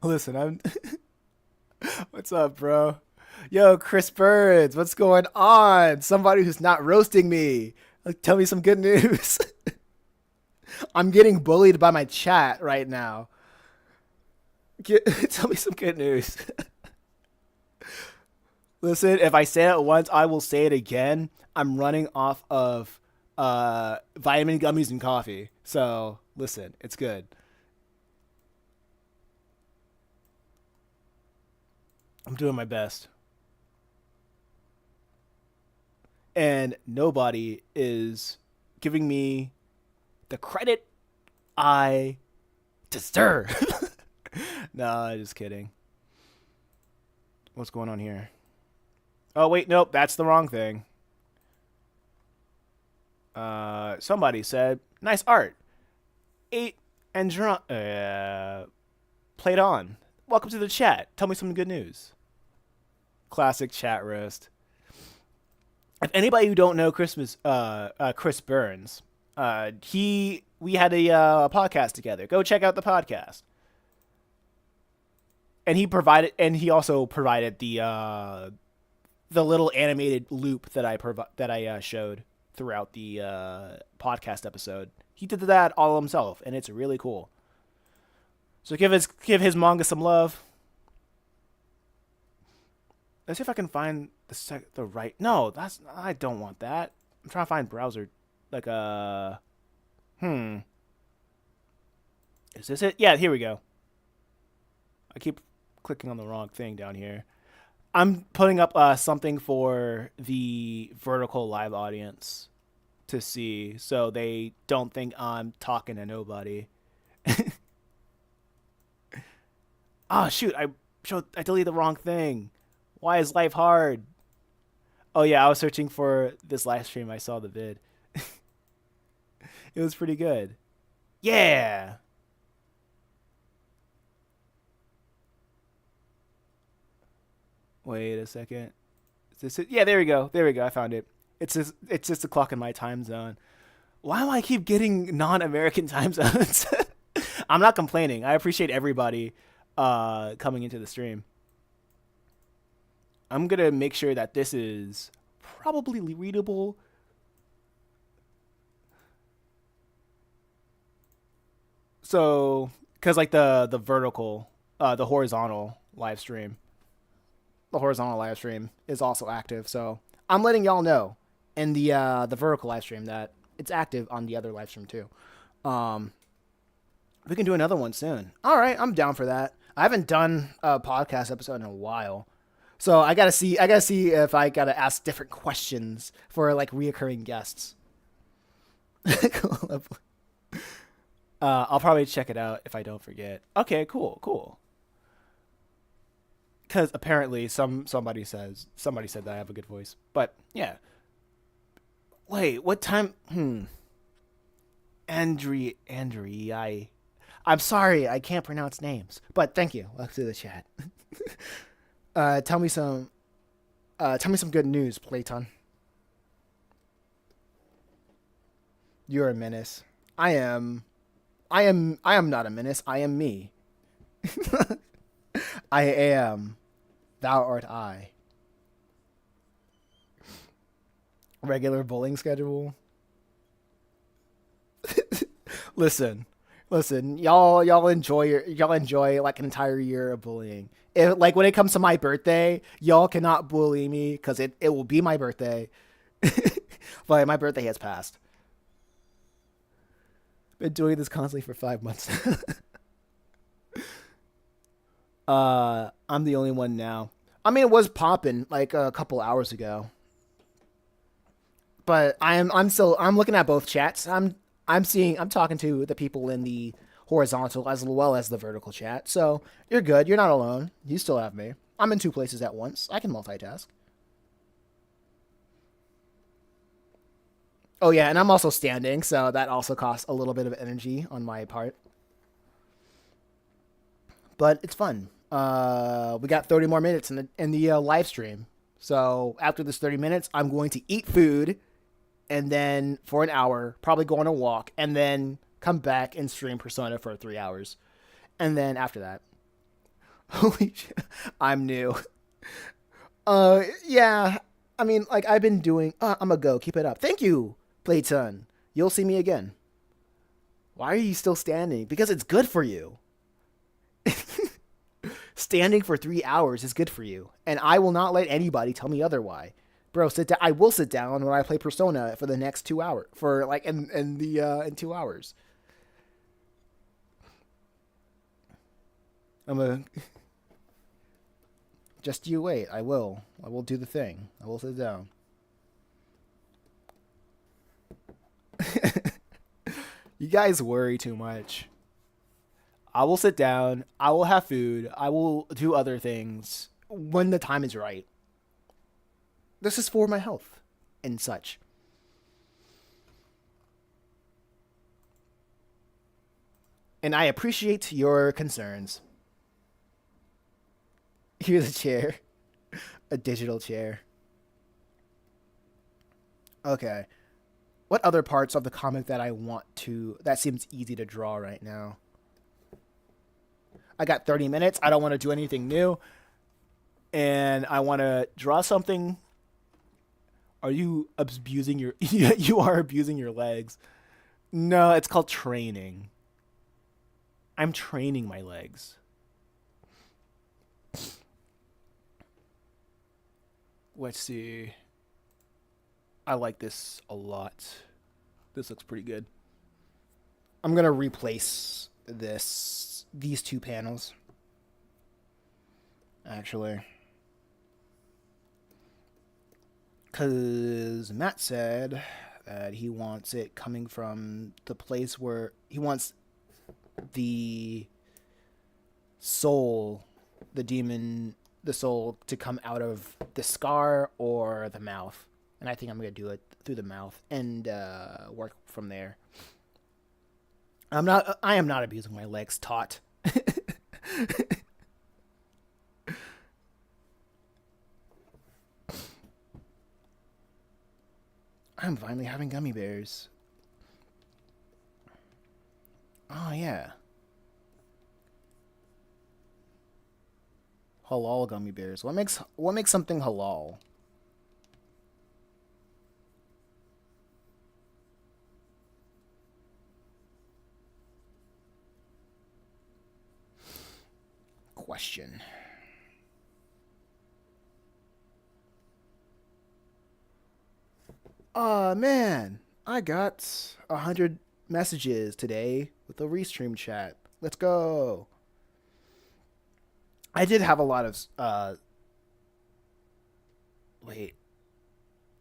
Listen, what's up, bro? Yo, Chris Birds, what's going on? Somebody who's not roasting me. Tell me some good news. I'm getting bullied by my chat right now. Tell me some good news. Listen, if I say it once, I will say it again. I'm running off of vitamin gummies and coffee. So, listen, it's good. I'm doing my best. And nobody is giving me the credit I deserve. No, just kidding. What's going on here? Oh, wait, nope, that's the wrong thing. Somebody said, nice art. Ate and drunk. Played on. Welcome to the chat. Tell me some good news. Classic chat roast. If anybody who don't know Chris Burns, we had a podcast together. Go check out the podcast. And he also provided the little animated loop that I showed throughout the podcast episode. He did that all himself, and it's really cool. So give his manga some love. Let's see if I can find the right. No, I don't want that. I'm trying to find browser like Is this it? Yeah, here we go. I keep clicking on the wrong thing down here. I'm putting up something for the vertical live audience to see, so they don't think I'm talking to nobody. Oh shoot! I deleted the wrong thing. Why is life hard? Oh yeah, I was searching for this live stream. I saw the vid. It was pretty good. Yeah. Wait a second. Is this it? Yeah, there we go. There we go. I found it. It's just the clock in my time zone. Why do I keep getting non-American time zones? I'm not complaining. I appreciate everybody coming into the stream. I'm gonna make sure that this is probably readable. So, cause like the vertical, the horizontal live stream, the horizontal live stream is also active. So I'm letting y'all know in the vertical live stream that it's active on the other live stream too. We can do another one soon. All right, I'm down for that. I haven't done a podcast episode in a while. So I gotta see if I gotta ask different questions for like reoccurring guests. I'll probably check it out if I don't forget. Okay, cool. Because apparently somebody said that I have a good voice. But yeah. Wait, what time? Andri, I'm sorry, I can't pronounce names. But thank you. Welcome to the chat. Tell me some good news, Playton. You're a menace. I am not a menace. I am me. I am. Thou art I. Regular bowling schedule. Listen. Y'all enjoy like an entire year of bullying. Like when it comes to my birthday, y'all cannot bully me because it will be my birthday. But my birthday has passed. Been doing this constantly for 5 months. I'm the only one now. I mean, it was popping like a couple hours ago. But I'm looking at both chats. I'm talking to the people in the horizontal as well as the vertical chat. So you're good. You're not alone. You still have me. I'm in 2 places at once. I can multitask. Oh yeah, and I'm also standing, so that also costs a little bit of energy on my part. But it's fun. We got 30 more minutes in the live stream. So after this 30 minutes, I'm going to eat food, and then for an hour, probably go on a walk, and then come back and stream Persona for 3 hours. And then after that, holy shit, I'm new. Yeah, I mean, like I've been doing. I'm gonna go. Keep it up. Thank you, Playton. You'll see me again. Why are you still standing? Because it's good for you. Standing for 3 hours is good for you, and I will not let anybody tell me otherwise. Bro, sit down. I will sit down when I play Persona for the next 2 hours. For like in 2 hours. Just you wait. I will do the thing. I will sit down. You guys worry too much. I will sit down. I will have food. I will do other things when the time is right. This is for my health and such. And I appreciate your concerns. Here's a chair. A digital chair. Okay. What other parts of the comic that I want to... That seems easy to draw right now. I got 30 minutes. I don't want to do anything new. And I want to draw something. Are you abusing your... You are abusing your legs. No, it's called training. I'm training my legs. Let's see. I like this a lot. This looks pretty good. I'm going to replace these 2 panels. Actually. Because Matt said that he wants it coming from the place where he wants the soul, the demon, the soul to come out of the scar or the mouth. And I think I'm going to do it through the mouth and work from there. I am not abusing my legs, Tot. I'm finally having gummy bears. Oh yeah. Halal gummy bears. What makes something halal? Question. Man, I got 100 messages today with a restream chat. Let's go. I did have a lot of wait.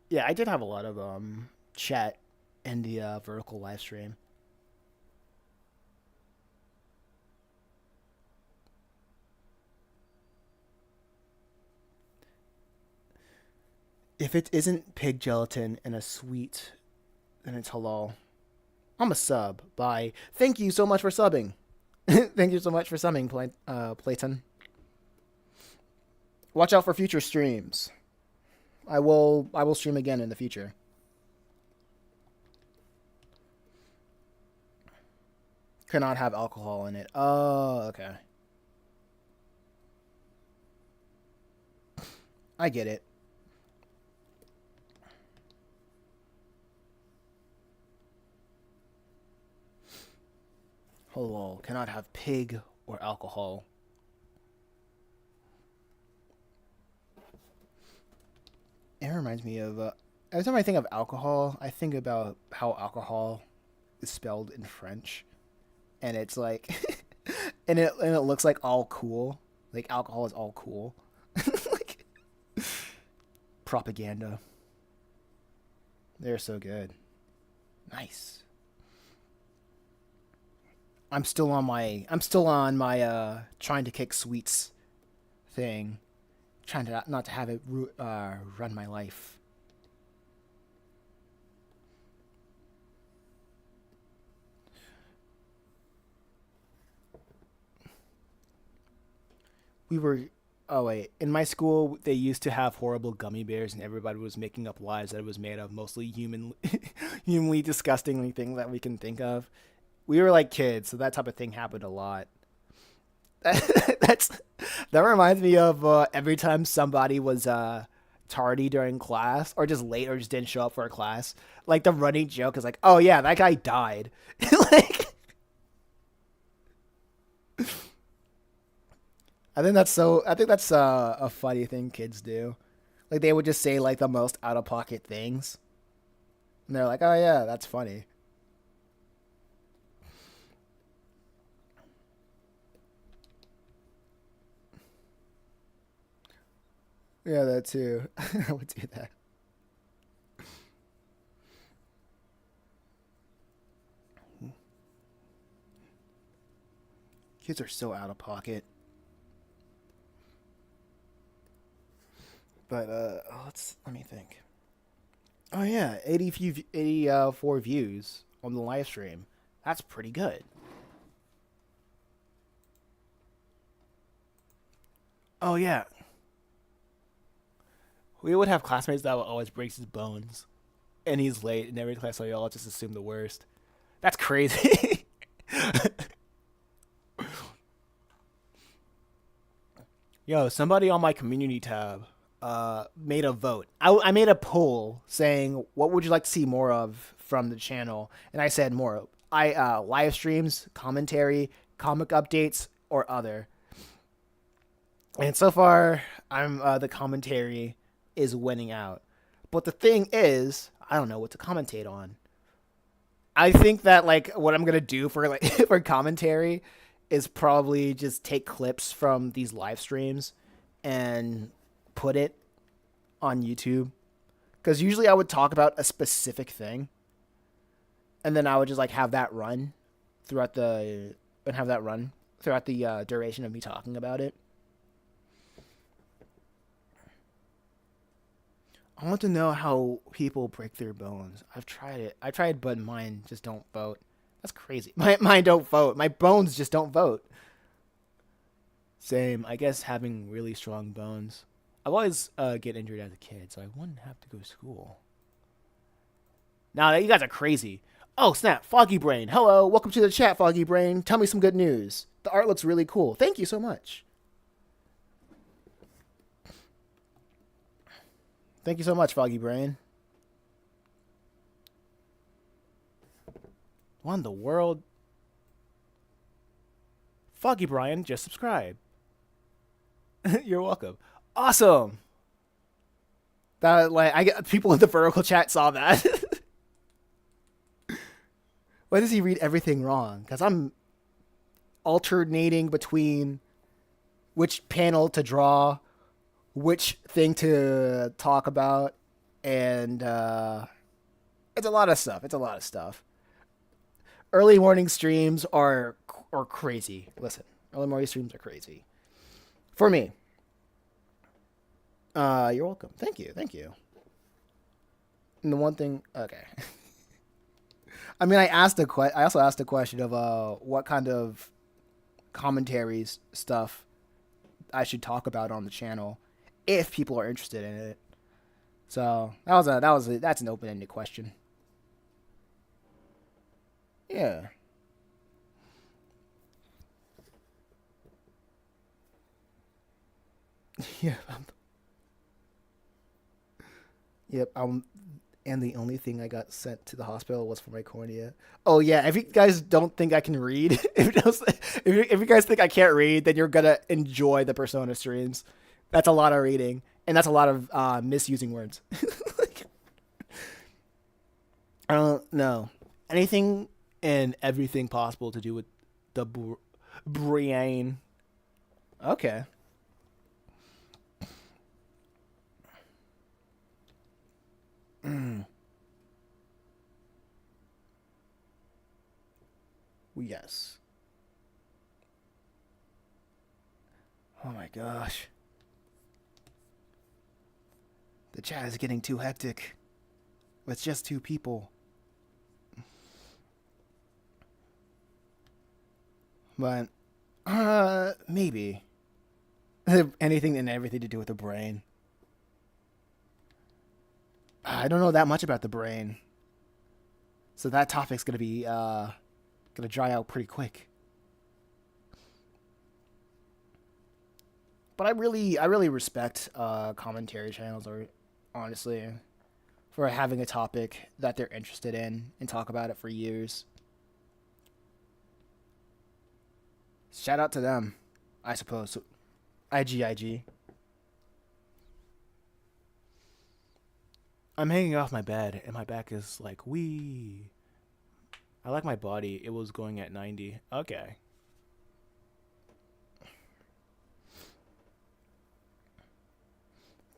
Yeah, I did have a lot of chat in the vertical live stream. If it isn't pig gelatin and a sweet, then it's halal. I'm a sub. Bye. Thank you so much for subbing. Thank you so much for subbing, Playton. Watch out for future streams. I will stream again in the future. Cannot have alcohol in it. Oh, okay. I get it. Halal cannot have pig or alcohol. It reminds me of every time I think of alcohol, I think about how alcohol is spelled in French, and it's like, and it looks like all cool, like alcohol is all cool, like propaganda. They're so good. Nice. I'm still on my trying to kick sweets thing, trying to not to have it run my life. We were Oh wait, in my school they used to have horrible gummy bears, and everybody was making up lies that it was made of, mostly humanly disgustingly things that we can think of. We were like kids, so that type of thing happened a lot. That's that reminds me of every time somebody was tardy during class, or just late, or just didn't show up for a class. Like the running joke is like, "Oh yeah, that guy died." Like, I think that's a funny thing kids do. Like they would just say like the most out of pocket things, and they're like, "Oh yeah, that's funny." Yeah, that too. I would do that. Kids are so out of pocket. But let me think. Oh yeah, 84 views on the live stream. That's pretty good. Oh yeah, we would have classmates that would always break his bones, and he's late in every class, so we all just assume the worst. That's crazy. Yo, somebody on my community tab made a vote. I made a poll saying what would you like to see more of from the channel, and I said more. I live streams, commentary, comic updates, or other. And so far, I'm the commentary is winning out. But the thing is, I don't know what to commentate on. I think that like what I'm gonna do for like for commentary is probably just take clips from these live streams and put it on YouTube. Because usually I would talk about a specific thing, and then I would just like have that run throughout the duration of me talking about it. I want to know how people break their bones. I've tried it. I tried, but mine just don't vote. That's crazy. Mine don't vote. My bones just don't vote. Same. I guess having really strong bones. I've always get injured as a kid, so I wouldn't have to go to school. Now you guys are crazy. Oh snap! Foggy Brain. Hello, welcome to the chat, Foggy Brain. Tell me some good news. The art looks really cool. Thank you so much. Thank you so much, Foggy Brain. What in the world? Foggy Brian, just subscribe. You're welcome. Awesome. That like I get people in the vertical chat saw that. Why does he read everything wrong? Because I'm alternating between which panel to draw, which thing to talk about, and it's a lot of stuff. It's a lot of stuff. Early morning streams are crazy. Listen, early morning streams are crazy. For me. You're welcome. Thank you. Thank you. And the one thing, okay. I mean, I also asked a question of what kind of commentaries stuff I should talk about on the channel if people are interested in it. So that's an open-ended question. Yeah. Yeah. Yep. And the only thing I got sent to the hospital was for my cornea. Oh yeah. If you guys don't think I can read, if you guys think I can't read, then you're gonna enjoy the Persona streams. That's a lot of reading, and that's a lot of misusing words. Like, I don't know anything and everything possible to do with the brain. Okay. Yes. Oh my gosh. The chat is getting too hectic. With just two people. But, maybe. Anything and everything to do with the brain. I don't know that much about the brain. So that topic's gonna be, gonna dry out pretty quick. But I really respect commentary channels, or honestly, for having a topic that they're interested in and talk about it for years. Shout out to them, I suppose. IGIG. I'm hanging off my bed and my back is like, wee. I like my body. It was going at 90. Okay.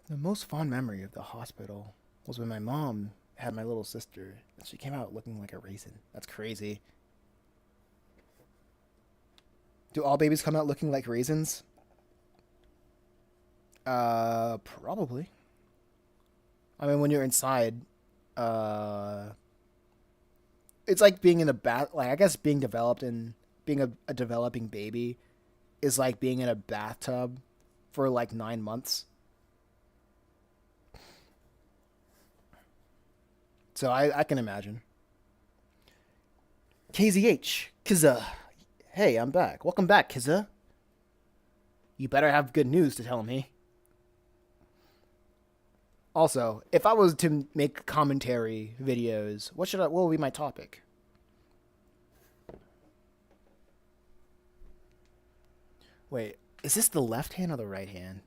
The most fond memory of the hospital was when my mom had my little sister and she came out looking like a raisin. That's crazy. Do all babies come out looking like raisins? Probably. I mean, when you're inside, it's like being in a bath. Like, I guess being developed and being a developing baby is like being in a bathtub for like 9 months. So I can imagine. KZH, Kizza. Hey, I'm back. Welcome back, Kizza. You better have good news to tell me. Also, if I was to make commentary videos, what would be my topic? Wait, is this the left hand or the right hand?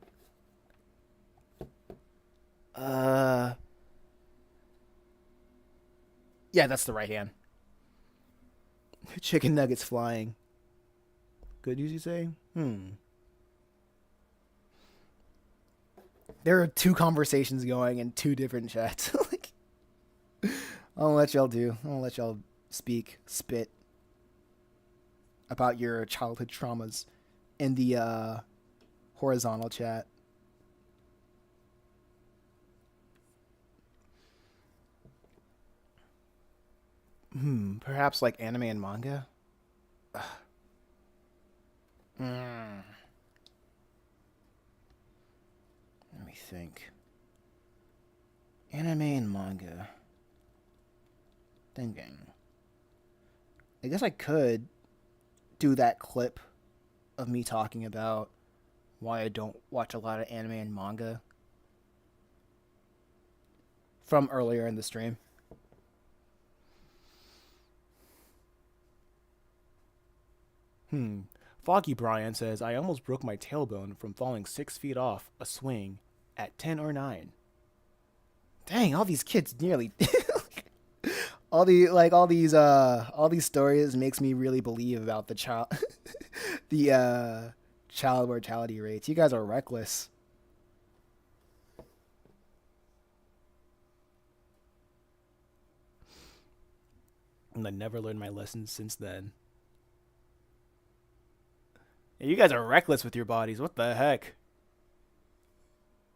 Yeah, that's the right hand. Chicken nuggets flying. Good news, you say? There are two conversations going in two different chats. Like, I'll let y'all spit about your childhood traumas in the horizontal chat. Perhaps like anime and manga. Mm. Let me think. Anime and manga. Thinking. I guess I could do that clip of me talking about why I don't watch a lot of anime and manga from earlier in the stream. Foggy Brian says, I almost broke my tailbone from falling 6 feet off a swing at 10 or 9. Dang, all these kids nearly all these stories makes me really believe about the child the child mortality rates. You guys are reckless. And I never learned my lessons since then. Yeah, you guys are reckless with your bodies. What the heck?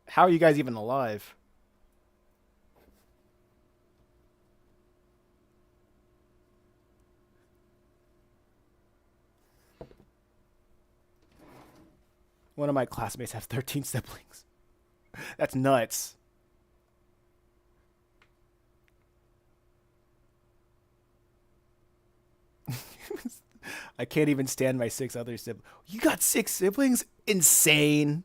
How are you guys even alive? One of my classmates has 13 siblings. That's nuts. I can't even stand my 6 other siblings. You got 6 siblings? Insane.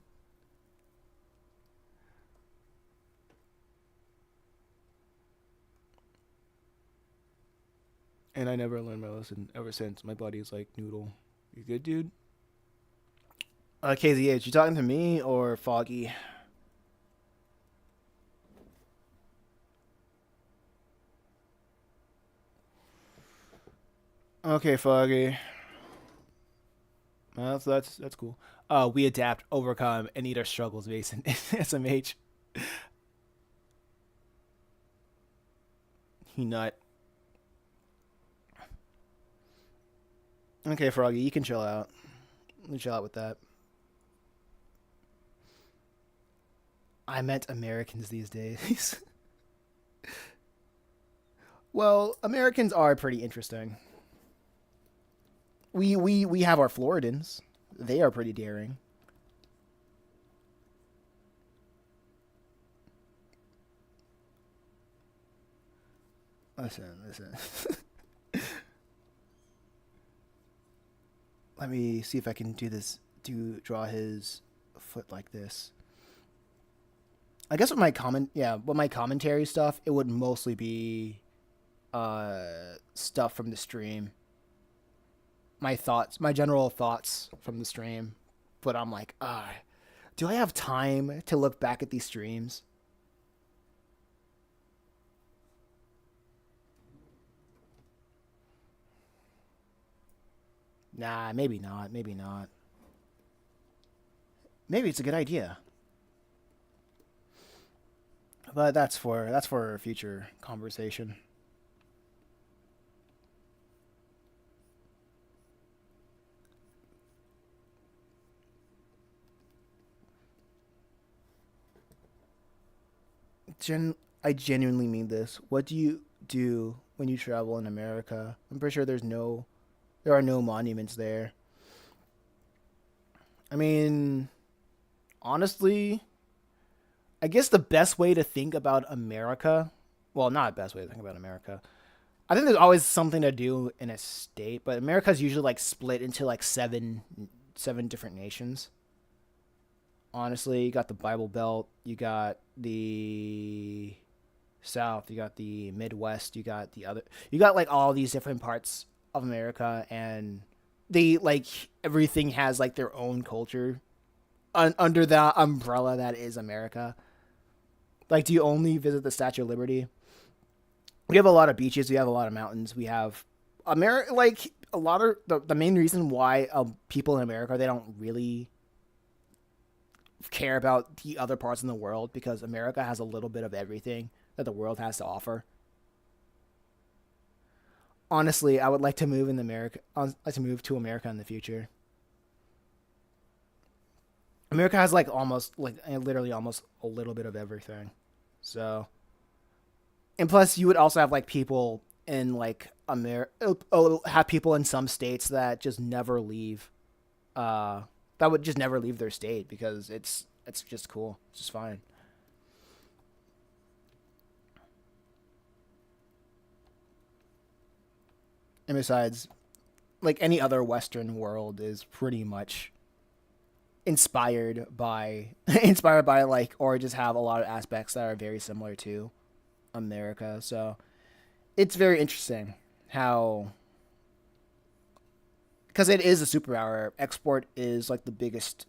And I never learned my lesson ever since. My body is like noodle. You good, dude? KZH, you talking to me or Foggy? Okay, Foggy. That's cool. We adapt, overcome, and eat our struggles based in SMH. He nut. Okay, Froggy, you can chill out. You can chill out with that. I meant Americans these days. Well, Americans are pretty interesting. We have our Floridans. They are pretty daring. Listen. Let me see if I can draw his foot like this. I guess with my commentary stuff, it would mostly be stuff from the stream. My general thoughts from the stream. But I'm like, do I have time to look back at these streams? Nah, maybe not. Maybe it's a good idea. But that's for future conversation. I genuinely mean this. What do you do when you travel in America? I'm pretty sure there are no monuments there. I mean, honestly, I guess the best way to think about America, well, not the best way to think about America. I think there's always something to do in a state, but America's usually like split into like seven different nations. Honestly, you got the Bible Belt, you got the South, you got the Midwest, you got like all these different parts of America, and they like everything has like their own culture under the umbrella that is America. Like, do you only visit the Statue of Liberty? We have a lot of beaches, we have a lot of mountains, we have like a lot of the main reason why people in America, they don't really care about the other parts in the world, because America has a little bit of everything that the world has to offer. Honestly, I would like to move to America in the future. America has literally almost a little bit of everything. So, and plus you would also have like people in like have people in some states that just never leave, that would just never leave their state because it's just cool. It's just fine. And besides, like any other Western world is pretty much inspired by inspired by like or just have a lot of aspects that are very similar to America. So it's very interesting how because it is a superpower. Export is like the biggest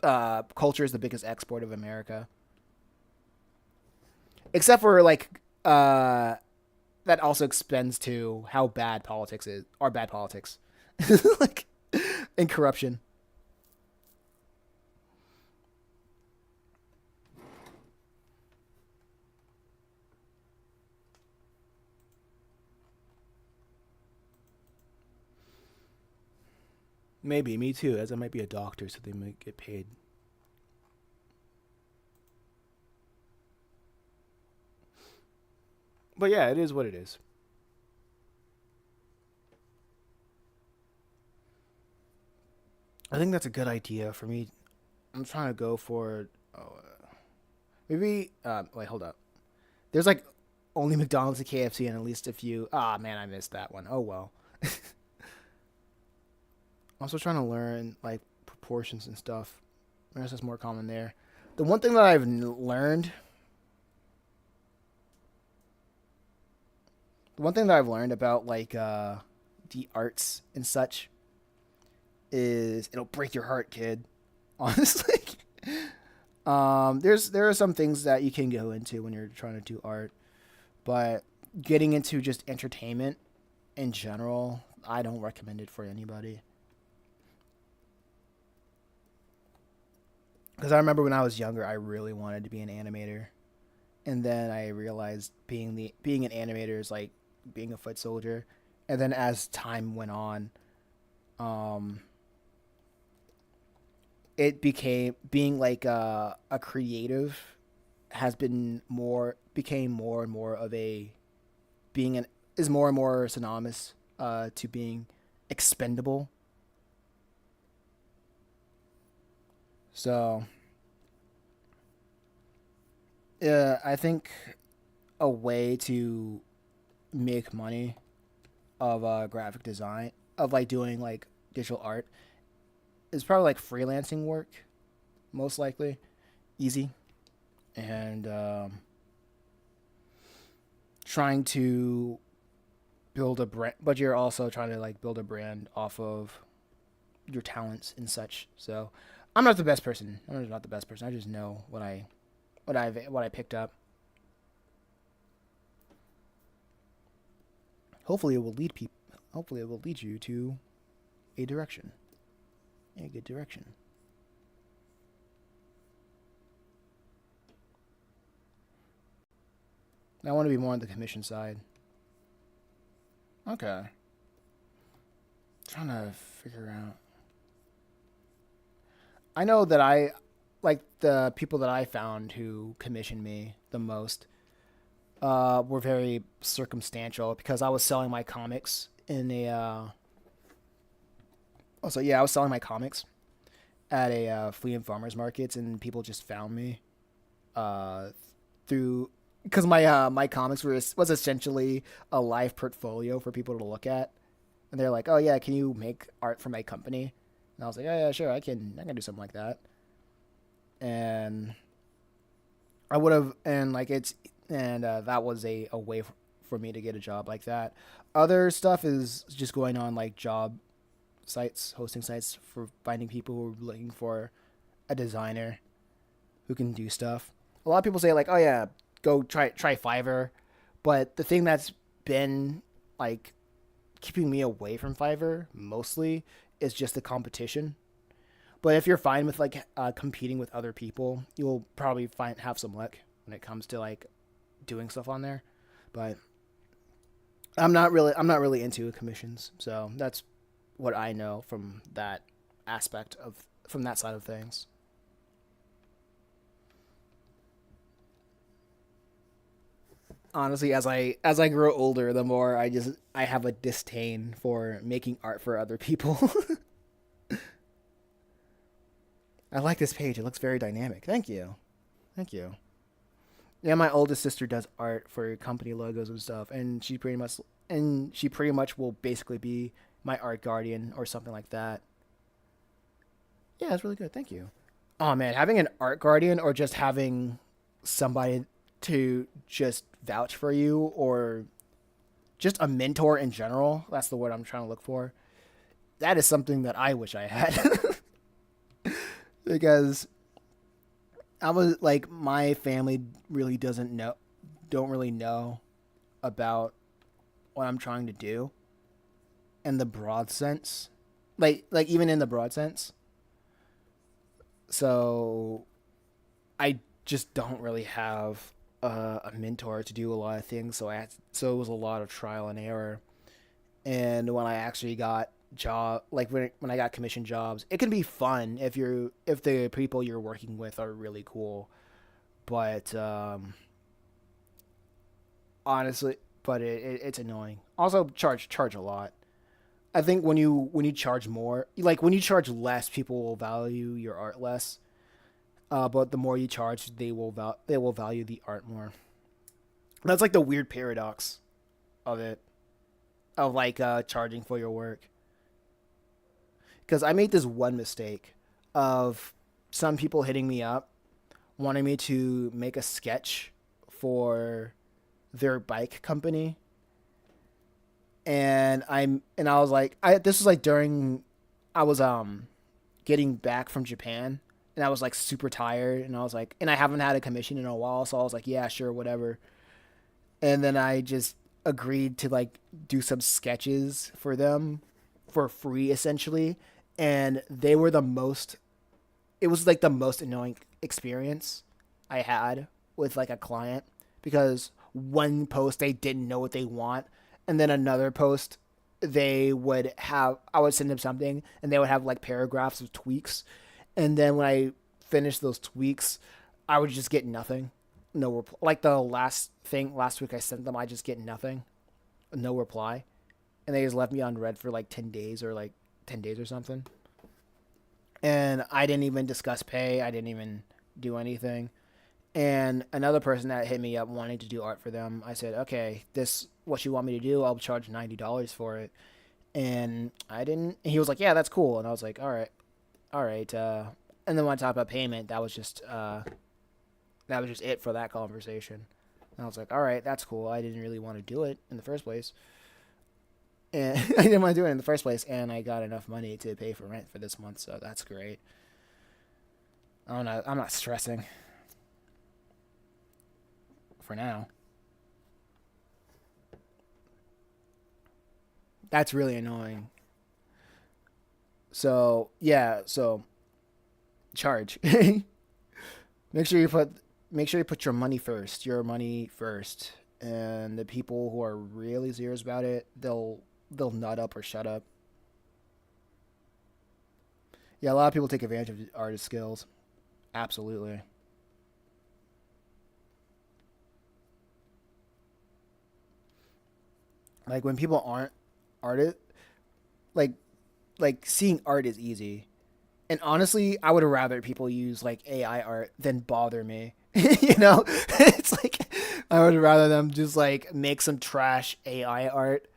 culture is the biggest export of America. Except for like that also extends to how bad politics is or bad politics. Like and corruption. Maybe me too, as I might be a doctor, so they might get paid. But yeah, it is what it is. I think that's a good idea for me. I'm trying to go for maybe wait, hold up. There's like only McDonald's and KFC and at least a few. Ah, man, I missed that one. Oh well. I'm also trying to learn like proportions and stuff. I guess that's more common there. The one thing that I've learned, the one thing that I've learned about like the arts and such is it'll break your heart, kid. Honestly, there are some things that you can go into when you're trying to do art, but getting into just entertainment in general, I don't recommend it for anybody. Because I remember when I was younger, I really wanted to be an animator, and then I realized being an animator is like being a foot soldier, and then as time went on, um, it became being like a creative has been more became more and more of a being an is more and more synonymous to being expendable. So, I think a way to make money of graphic design, of like doing like digital art, is probably like freelancing work, most likely, easy, and trying to build a brand, but you're also trying to like build a brand off of your talents and such. So I'm not the best person. I'm not the best person. I just know what I picked up. Hopefully, it will lead people. Hopefully, it will lead you to a direction, a good direction. I want to be more on the commission side. Okay. Trying to figure out. I know that I like the people that I found who commissioned me the most were very circumstantial because I was selling my comics in a also yeah, I was selling my comics at a flea and farmers markets and people just found me uh through because my comics was essentially a live portfolio for people to look at, and they're like, "Oh yeah, can you make art for my company?" And I was like, "Oh yeah, sure, I can do something like that." And I would have, and like it's, and that was a way for me to get a job like that. Other stuff is just going on like job sites, hosting sites for finding people who are looking for a designer who can do stuff. A lot of people say like, "Oh yeah, go try Fiverr," but the thing that's been like keeping me away from Fiverr mostly is just the competition. But if you're fine with like competing with other people, you'll probably have some luck when it comes to like doing stuff on there. But I'm not really into commissions, so that's what I know from that aspect of from that side of things. honestly, as I grow older, the more I have a disdain for making art for other people. I like this page. It looks very dynamic. Thank you. Thank you. Yeah, my oldest sister does art for company logos and stuff, and she pretty much will basically be my art guardian or something like that. Yeah, it's really good. Thank you. Oh man, having an art guardian or just having somebody to just vouch for you or just a mentor in general, that's the word I'm trying to look for. That is something that I wish I had. Because I was like my family really don't really know about what I'm trying to do in the broad sense. Like even in the broad sense. So I just don't really have a mentor to do a lot of things. So it was a lot of trial and error. And when I actually got when I got commission jobs, it can be fun if the people you're working with are really cool. But honestly, it's annoying. Also, charge a lot. I think when you charge more, like when you charge less, people will value your art less. But the more you charge, they will value the art more. That's like the weird paradox of it, of like charging for your work. Because I made this one mistake of some people hitting me up, wanting me to make a sketch for their bike company, and I was like, this was like during I was getting back from Japan, and I was like super tired, and I was like, and I haven't had a commission in a while, so I was like, yeah, sure, whatever. And then I just agreed to like do some sketches for them for free essentially, and they were it was like the most annoying experience I had with like a client, because one post they didn't know what they want, and then another post I would send them something and they would have like paragraphs of tweaks, and then when I finished those tweaks, I would just get nothing. No reply. Like the last week I sent them, I just get nothing. No reply. And they just left me on red for like 10 days or something. And I didn't even discuss pay. I didn't even do anything. And another person that hit me up wanting to do art for them, I said, okay, this what you want me to do, I'll charge $90 for it. And he was like, yeah, that's cool. And I was like, all right. And then when I talked about payment, that was just it for that conversation. And I was like, all right, that's cool. I didn't really want to do it in the first place. And I didn't want to do it in the first place, and I got enough money to pay for rent for this month, so that's great. I'm not stressing. For now. That's really annoying. So, yeah, charge. Make sure you put your money first. And the people who are really serious about it, they'll nut up or shut up. Yeah, a lot of people take advantage of artist skills. Absolutely. Like when people aren't artists, like seeing art is easy. And honestly, I would rather people use like AI art than bother me. It's like I would rather them just like make some trash AI art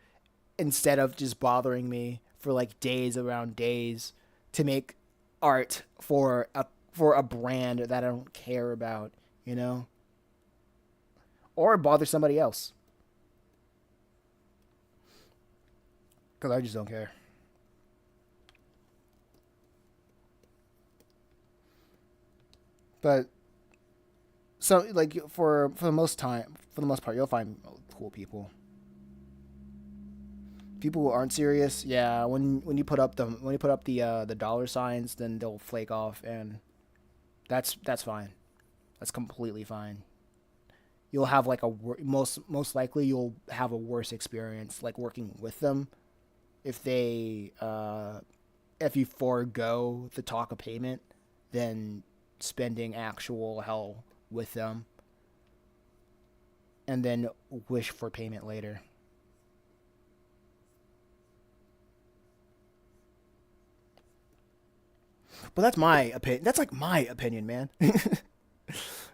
instead of just bothering me for like days around days to make art for a brand that I don't care about, or bother somebody else, because I just don't care. But so like for the most part, you'll find cool people. People who aren't serious, yeah. When you put up the dollar signs, then they'll flake off, and that's fine. That's completely fine. You'll have like most likely you'll have a worse experience like working with them if you forego the talk of payment than spending actual hell with them. and then wish for payment later. But that's my opinion. That's like my opinion, man.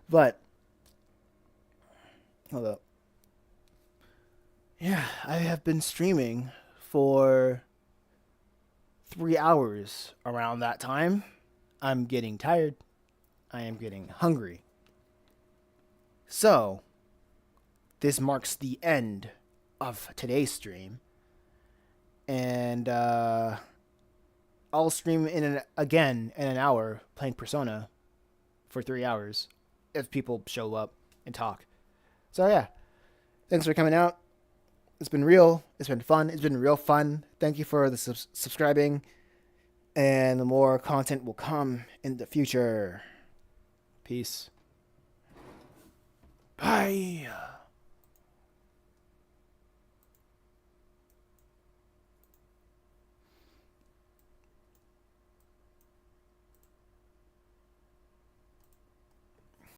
But hold up. Yeah, I have been streaming for 3 hours around that time. I'm getting tired. I am getting hungry. So, this marks the end of today's stream. And I'll stream again in an hour playing Persona for 3 hours if people show up and talk. So yeah, thanks for coming out. It's been real. It's been fun. It's been real fun. Thank you for the subscribing. And the more content will come in the future. Peace. Bye.